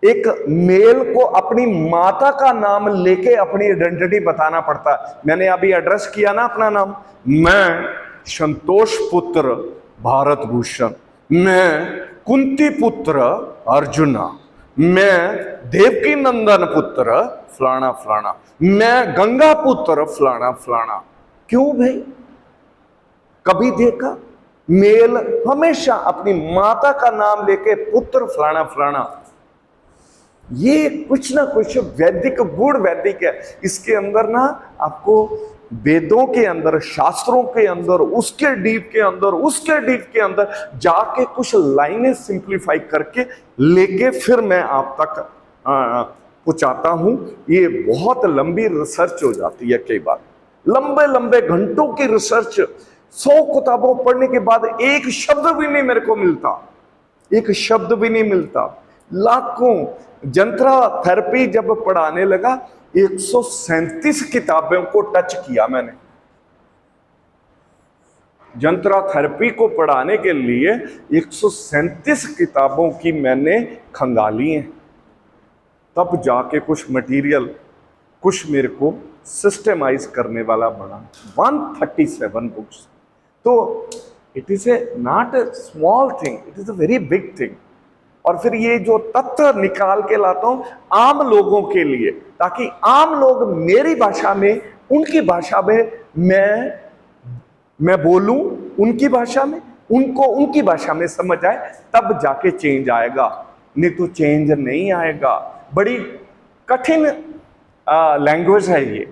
एक मेल को अपनी माता का नाम लेके अपनी आइडेंटिटी बताना पड़ता है। मैंने अभी एड्रेस किया ना अपना नाम, मैं संतोष पुत्र भारत भूषण, मैं कुंती पुत्र अर्जुना, मैं देवकी नंदन पुत्र फलाना फलाना, मैं गंगा पुत्र फलाना फलाना। क्यों भाई? कभी देखा मेल हमेशा अपनी माता का नाम लेके पुत्र फलाना फलाना? ये कुछ ना कुछ वैदिक गुण वैदिक है। इसके अंदर ना आपको वेदों के अंदर, शास्त्रों के अंदर, उसके डीप के अंदर, उसके डीप के अंदर जाके कुछ लाइनें सिंप्लीफाई करके लेके फिर मैं आप तक पहुंचाता हूं। ये बहुत लंबी रिसर्च हो जाती है, कई बार लंबे लंबे घंटों की रिसर्च, 100 किताबों पढ़ने के बाद एक शब्द भी नहीं मेरे को मिलता, एक शब्द भी नहीं मिलता। लाखों जंत्रा थेरेपी जब पढ़ाने लगा, 137 किताबों को टच किया मैंने। जंत्रा थेरेपी को पढ़ाने के लिए 137 किताबों की मैंने खंगाली हैं, तब जाके कुछ मटेरियल, कुछ मेरे को सिस्टमाइज करने वाला बना। 137 बुक्स, तो it is a not a small thing, it is a very big thing. और फिर ये जो तथ्य निकाल के लाता हूं आम लोगों के लिए, ताकि आम लोग मेरी भाषा में, उनकी भाषा में मैं बोलूं, उनकी भाषा में, उनको उनकी भाषा में समझ आए, तब जाके चेंज आएगा, नहीं तो चेंज नहीं आएगा। बड़ी कठिन लैंग्वेज है ये।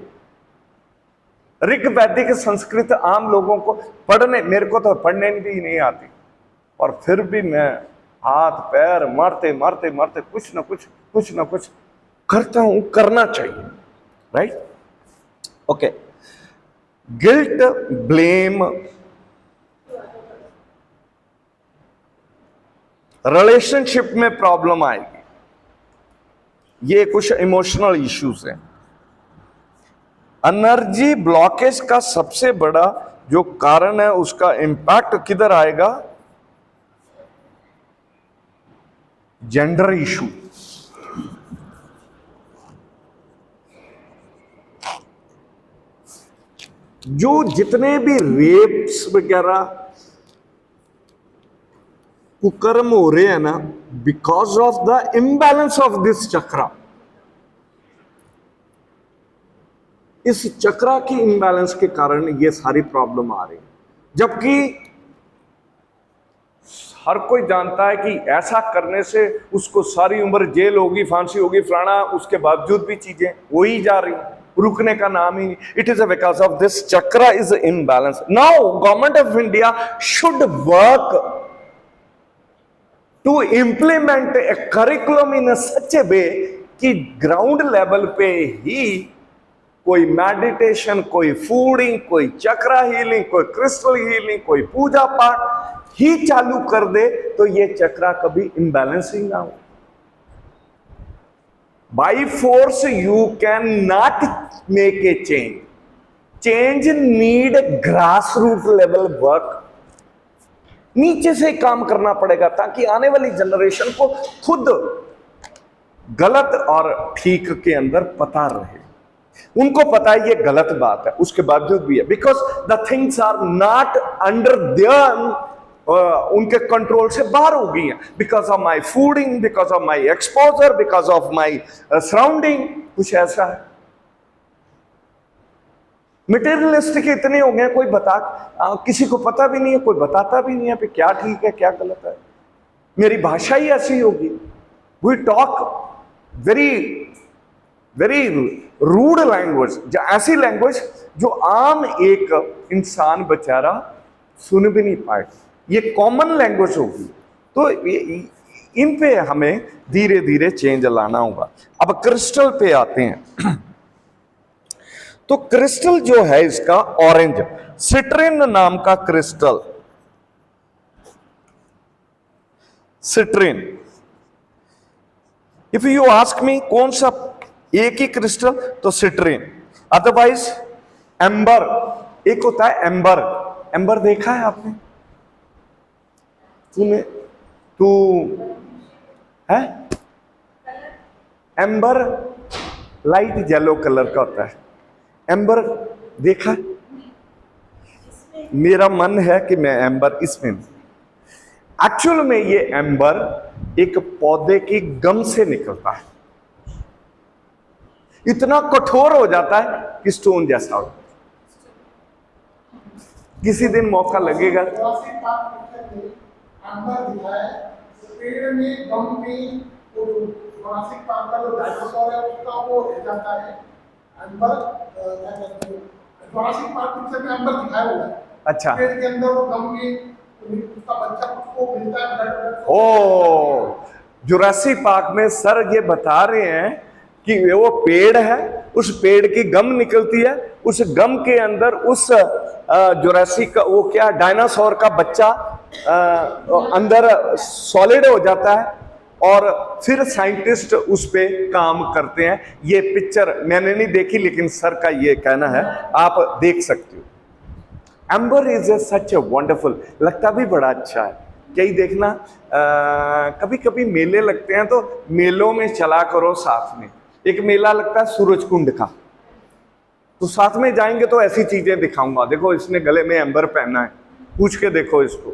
ऋग, वैदिक, संस्कृत आम लोगों को पढ़ने, मेरे को तो पढ़ने भी नहीं आती, और फिर भी मैं हाथ पैर मारते मारते मारते कुछ ना कुछ करता हूं। करना चाहिए, right? Okay. Guilt, blame, relationship में प्रॉब्लम आएगी, ये कुछ इमोशनल इश्यूज हैं। एनर्जी ब्लॉकेज का सबसे बड़ा जो कारण है, उसका इंपैक्ट किधर आएगा? Gender issue. जो जितने भी रेप्स वगैरह कुकर्म हो रहे हैं ना, because of the imbalance of this chakra. इस चक्रा की इम्बैलेंस के कारण ये सारी प्रॉब्लम आ रही है। जबकि हर कोई जानता है कि ऐसा करने से उसको सारी उम्र जेल होगी, फांसी होगी, फलाना, उसके बावजूद भी चीजें हो ही जा रही, रुकने का नाम ही नहीं। It is because of this chakra is imbalance. Now government of India should work to implement a curriculum in such a way कि ग्राउंड लेवल पे ही कोई मेडिटेशन, कोई फूडिंग, कोई चक्रा हीलिंग, कोई क्रिस्टल हीलिंग, कोई पूजा पाठ ही चालू कर दे, तो ये चक्रा कभी इम्बैलेंसिंग ना हो। By force you can not make a change need grass root level work. नीचे से काम करना पड़ेगा, ताकि आने वाली जनरेशन को खुद गलत और ठीक के अंदर पता रहे। उनको पता है ये गलत बात है, उसके बावजूद भी है, because the things are not under there, उनके कंट्रोल से बाहर हो गई हैं, because of my fooding, because of my exposure, because of my surrounding, कुछ ऐसा है। मटेरियलिस्टिक इतने हो गए, कोई किसी को पता भी नहीं है, कोई बताता भी नहीं है कि क्या ठीक है क्या गलत है। मेरी भाषा ही ऐसी होगी, we talk very very rude language, ऐसी लैंग्वेज जो आम एक इंसान बेचारा सुन भी नहीं पाए, ये कॉमन लैंग्वेज होगी। तो इन पे हमें धीरे धीरे चेंज लाना होगा। अब क्रिस्टल पे आते हैं। तो क्रिस्टल जो है इसका ऑरेंज, सिट्रिन नाम का crystal, citrine. If you ask मी कौन सा एक ही क्रिस्टल, तो सिट्रिन। अदरवाइज एम्बर, एक होता है एम्बर। एम्बर देखा है आपने? तू है? एम्बर लाइट येलो कलर का होता है। एम्बर देखा? मेरा मन है कि मैं एम्बर इसमें, एक्चुअल में ये एम्बर एक पौधे की गम से निकलता है, इतना कठोर हो जाता है कि स्टोन जैसा हो। किसी दिन मौका लगेगा। पेड़ में गम में जुरासिक पार्क का जो डायनासोर है उसका वो रह जाता है एम्बर। जुरासिक पार्क पिक्चर में एम्बर दिखाया हुआ है। अच्छा, पेड़ के अंदर वो गम में उसका बच्चा उसको मिलता है। ओ, जुरासिक पार्क में सर ये बता रहे हैं कि वो पेड़ है, उस पेड़ की गम निकलती है, उस गम के अंदर उस जुरासिक का वो क्या डायनासोर का बच्चा अंदर सॉलिड हो जाता है, और फिर साइंटिस्ट उस पे काम करते हैं। ये पिक्चर मैंने नहीं देखी, लेकिन सर का ये कहना है, आप देख सकते हो। Amber is a such a wonderful, लगता भी बड़ा अच्छा है। कई देखना कभी कभी मेले लगते हैं, तो मेलों में चला करो साथ में। एक मेला लगता है सूरज कुंड का, तो साथ में जाएंगे तो ऐसी चीजें दिखाऊंगा। देखो इसने गले में एम्बर पहना है, पूछ के देखो इसको,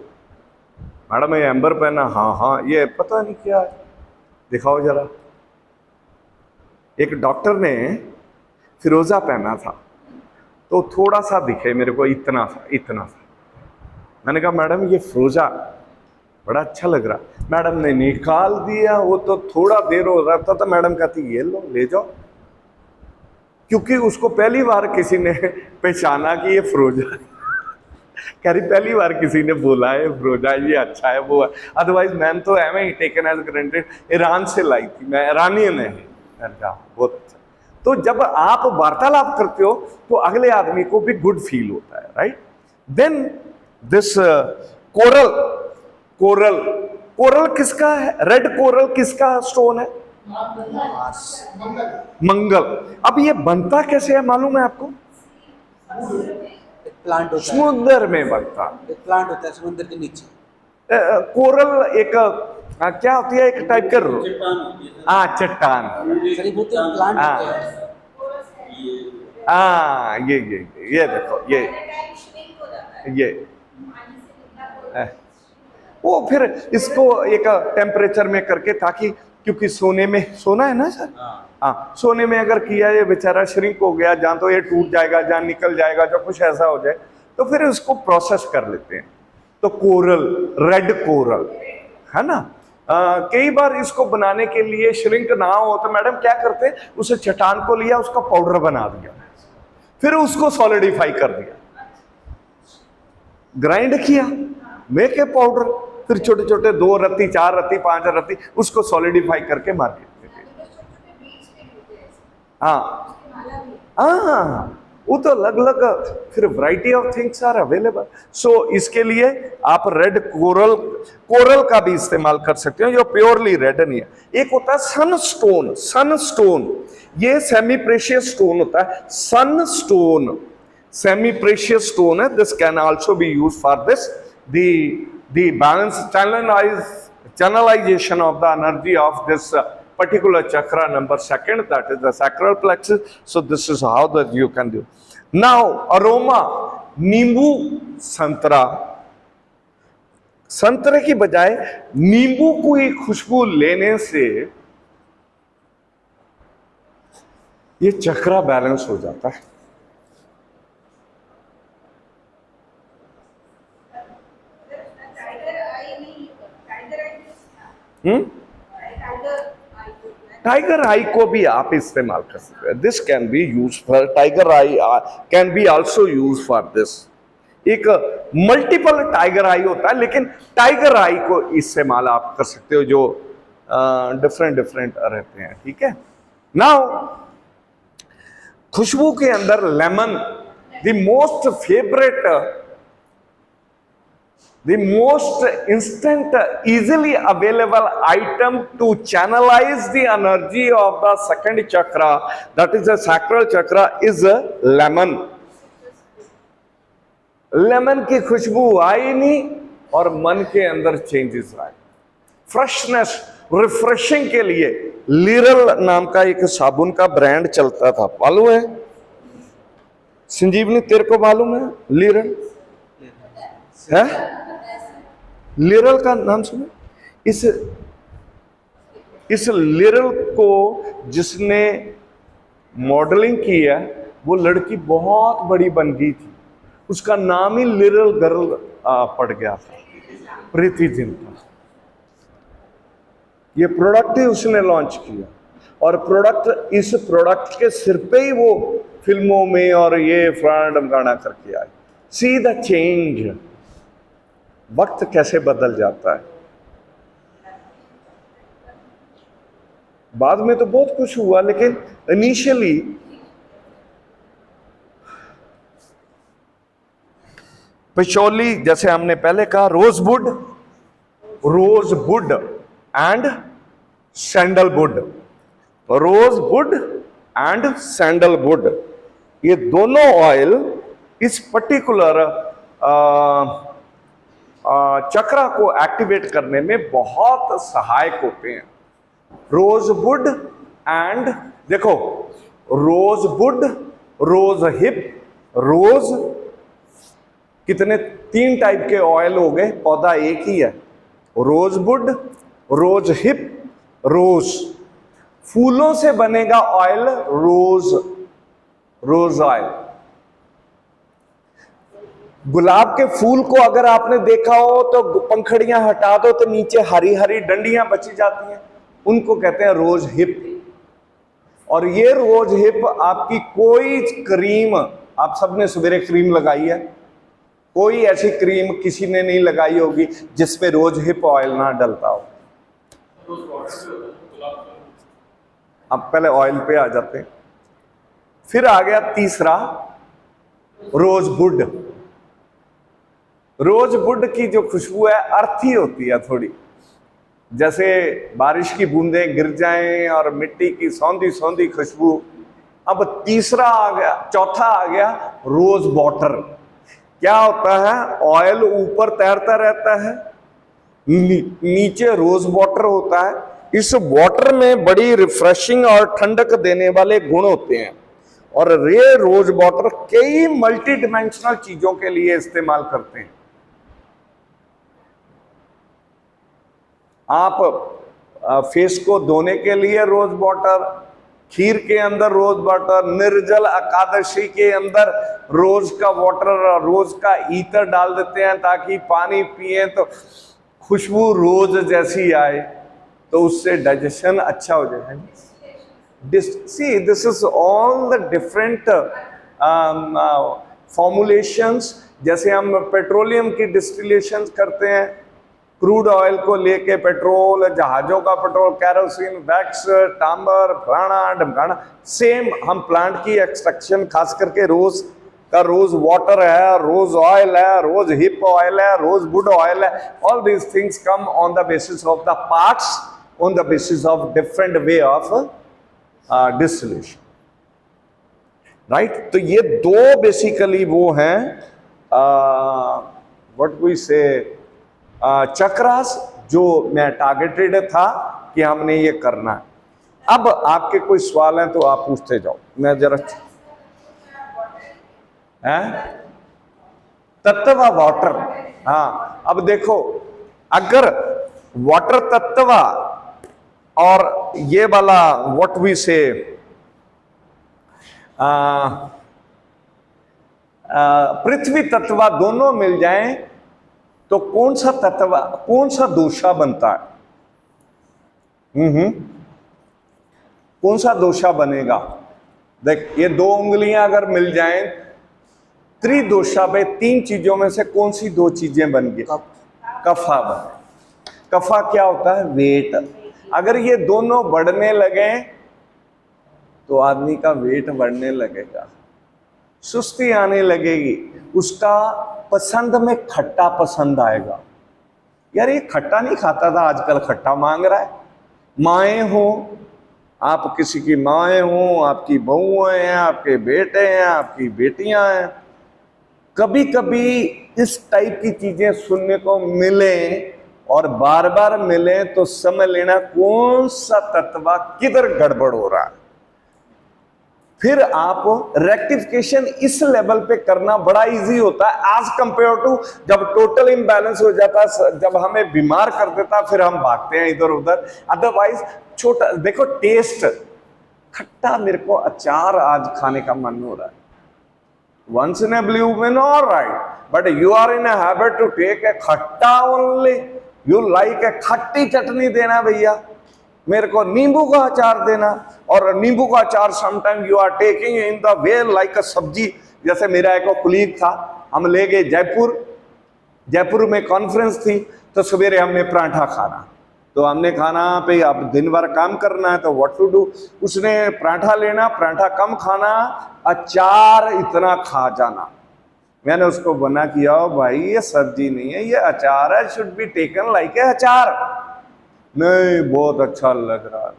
मैडम ये एम्बर पहना? हाँ हाँ, ये पता नहीं क्या है, दिखाओ जरा। एक डॉक्टर ने फिरोजा पहना था, तो थोड़ा सा दिखे मेरे को, इतना सा इतना सा। मैंने कहा मैडम ये फिरोजा बड़ा अच्छा लग रहा। मैडम ने निकाल दिया, वो तो थोड़ा देर हो रहा था, तो मैडम कहती ये लो ले जाओ, क्योंकि उसको पहली बार किसी ने पहचाना कि ये फिरोजा। कह रही पहली बार किसी ने बोला है फिरोजा ये अच्छा है वो है, अदरवाइज मैंने तो एम ही टेकन एज ग्रांटेड। ईरान से लाई थी मैं, ईरानियन है, बहुत अच्छा। तो जब आप वार्तालाप करते हो तो अगले आदमी को भी गुड फील होता है, right? Then this coral, coral, coral किसका है? रेड कोरल किसका स्टोन है? मंगल। अब ये बनता कैसे है मालूम है आपको? प्लांट होता है, समुद्र में बनता, एक प्लांट होता है समुद्र के नीचे। कोरल एक क्या होती है, एक टाइप का चट्टान होती है। हाँ चट्टान। जड़ीबूटी प्लांट हाँ। होते हैं। हाँ ये देखो ये वो फिर इसको एक टेम्परेचर में करके, ताकि क्योंकि सोने में, सोना है ना सर, हाँ सोने में अगर किया ये बेचारा श्रिंक हो गया, जहाँ तो ये टूट जाएगा, जहाँ निकल जाएगा, जो कुछ ऐसा हो जाए, तो फिर इसको प्रोसेस कर लेते हैं। तो कोरल, रेड कोरल है ना। कई बार इसको बनाने के लिए श्रिंक ना हो तो मैडम क्या करते हैं, उसे चट्टान को लिया, उसका पाउडर बना दिया, फिर उसको सॉलिडिफाई कर दिया, ग्राइंड किया, मेक ए पाउडर, फिर छोटे छोटे 2 रत्ती 4 रत्ती 5 रत्ती उसको सॉलिडिफाई करके मार्केट में दे। हाँ हाँ, वो तो अलग अलग फिर variety of things are available. So इसके लिए आप रेड कोरल, कोरल का भी इस्तेमाल कर सकते हो, जो प्योरली रेड नहीं है। एक होता है सनस्टोन, सनस्टोन ये सेमी प्रेशियस स्टोन होता है। सनस्टोन सेमी प्रेशियस स्टोन है। This can also be used for this the balance channelization of the energy of this particular chakra number second, that is the sacral plexus. So this is how that you can do. Now aroma, नींबू संतरा, संतरे की बजाय नींबू की खुशबू लेने से ये चक्रा बैलेंस हो जाता है। टाइगर आई नहीं, टाइगर आई टाइगर आई को भी आप इस्तेमाल कर सकते हैं। This can be use for tiger I, can be also use for this. एक मल्टीपल टाइगर आई होता है, लेकिन टाइगर आई को इस्तेमाल आप कर सकते हो जो डिफरेंट डिफरेंट रहते हैं। ठीक है। नाउ खुशबू के अंदर lemon, the most favourite, the most instant, easily available item to channelize the energy of the second chakra, that is the sacral chakra, is lemon. Lemon की खुशबू आई नहीं और मन के अंदर चेंजेस आए। फ्रेशनेस, रिफ्रेशिंग के लिए लिरल नाम का एक साबुन का ब्रांड चलता था, मालूम है संजीवनी, तेरे को मालूम है लिरल है? लिरल का नाम सुने? इस लिरल को जिसने मॉडलिंग की है वो लड़की बहुत बड़ी बन गई थी, उसका नाम ही लिरल गर्ल पड़ गया था, प्रीति जिंटा। ये प्रोडक्ट ही उसने लॉन्च किया और प्रोडक्ट, इस प्रोडक्ट के सिर पे ही वो फिल्मों में और ये फ्रांड गाना करके आए। सी द चेंज, वक्त कैसे बदल जाता है। बाद में तो बहुत कुछ हुआ, लेकिन इनिशियली पिचौली, जैसे हमने पहले कहा, rosewood, rosewood and sandalwood, rosewood and sandalwood, ये दोनों ऑयल इस पर्टिकुलर चक्रा को एक्टिवेट करने में बहुत सहायक होते हैं। रोजवुड एंड, देखो रोजवुड, रोज हिप, रोज कितने, 3 टाइप के ऑयल हो गए, पौधा एक ही है। रोजवुड, रोज हिप, रोज, फूलों से बनेगा ऑयल रोज, रोज ऑयल। गुलाब के फूल को अगर आपने देखा हो तो पंखड़ियां हटा दो तो नीचे हरी हरी डंडियां बची जाती हैं, उनको कहते हैं रोज हिप। और ये रोज हिप आपकी कोई क्रीम, आप सबने सवेरे क्रीम लगाई है, कोई ऐसी क्रीम किसी ने नहीं लगाई होगी जिसमें रोज हिप ऑयल ना डलता हो। अब पहले ऑयल पे आ जाते हैं। फिर आ गया तीसरा, रोजवुड। रोजवुड की जो खुशबू है अर्थी होती है थोड़ी, जैसे बारिश की बूंदें गिर जाएं और मिट्टी की सौंधी सौंधी खुशबू। अब तीसरा आ गया, चौथा आ गया रोज वाटर। क्या होता है, ऑयल ऊपर तैरता रहता है, नीचे रोज वाटर होता है। इस वाटर में बड़ी रिफ्रेशिंग और ठंडक देने वाले गुण होते हैं और ये रोज वाटर कई मल्टी डिमेंशनल चीजों के लिए इस्तेमाल करते हैं। आप फेस को धोने के लिए रोज वाटर, खीर के अंदर रोज वाटर, निर्जल एकादशी के अंदर रोज का वाटर, रोज का ईतर डाल देते हैं ताकि पानी पिए तो खुशबू रोज जैसी आए, तो उससे डाइजेशन अच्छा हो जाए। See this is all the different formulations. जैसे हम पेट्रोलियम की डिस्टिलेशन करते हैं, क्रूड ऑयल को लेके पेट्रोल, जहाजों का पेट्रोल, कैरोसिन, वैक्स, टांबर, फलाना ढमकाना, सेम हम प्लांट की एक्सट्रैक्शन खास करके रोज का रोज वाटर है, रोज ऑयल है, रोज हिप ऑयल है, रोज वुड ऑयल है। All these things come on the basis of the parts, on the basis of different way of distillation, right. तो ये दो बेसिकली वो हैं व्हाट वी से चक्रास, जो मैं टारगेटेड था कि हमने ये करना है। अब आपके कोई सवाल हैं तो आप पूछते जाओ, मैं जरा हैं तत्व वाटर। हाँ, अब देखो, अगर वाटर तत्व और ये वाला व्हाट वी से पृथ्वी तत्व दोनों मिल जाएं तो कौन सा तत्व, कौन सा दोषा बनता है? कौन सा दोषा बनेगा? देख, ये दो उंगलियां अगर मिल जाएं, त्रिदोषा पे तीन चीजों में से कौन सी दो चीजें बन गई? कफा बने। कफा क्या होता है? वेट। अगर ये दोनों बढ़ने लगे तो आदमी का वेट बढ़ने लगेगा, सुस्ती आने लगेगी, उसका पसंद में खट्टा पसंद आएगा। यार ये खट्टा नहीं खाता था, आजकल खट्टा मांग रहा है। माएँ हो, आप किसी की माएँ हो, आपकी बहुएं हैं, आपके बेटे हैं, आपकी बेटियां हैं, कभी कभी इस टाइप की चीजें सुनने को मिले और बार बार मिले तो समझ लेना कौन सा तत्व किधर गड़बड़ हो रहा है। फिर आप रेक्टिफिकेशन इस लेवल पे करना बड़ा इजी होता है एज कंपेयर टू जब टोटल इम्बैलेंस हो जाता है, जब हमें बीमार कर देता, फिर हम भागते हैं इधर उधर। अदरवाइज छोटा देखो, टेस्ट खट्टा, मेरे को अचार आज खाने का मन हो रहा है, once in a blue moon, all right, but you are in a habit to take a खट्टा only, you like a खट्टी चटनी देना भैया, मेरे को नींबू का अचार देना, और नींबू का अचार sometime you are taking in the way like a sabzi. जैसे मेरा एक कुलीग था, हम ले गए जयपुर में कॉन्फ्रेंस थी, तो सवेरे हमने पराठा खाना, तो हमने खाना पे अब दिन भर काम करना है तो व्हाट टू डू, उसने पराठा लेना, पराठा कम खाना, अचार इतना खा जाना। मैंने उसको मना किया, भाई ये सब्जी नहीं है, ये अचार है, should be taken like a अचार। नहीं, बहुत अच्छा लग रहा है।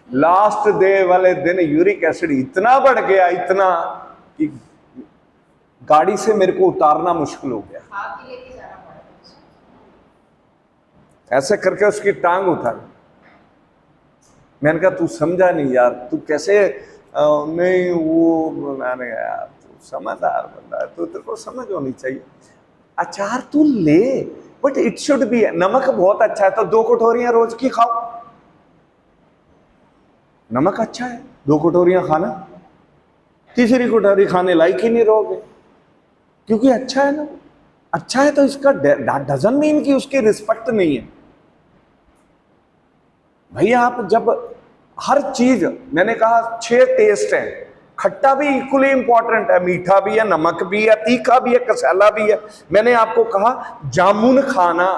लास्ट डे वाले दिन यूरिक एसिड इतना बढ़ गया, इतना कि गाड़ी से मेरे को उतारना मुश्किल हो गया। ऐसे करके उसकी टांग उतार। मैंने कहा तू समझा नहीं यार, तू कैसे नहीं वो, मैंने कहा यार तू समझदार बंदा है, तो तेरे को समझ होनी चाहिए। अचार तू ले, बट इट शुड बी, नमक बहुत अच्छा है तो 2 कटोरियां रोज की खाओ। नमक अच्छा है, 2 कटोरियां खाना, तीसरी कटोरी खाने लायक ही नहीं रहोगे, क्योंकि अच्छा है ना। अच्छा है तो इसका डजंट मीन कि उसकी रिस्पेक्ट नहीं है। भैया आप जब हर चीज, मैंने कहा 6 टेस्ट हैं, खट्टा भी इक्वली इंपॉर्टेंट है, मीठा भी है, नमक भी है, तीखा भी है, कसाला भी है। मैंने आपको कहा जामुन खाना,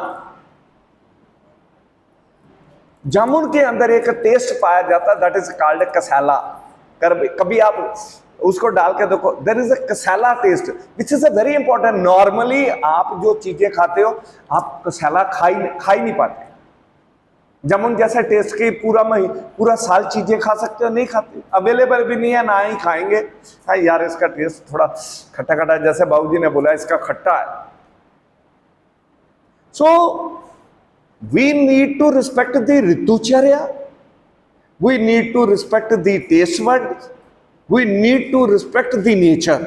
जामुन के अंदर एक टेस्ट पाया जाता है, दैट इज कॉल्ड कसाला। कभी आप उसको डाल के देखो, there is a kasala taste which is a very important. Normally आप जो चीजें खाते हो, आप कसाला खा ही नहीं पाते। जामुन जैसा टेस्ट की पूरा साल चीजें खा सकते हो, नहीं खाते, अवेलेबल भी नहीं है, ना ही खाएंगे। हाँ यार इसका टेस्ट थोड़ा खट्टा खट्टा, जैसे बाबूजी ने बोला इसका खट्टा है। So we need to respect the ritucharya, we need to respect the taste word, we need to respect the nature.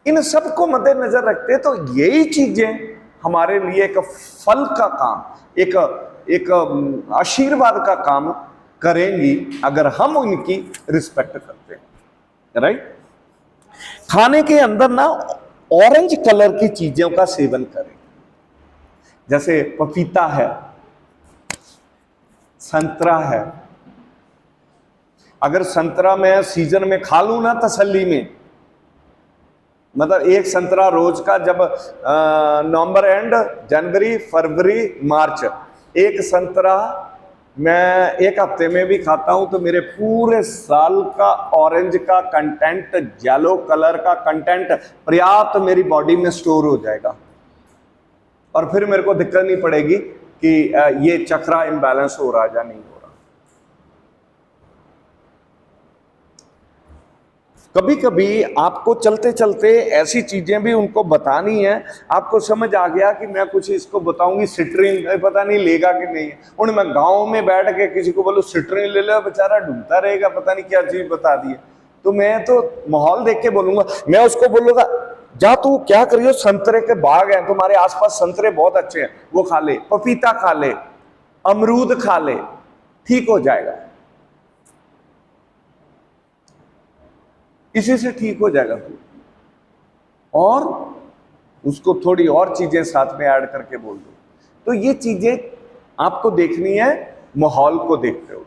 इन सबको मद्देनजर रखते तो यही चीजें हमारे लिए एक फल का काम, एक आशीर्वाद का काम करेंगी अगर हम उनकी रिस्पेक्ट करते हैं, राइट। खाने के अंदर ना ऑरेंज कलर की चीजों का सेवन करें, जैसे पपीता है, संतरा है। अगर संतरा मैं सीजन में खा लूं ना तसल्ली में, मतलब एक संतरा रोज का, जब नवंबर एंड, जनवरी, फरवरी, मार्च, एक संतरा मैं एक हफ्ते में भी खाता हूं तो मेरे पूरे साल का ऑरेंज का कंटेंट, येलो कलर का कंटेंट पर्याप्त मेरी बॉडी में स्टोर हो जाएगा, और फिर मेरे को दिक्कत नहीं पड़ेगी कि ये चक्रा इम्बैलेंस हो रहा है या नहीं हो रहा। कभी कभी आपको चलते चलते ऐसी चीजें भी उनको बतानी है, आपको समझ आ गया कि मैं कुछ इसको बताऊंगी सिट्रीन, पता नहीं लेगा कि नहीं। और मैं गांव में बैठ के किसी को बोलूं सिट्रीन ले लो, बेचारा ढूंढता रहेगा, पता नहीं क्या चीज बता दी है। तो मैं तो माहौल देख के बोलूंगा, मैं उसको बोलूंगा जा तू क्या करियो, संतरे के बाग हैं तुम्हारे आसपास, संतरे बहुत अच्छे हैं, वो खा ले, पपीता खा ले, अमरूद खा ले, ठीक हो जाएगा, इसी से ठीक हो जाएगा तू। और उसको थोड़ी और चीजें साथ में ऐड करके बोल दो। तो ये चीजें आपको देखनी है माहौल को देखते हुए।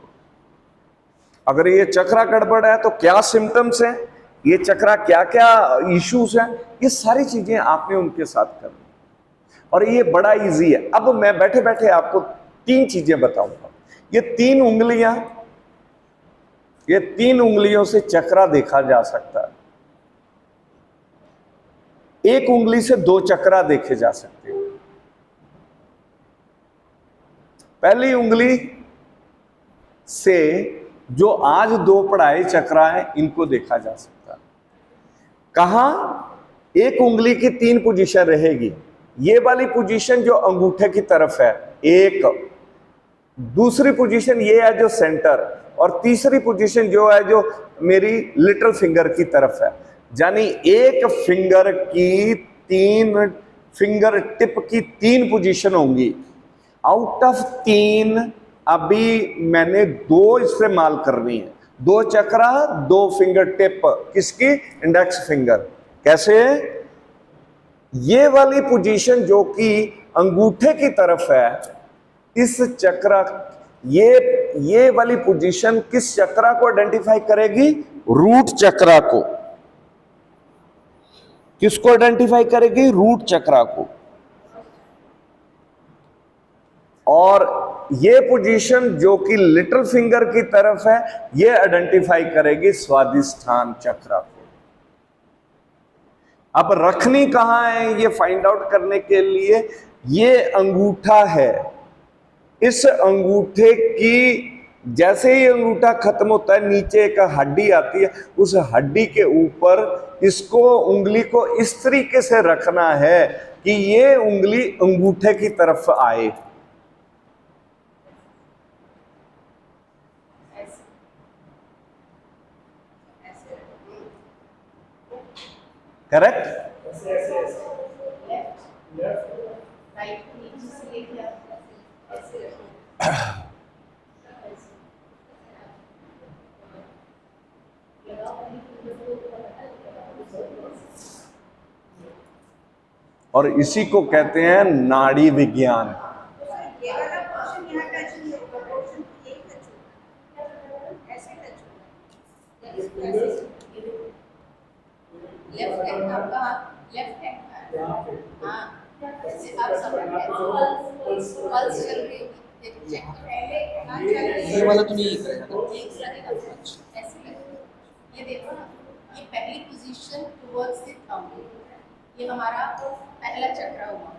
अगर ये चक्रा गड़बड़ है तो क्या सिम्टम्स हैं, ये चक्रा क्या क्या इश्यूज हैं, ये सारी चीजें आपने उनके साथ करनी। और ये बड़ा इजी है। अब मैं बैठे बैठे आपको 3 चीजें बताऊंगा। ये 3 उंगलियां, ये 3 उंगलियों से चक्रा देखा जा सकता है। एक उंगली से 2 चक्रा देखे जा सकते हैं। पहली उंगली से जो आज 2 पढ़ाए चक्रा है, इनको देखा जा सकता है। कहां? एक उंगली की 3 पोजीशन रहेगी। ये वाली पोजीशन जो अंगूठे की तरफ है, एक, दूसरी पोजीशन ये है जो सेंटर, और तीसरी पोजीशन जो है जो मेरी लिटिल फिंगर की तरफ है। यानी एक फिंगर की 3 फिंगर टिप की 3 पोजीशन होंगी। आउट ऑफ 3 अभी मैंने 2 इस्तेमाल करनी है। 2 चक्रा, 2 फिंगर टिप, किसकी? Index finger. कैसे? ये वाली पोजीशन जो कि अंगूठे की तरफ है, इस चक्रा, ये वाली पोजीशन किस चक्रा को आइडेंटिफाई करेगी? रूट चक्रा को। किसको आइडेंटिफाई करेगी? रूट चक्रा को। और ये पोजीशन जो कि लिटिल फिंगर की तरफ है, ये आइडेंटिफाई करेगी स्वादिष्ठान चक्रा को। अब रखनी कहां है ये फाइंड आउट करने के लिए, ये अंगूठा है, इस अंगूठे की जैसे ही अंगूठा खत्म होता है, नीचे एक हड्डी आती है, उस हड्डी के ऊपर इसको, उंगली को इस तरीके से रखना है कि ये उंगली अंगूठे की तरफ आए। करेक्ट? और इसी को कहते हैं नाड़ी विज्ञान। ये वाला पोर्शन यहाँ टच नहीं होगा, पोर्शन यही टच होगा, ऐसे टच होगा। लेफ्ट हैंड आपका हाथ, लेफ्ट हैंड, हाँ, जैसे आप समझ गए, पल्स चल रही है, चेक पहले ना चल रही है, ये वाला तो नहीं करेगा ना? एक लगेगा, ऐसे लगेगा। ये देखो ना, ये पहली पोजीशन टुवर्ड्स द थंब, ये हमारा पहला चक्रा हुआ।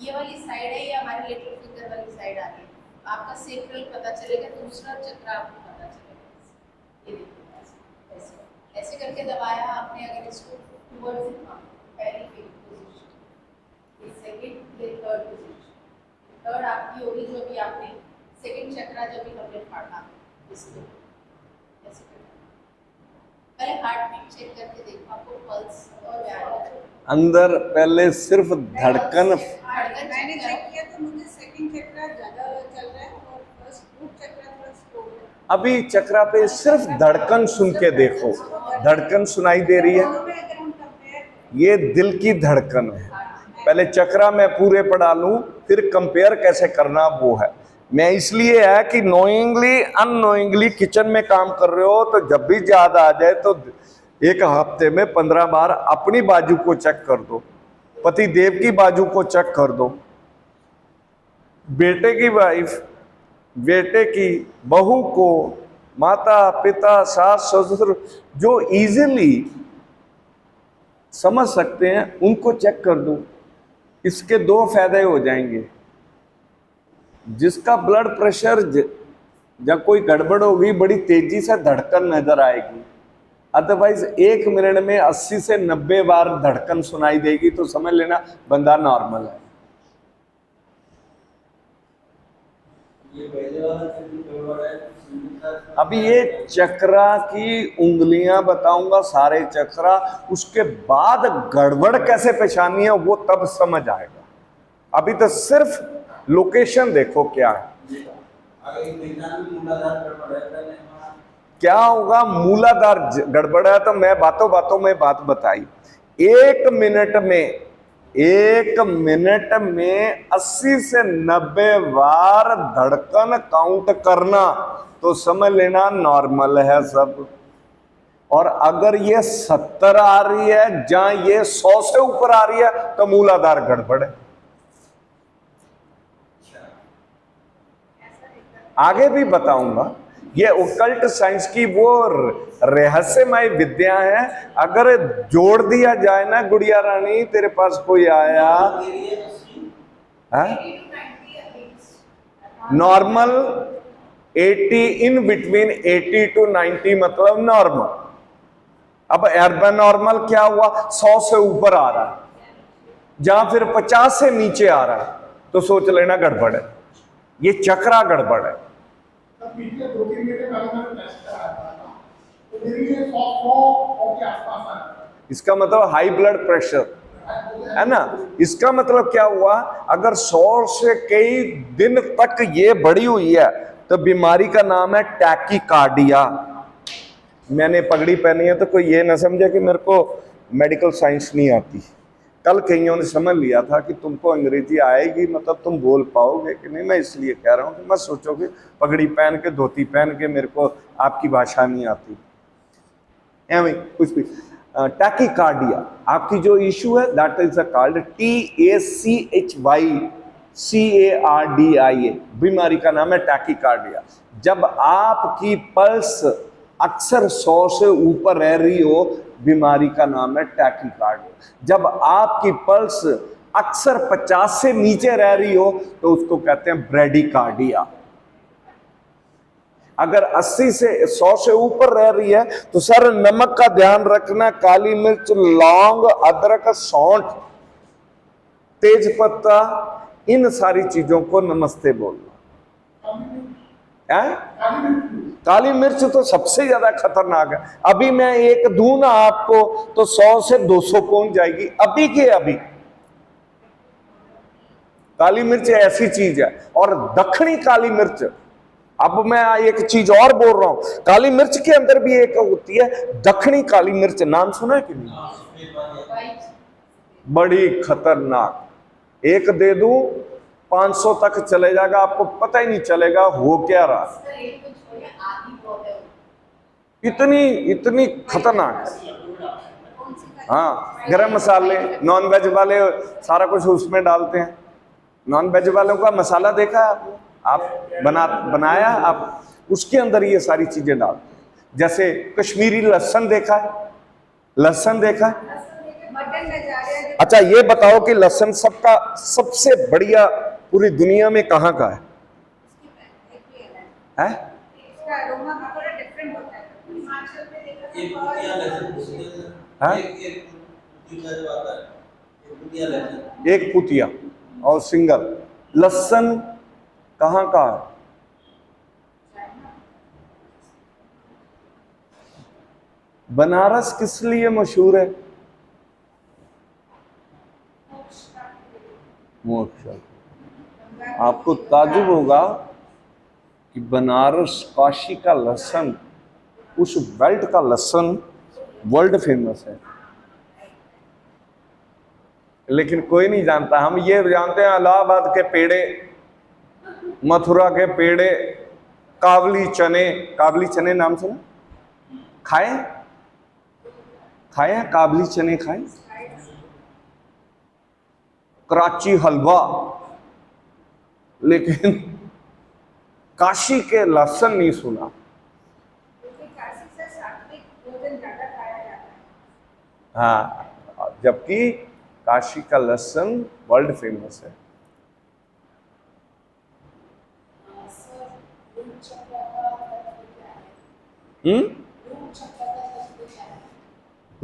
ये वाली साइड है, ये हमारी लिटिल फिंगर वाली साइड आ गई। आपका सेक्रल पता चलेगा, दूसरा चक्रा आपको पता चलेगा। ये देखो ऐसे ऐसे करके दबाया आपने, अगर इसको टुवर्ड्स द थंब, पहली पोजीशन, ये सेकंड, ये थर्ड पोजीशन, थर्ड आपकी होगी जो भी आपने सेकंड चक्रा जो भी हमने पढ़ा, इसको ऐसे करके पहले हार्ट बीट चेक करके देखो, आपको पल्स और व्यायाम अंदर पहले सिर्फ धड़कन। मैंने चेक किया तो मुझे सेकंड चक्रा ज्यादा चल रहा है और फर्स्ट रूट चक्रा थोड़ा स्लो है। अभी चक्रा पे सिर्फ धड़कन सुन के देखो, धड़कन सुनाई दे रही है, दोनों में अगर हम कंपेयर, ये दिल की धड़कन है। पहले चक्रा मैं पूरे पढ़ा लूं, फिर कंपेयर कैसे करना वो है। मैं इसलिए है कि नोइंगली अननोइंगली किचन में काम कर रहे हो, तो जब भी याद आ जाए तो एक हफ्ते में 15 बार अपनी बाजू को चेक कर दो, पति देव की बाजू को चेक कर दो, बेटे की वाइफ, बेटे की बहू को, माता पिता सास ससुर जो इजीली समझ सकते हैं उनको चेक कर दो। इसके 2 फायदे हो जाएंगे। जिसका ब्लड प्रेशर जब कोई गड़बड़ होगी, बड़ी तेजी से धड़कन नजर आएगी, अदरवाइज 1 मिनट में 80 से 90 बार धड़कन सुनाई देगी तो समझ लेना बंदा नॉर्मल है। ये पहले वाला चक्र गड़बड़ है, संगीता अभी ये चक्रा की उंगलियां बताऊंगा सारे चक्रा, उसके बाद गड़बड़ कैसे पहचानी है वो तब समझ आएगा। अभी तो सिर्फ लोकेशन देखो क्या है। अगर एक विज्ञान में मूलाधार गड़बड़ है पहले हमारा क्या होगा मूलाधार गड़बड़ है तो मैं बातों बातों में बात बताई। 1 मिनट में 80 से 90 बार धड़कन काउंट करना तो समझ लेना नॉर्मल है सब। और अगर ये 70 आ रही है जहां ये 100 से ऊपर आ रही है तो मूलाधार गड़बड़ है। आगे भी बताऊंगा, ये ओकल्ट साइंस की वो रहस्यमय विद्या है। अगर जोड़ दिया जाए ना गुड़िया रानी, तेरे पास कोई आया के लिए 80 है नॉर्मल 80 इन बिटवीन 80 to 90 मतलब नॉर्मल। अब एर्बन नॉर्मल क्या हुआ 100 से ऊपर आ रहा है, जहां फिर 50 से नीचे आ रहा है तो सोच लेना गड़बड़ है, ये चक्रा गड़बड़ है। तब पिछले 2-3 महीने पहले मैंने टेस्ट कराया था, तो मेरी ये 100 के आसपास आ रहा था। इसका मतलब हाई ब्लड प्रेशर है ना। इसका मतलब क्या हुआ, अगर 100 से कई दिन तक ये बढ़ी हुई है तो बीमारी का नाम है टैकीकार्डिया। मैंने पगड़ी पहनी है तो कोई ये ना समझे कि मेरे को मेडिकल साइंस नहीं आती। कल कईयों ने समझ लिया था कि तुमको अंग्रेजी आएगी मतलब तुम बोल पाओगे कि नहीं, मैं इसलिए कह रहा हूँ कि मत सोचो कि पगड़ी पहन के धोती पहन के मेरे को आपकी भाषा नहीं आती। एवं कुछ भी टैकीकार्डिया आपकी जो इशू है दैट इज कॉल्ड TACHYCARDIA, बीमारी का नाम है टैकीकार्डिया। जब आपकी पल्स अक्सर 100 से ऊपर रह रही हो बीमारी का नाम है टैकीकार्डिया। जब आपकी पल्स अक्सर 50 से नीचे रह रही हो तो उसको कहते हैं ब्रेडिकार्डिया। अगर 80 से 100 से ऊपर रह रही है तो सर नमक का ध्यान रखना, काली मिर्च, लौंग, अदरक, सौंठ, तेज पत्ता, इन सारी चीजों को नमस्ते बोलना है। काली मिर्च तो सबसे ज्यादा खतरनाक है। अभी मैं एक दूं ना आपको तो 100 से 200 पहुंच जाएगी अभी के अभी। काली मिर्च ऐसी चीज है। और दक्षिणी काली मिर्च, अब मैं एक चीज और बोल रहा हूं, काली मिर्च के अंदर भी एक होती है दक्षिणी काली मिर्च, नाम सुना है कि नहीं? बड़ी खतरनाक। एक दे दूं 500 तक चले जाएगा, आपको पता ही नहीं चलेगा हो क्या रहा। इतनी खतरनाक है। हाँ, गरम मसाले, नॉन वेज वाले सारा कुछ उसमें डालते हैं। नॉन वेज वालों का मसाला देखा है आप बनाया आप, उसके अंदर ये सारी चीजें डालते हैं। जैसे कश्मीरी लहसुन देखा है, लहसुन देखा है। अच्छा ये बताओ कि लहसुन सबका सबसे बढ़िया पूरी दुनिया में कहाँ का है? एक पुतिया लहसुन, हाँ? एक पुतिया जो आता है, एक पुतिया लहसुन, एक पुतिया और सिंगल लहसुन कहाँ का है? बनारस किस लिए मशहूर है? मोक्ष। आपको ताजुब होगा कि बनारस काशी का लहसुन, उस बेल्ट का लहसुन वर्ल्ड फेमस है, लेकिन कोई नहीं जानता। हम ये जानते हैं इलाहाबाद के पेड़े, मथुरा के पेड़े, काबली चने। काबली चने नाम सुना? खाए हैं काबली चने खाए? कराची हलवा, लेकिन काशी के लहसुन नहीं सुना। हाँ, जबकि काशी का लहसुन वर्ल्ड फेमस है।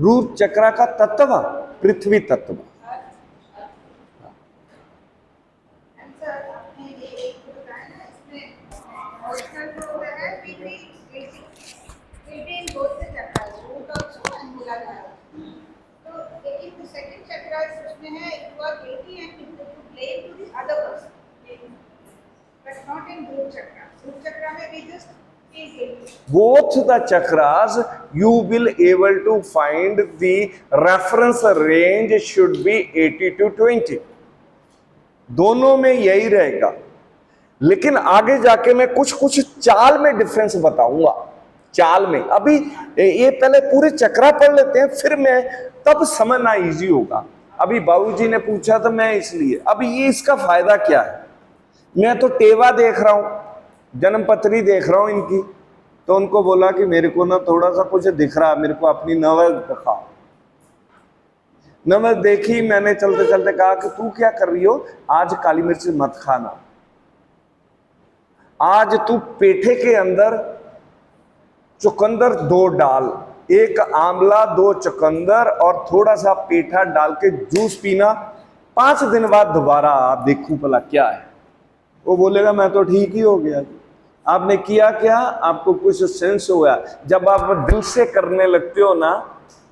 रूट चक्र का तत्व पृथ्वी तत्व। सर आपने ये एक बताया ना, इसमें ऑप्शनल जो है PP 18 both the chakras, root also and Muladhara. तो लेकिन the second chakra उसमें है you are guilty and to blame to the other person, but not in root chakra. Root chakra में we just feel guilty. Both the chakras you will able to find the reference range should be 80 to 20, दोनों में यही रहेगा। लेकिन आगे जाके मैं कुछ कुछ चाल में डिफरेंस बताऊंगा, चाल में। अभी ये पहले पूरे चक्रा पढ़ लेते हैं, फिर मैं तब समझना इजी होगा। अभी बाबूजी ने पूछा तो मैं इसलिए, अभी ये इसका फायदा क्या है? मैं तो टेवा देख रहा हूं, जन्मपत्री देख रहा हूं इनकी, तो उनको बोला कि मेरे को ना थोड़ा सा कुछ दिख रहा है, मेरे को अपनी नवल दिखाओ। नवल देखी मैंने, चलते चलते कहा कि तू क्या कर रही हो, आज काली मिर्च मत खाना, आज तू पेठे के अंदर चुकंदर 2 डाल, 1 आंवला 2 चुकंदर और थोड़ा सा पेठा डाल के जूस पीना, 5 दिन बाद दोबारा आप देखूं भला क्या है। वो बोलेगा मैं तो ठीक ही हो गया। आपने किया क्या? आपको कुछ सेंस हुआ। जब आप दिल से करने लगते हो ना,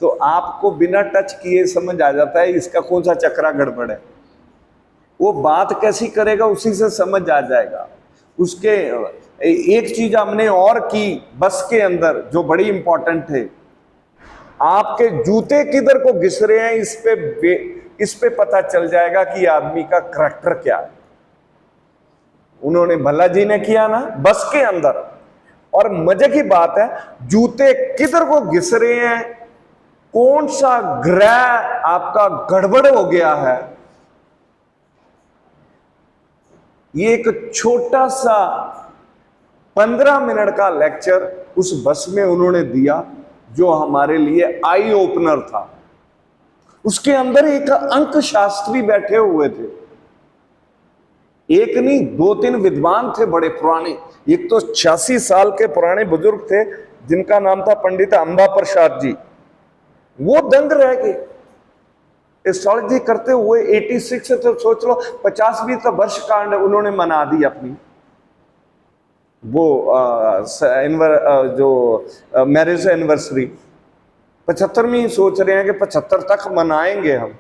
तो आपको बिना टच किए समझ आ जाता है इसका कौन सा चक्रा गड़बड़ है। वो बात कैसी करेगा उसी से समझ आ जाएगा। उसके एक चीज हमने और की बस के अंदर जो बड़ी इंपॉर्टेंट है, आपके जूते किधर को घिस रहे हैं इस पे पता चल जाएगा कि आदमी का करैक्टर क्या है। उन्होंने भल्ला जी ने किया ना बस के अंदर, और मजे की बात है जूते किधर को घिस रहे हैं, कौन सा ग्रह आपका गड़बड़ हो गया है। ये एक छोटा सा 15 मिनट का लेक्चर उस बस में उन्होंने दिया, जो हमारे लिए आई ओपनर था। उसके अंदर एक अंक शास्त्री बैठे हुए थे, एक नहीं 2-3 विद्वान थे बड़े पुराने। एक तो 86 साल के पुराने बुजुर्ग थे जिनका नाम था पंडित अंबा प्रसाद जी। वो दंग रह गए एस्ट्रोलॉजी करते हुए। 86 तो सोच लो 50 भी तो वर्ष कांड उन्होंने मना दी अपनी, वो जो मैरिज एनिवर्सरी 75वीं सोच रहे हैं कि 75 तक मनाएंगे हम।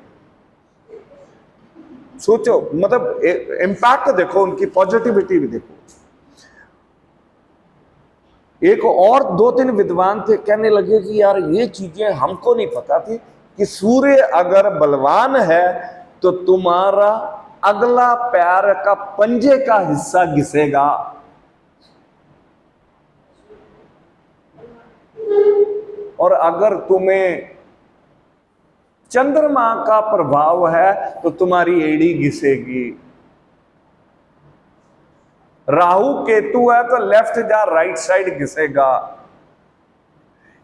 सोचो मतलब इम्पैक्ट देखो, उनकी पॉजिटिविटी भी देखो। एक और 2-3 विद्वान थे, कहने लगे कि यार ये चीजें हमको नहीं पता थी कि सूर्य अगर बलवान है तो तुम्हारा अगला पैर का पंजे का हिस्सा घिसेगा, और अगर तुम्हें चंद्रमा का प्रभाव है तो तुम्हारी एड़ी घिसेगी। राहु केतु है तो लेफ्ट या राइट साइड घिसेगा।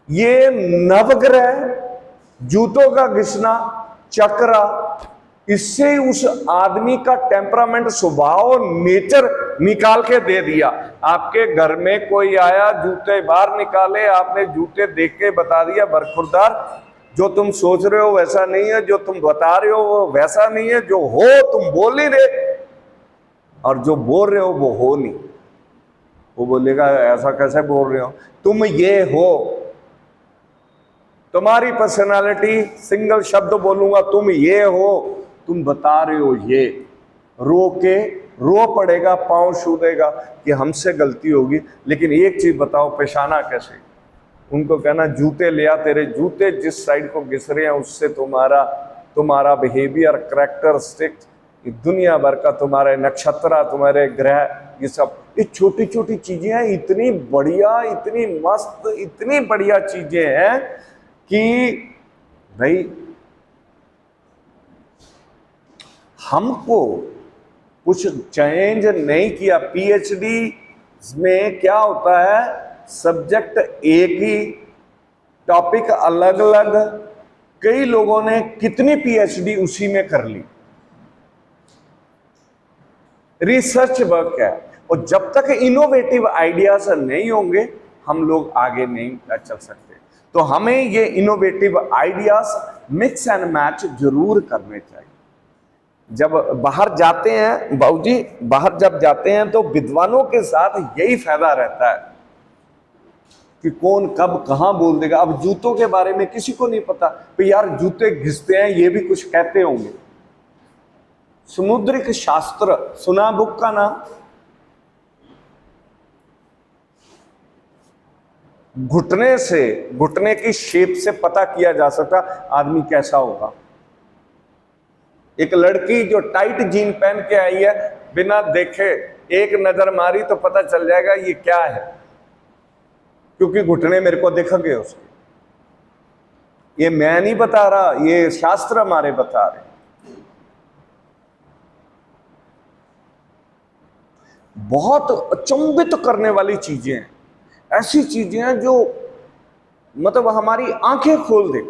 ये नवग्रह, जूतों का घिसना, चक्रा, इससे उस आदमी का टेम्परामेंट, स्वभाव, नेचर निकाल के दे दिया। आपके घर में कोई आया, जूते बाहर निकाले, आपने जूते देख के बता दिया बरखुरदार जो तुम सोच रहे हो वैसा नहीं है, जो तुम बता रहे हो वो वैसा नहीं है, जो हो तुम बोल ही रहे और जो बोल रहे हो वो हो नहीं। वो बोलेगा ऐसा कैसे बोल रहे हो, तुम ये हो, तुम्हारी पर्सनालिटी, सिंगल शब्द बोलूंगा, तुम ये हो, तुम बता रहे हो ये। रो पड़ेगा, पांव छू देगा कि हमसे गलती होगी। लेकिन एक चीज बताओ, पेशाना कैसे? उनको कहना जूते ले आ, तेरे जूते जिस साइड को घिस रहे हैं उससे तुम्हारा बिहेवियर, करैक्टरिस्टिक, दुनिया भर का तुम्हारे नक्षत्र, तुम्हारे ग्रह, ये सब, ये छोटी छोटी चीजें हैं, इतनी बढ़िया, इतनी मस्त, इतनी बढ़िया चीजें हैं कि भाई हमको कुछ चेंज नहीं किया। पीएचडी में क्या होता है, सब्जेक्ट एक ही, टॉपिक अलग अलग, कई लोगों ने कितनी पीएचडी उसी में कर ली। रिसर्च वर्क है, और जब तक इनोवेटिव आइडियाज नहीं होंगे हम लोग आगे नहीं चल सकते। तो हमें ये innovative ideas mix and match जरूर करने चाहिए। जब बाहर जाते हैं बाबूजी, बाहर जब जाते हैं तो विद्वानों के साथ यही फायदा रहता है कि कौन कब कहां बोल देगा। अब जूतों के बारे में किसी को नहीं पता, तो यार जूते घिसते हैं, ये भी कुछ कहते होंगे। समुद्रिक शास्त्र सुना बुक का नाम? घुटने से, घुटने की शेप से पता किया जा सकता आदमी कैसा होगा। एक लड़की जो टाइट जीन पहन के आई है, बिना देखे एक नजर मारी तो पता चल जाएगा ये क्या है, क्योंकि घुटने मेरे को दिख गए उसके। ये मैं नहीं बता रहा, ये शास्त्र हमारे बता रहे। बहुत अचंभित करने वाली चीजें हैं, ऐसी चीजें हैं जो मतलब हमारी आंखें खोल दे।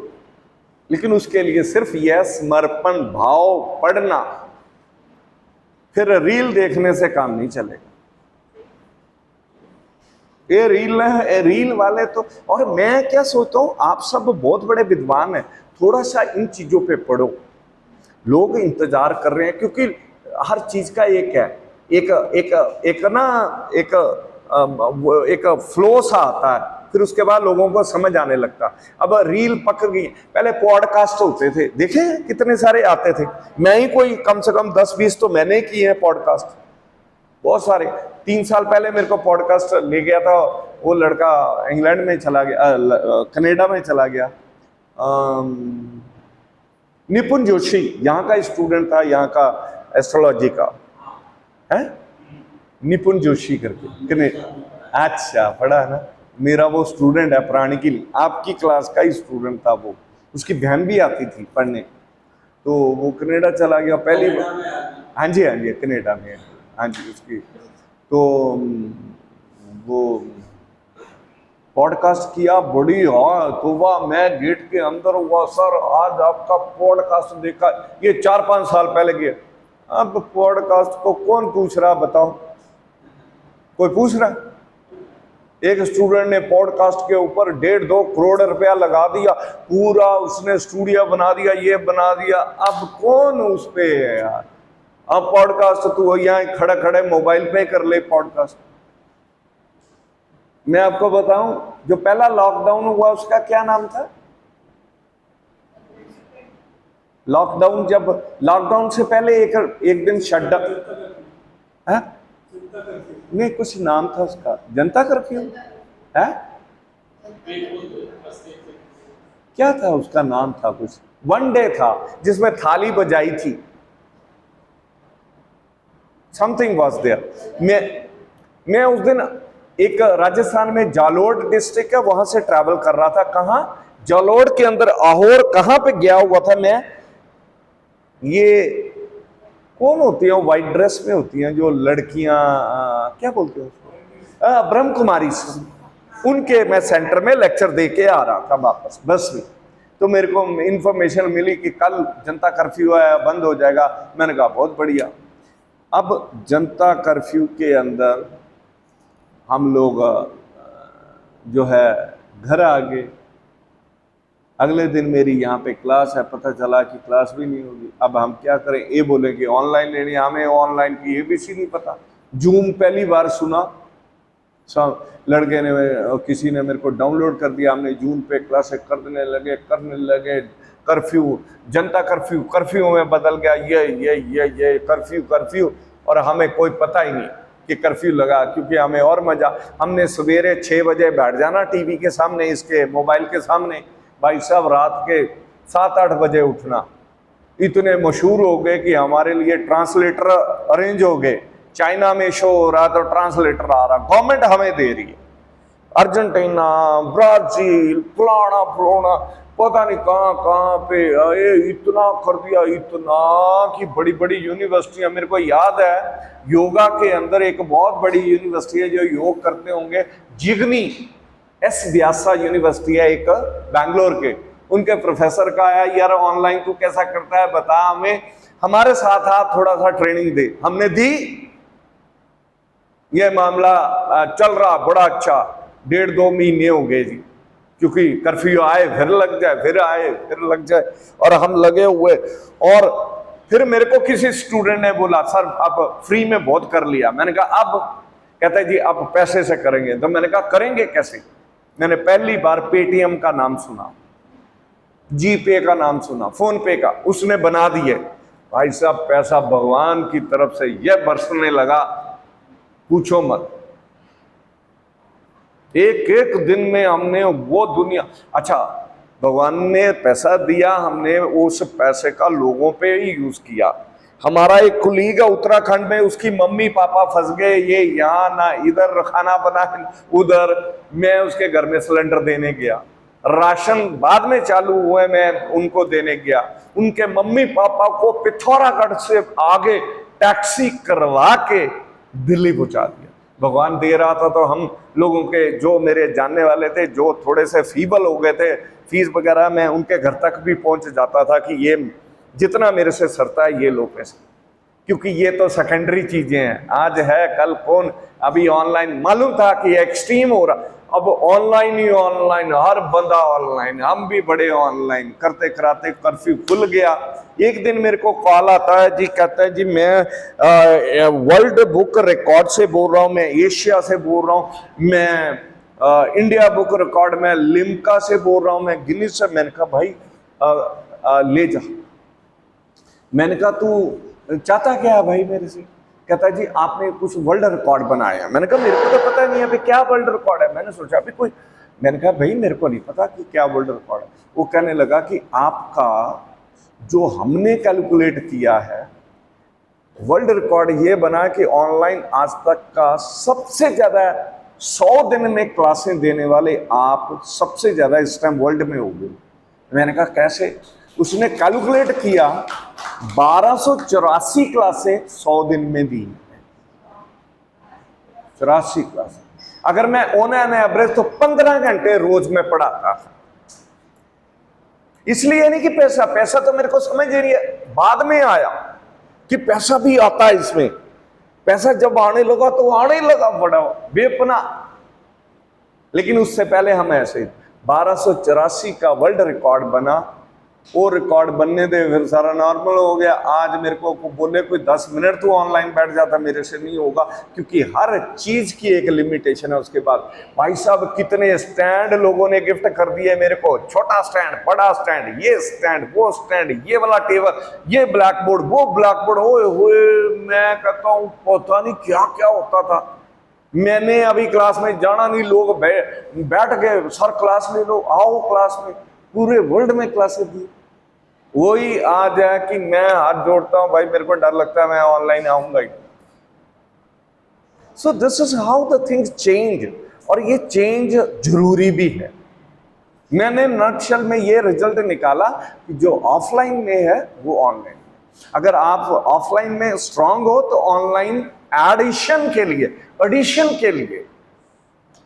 लेकिन उसके लिए सिर्फ यह समर्पण भाव पढ़ना, फिर रील देखने से काम नहीं चलेगा। ये रील वाले तो, और मैं क्या सोचता हूं, आप सब बहुत बड़े विद्वान हैं, थोड़ा सा इन चीजों पे पढ़ो। लोग इंतजार कर रहे हैं, क्योंकि हर चीज का एक है, एक फ्लो सा आता है, फिर उसके बाद लोगों को समझ आने लगता। अब रील पकड़ गई। पहले पॉडकास्ट होते थे, देखे कितने सारे आते थे। मैं ही कोई कम से कम 10-20 तो मैंने किए हैं पॉडकास्ट, बहुत सारे। 3 साल पहले मेरे को पॉडकास्ट ले गया था वो लड़का, इंग्लैंड में चला गया, कनाडा में चला गया। निपुण जोशी यहाँ का स्टूडेंट था, यहाँ का एस्ट्रोलॉजी का है, निपुण जोशी करके। अच्छा, पढ़ा है ना? मेरा वो स्टूडेंट है, प्राणिकी आपकी क्लास का ही स्टूडेंट था वो, उसकी बहन भी आती थी पढ़ने। तो वो कनाडा चला गया पहली बार। हाँ जी कनाडा में, हाँ जी उसकी। तो वो पॉडकास्ट किया, बड़ी हाँ तो वाह, मैं गेट के अंदर हुआ, सर आज आपका पॉडकास्ट देखा। ये 4-5 साल पहले गया। अब पॉडकास्ट को कौन पूछ रहा, बताओ? कोई पूछ रहा? एक स्टूडेंट ने पॉडकास्ट के ऊपर 1.5-2 करोड़ रुपया लगा दिया, पूरा उसने स्टूडियो बना दिया, ये बना दिया। अब कौन उस पे है यार? अब पॉडकास्ट तू यहाँ खड़े खड़े मोबाइल पे कर ले पॉडकास्ट। मैं आपको बताऊं, जो पहला लॉकडाउन हुआ उसका क्या नाम था? लॉकडाउन, जब लॉकडाउन से पहले एक दिन शटडाउन है, नहीं कुछ नाम था उसका, जनता कर्फ्यू है, क्या था उसका नाम? था कुछ, 1 डे था जिसमें थाली बजाई थी, समथिंग वॉज देयर। मैं उस दिन एक राजस्थान में जालोर डिस्ट्रिक्ट है, वहां से ट्रैवल कर रहा था। कहां? जालोर के अंदर आहोर कहां पे गया हुआ था मैं। ये कौन होती है व्हाइट ड्रेस में होती हैं जो लड़कियां, क्या बोलते हैं उसको, ब्रह्म कुमारी, उनके मैं सेंटर में लेक्चर दे के आ रहा था वापस बस में। तो मेरे को इंफॉर्मेशन मिली कि कल जनता कर्फ्यू है, बंद हो जाएगा। मैंने कहा बहुत बढ़िया। अब जनता कर्फ्यू के अंदर हम लोग जो है घर आ गए। अगले दिन मेरी यहाँ पे क्लास है, पता चला कि क्लास भी नहीं होगी। अब हम क्या करें? ये बोले कि ऑनलाइन लेनी, हमें ऑनलाइन की एबीसी नहीं पता। जूम पहली बार सुना, सब लड़के ने, किसी ने मेरे को डाउनलोड कर दिया, हमने जूम पे क्लासेस करने लगे। कर्फ्यू, जनता कर्फ्यू में बदल गया, ये कर्फ्यू, और हमें कोई पता ही नहीं कि कर्फ्यू लगा, क्योंकि हमें और मजा। हमने सवेरे 6 बजे बैठ जाना टीवी के सामने, इसके मोबाइल के सामने, भाई साहब रात के 7-8 बजे उठना। इतने मशहूर हो गए कि हमारे लिए ट्रांसलेटर अरेंज हो गए। चाइना में शो हो रहा तो ट्रांसलेटर आ रहा, गवर्नमेंट हमें दे रही है। अर्जेंटीना, ब्राजील, फलाना फलाना, पता नहीं कहाँ पे इतना कर दिया, इतना कि बड़ी बड़ी यूनिवर्सिटियां। मेरे को याद है योगा के अंदर एक बहुत बड़ी यूनिवर्सिटी है जो योग करते होंगे, जिग्नी एस व्यासा यूनिवर्सिटी है एक बैंगलोर के। उनके प्रोफेसर का है, यार ऑनलाइन तू कैसा करता है बता हमें, हमारे साथ आ, थोड़ा सा ट्रेनिंग दे। हमने दी, ये मामला चल रहा बड़ा अच्छा, 1.5-2 महीने हो गए जी। क्योंकि कर्फ्यू आए फिर लग जाए, फिर आए फिर लग जाए, और हम लगे हुए। और फिर मेरे को किसी स्टूडेंट ने बोला सर अब फ्री में बहुत कर लिया। मैंने कहा अब, कहता है जी अब पैसे से करेंगे। तो मैंने कहा करेंगे कैसे? मैंने पहली बार पेटीएम का नाम सुना, जीपे का नाम सुना, फोन पे का, उसने बना दिए। भाई साहब पैसा भगवान की तरफ से यह बरसने लगा, पूछो मत। एक एक दिन में हमने वो दुनिया, अच्छा भगवान ने पैसा दिया, हमने उस पैसे का लोगों पे ही यूज किया। हमारा एक कुलीग है उत्तराखंड में, उसकी मम्मी पापा फंस गए, ये यहाँ ना इधर खाना बना उधर, मैं उसके घर में सिलेंडर देने गया, राशन बाद में चालू हुए मैं उनको देने गया, उनके मम्मी पापा को पिथौरागढ़ से आगे टैक्सी करवा के दिल्ली पहुंचा दिया। भगवान दे रहा था, तो हम लोगों के जो मेरे जानने वाले थे जो थोड़े से फीबल हो गए थे, फीस वगैरह, मैं उनके घर तक भी पहुंच जाता था कि ये जितना मेरे से सरता है ये लो पैसे, क्योंकि ये तो सेकेंडरी चीजें हैं, आज है कल कौन। अभी ऑनलाइन मालूम था कि एक्सट्रीम हो रहा, अब ऑनलाइन ही ऑनलाइन, हर बंदा ऑनलाइन, हम भी बड़े ऑनलाइन करते कराते कर्फ्यू खुल गया। एक दिन मेरे को कॉल आता है जी, कहता है जी मैं वर्ल्ड बुक रिकॉर्ड से बोल रहा हूँ, मैं एशिया से बोल रहा हूँ, मैं इंडिया बुक रिकॉर्ड में लिम्का से बोल रहा हूँ, मैं गिनीज से। मैंने कहा भाई ले जा। मैंने कहा तू चाहता क्या है भाई मेरे से? कहता है जी आपने कुछ वर्ल्ड रिकॉर्ड बनाया। मैंने कहा मेरे को तो पता नहीं है अभी क्या वर्ल्ड रिकॉर्ड है। मैंने सोचा अभी कोई, मैंने कहा भाई मेरे को नहीं पता कि क्या वर्ल्ड रिकॉर्ड है। वो कहने लगा कि आपका जो हमने कैलकुलेट किया है वर्ल्ड रिकॉर्ड ये बना कि ऑनलाइन आज तक का सबसे ज्यादा 100 दिन में क्लासें देने वाले आप सबसे ज्यादा इस टाइम वर्ल्ड में हो गए। मैंने कहा कैसे? उसने कैलकुलेट किया 1284 क्लासें 100 दिन में दी, 84 क्लासें। अगर मैं ऑन एन एवरेज तो 15 घंटे रोज में पढ़ाता था। इसलिए नहीं कि पैसा, पैसा तो मेरे को समझ ही नहीं है, बाद में आया कि पैसा भी आता है इसमें। पैसा जब आने लगा तो आने लगा बड़ा बेपना, लेकिन उससे पहले हम ऐसे 1284 का वर्ल्ड रिकॉर्ड बना। वो रिकॉर्ड बनने दे, फिर सारा नॉर्मल हो गया। आज मेरे को बोले कोई 10 मिनट तो ऑनलाइन बैठ जाता, मेरे से नहीं होगा, क्योंकि हर चीज की एक लिमिटेशन है। उसके बाद भाई साहब कितने स्टैंड लोगों ने गिफ्ट कर दिए मेरे को, छोटा स्टैंड, बड़ा स्टैंड, ये स्टैंड, वो स्टैंड, ये वाला टेबल, ये ब्लैक बोर्ड, वो ब्लैक बोर्ड। ओए होए, मैं कहता हूँ पता नहीं क्या क्या होता था। मैंने अभी क्लास में जाना नहीं, लोग बैठ गए, सर क्लास ले लो, आओ क्लास में, पूरे वर्ल्ड में क्लासेस दी। वही आज है कि मैं हाथ जोड़ता हूं भाई, मेरे को डर लगता है मैं ऑनलाइन आऊंगा ही। So this is how the things change, और ये चेंज जरूरी भी है। मैंने नटशल में ये रिजल्ट निकाला कि जो ऑफलाइन में है वो ऑनलाइन। अगर आप ऑफलाइन में स्ट्रांग हो तो ऑनलाइन एडिशन के लिए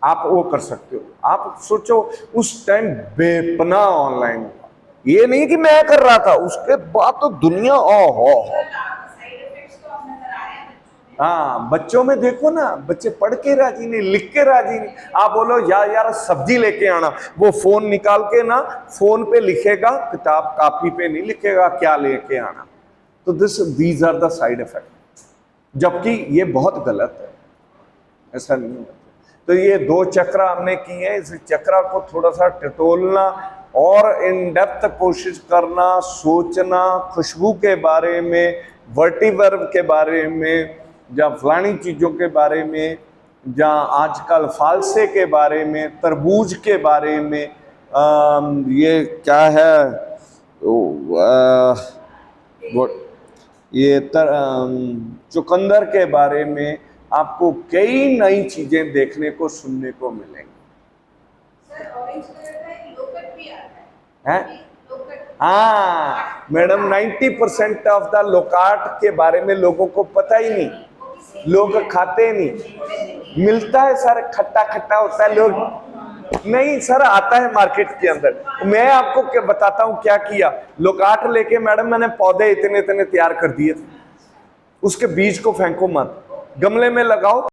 आप वो कर सकते हो। आप सोचो उस टाइम बेपना ऑनलाइन हुआ, ये नहीं कि मैं कर रहा था, उसके बाद तो दुनिया हाँ, बच्चों में देखो ना, बच्चे पढ़ के राजी नहीं, लिख के राजी नहीं। आप बोलो यार सब्जी लेके आना, वो फोन निकाल के ना फोन पे लिखेगा, किताब कापी पे नहीं लिखेगा क्या लेके आना। तो these are the side effect, जबकि ये बहुत गलत है, ऐसा नहीं है। तो ये 2 चक्र हमने किए हैं, इस चक्र को थोड़ा सा टटोलना और इन डेप्थ कोशिश करना, सोचना खुशबू के बारे में, वर्टिवर के बारे में, या फलानी चीज़ों के बारे में, या आजकल फालसे के बारे में, तरबूज के बारे में, ये क्या है ये चुकंदर के बारे में, आपको कई नई चीजें देखने को सुनने को मिलेंगी। सर ऑरेंज कलर का एक लोकट भी आता है, लोकट। हाँ मैडम, 90% ऑफ द लोकाट के बारे में लोगों को पता ही नहीं, लोग खाते नहीं। मिलता है सर, खट्टा खट्टा होता है, लोग नहीं सर, आता है मार्केट के अंदर। मैं आपको क्या बताता हूँ क्या किया, लोकाट लेके मैडम मैंने पौधे इतने इतने तैयार कर दिए थे। उसके बीज को फेंको मत, गमले में लगाओ।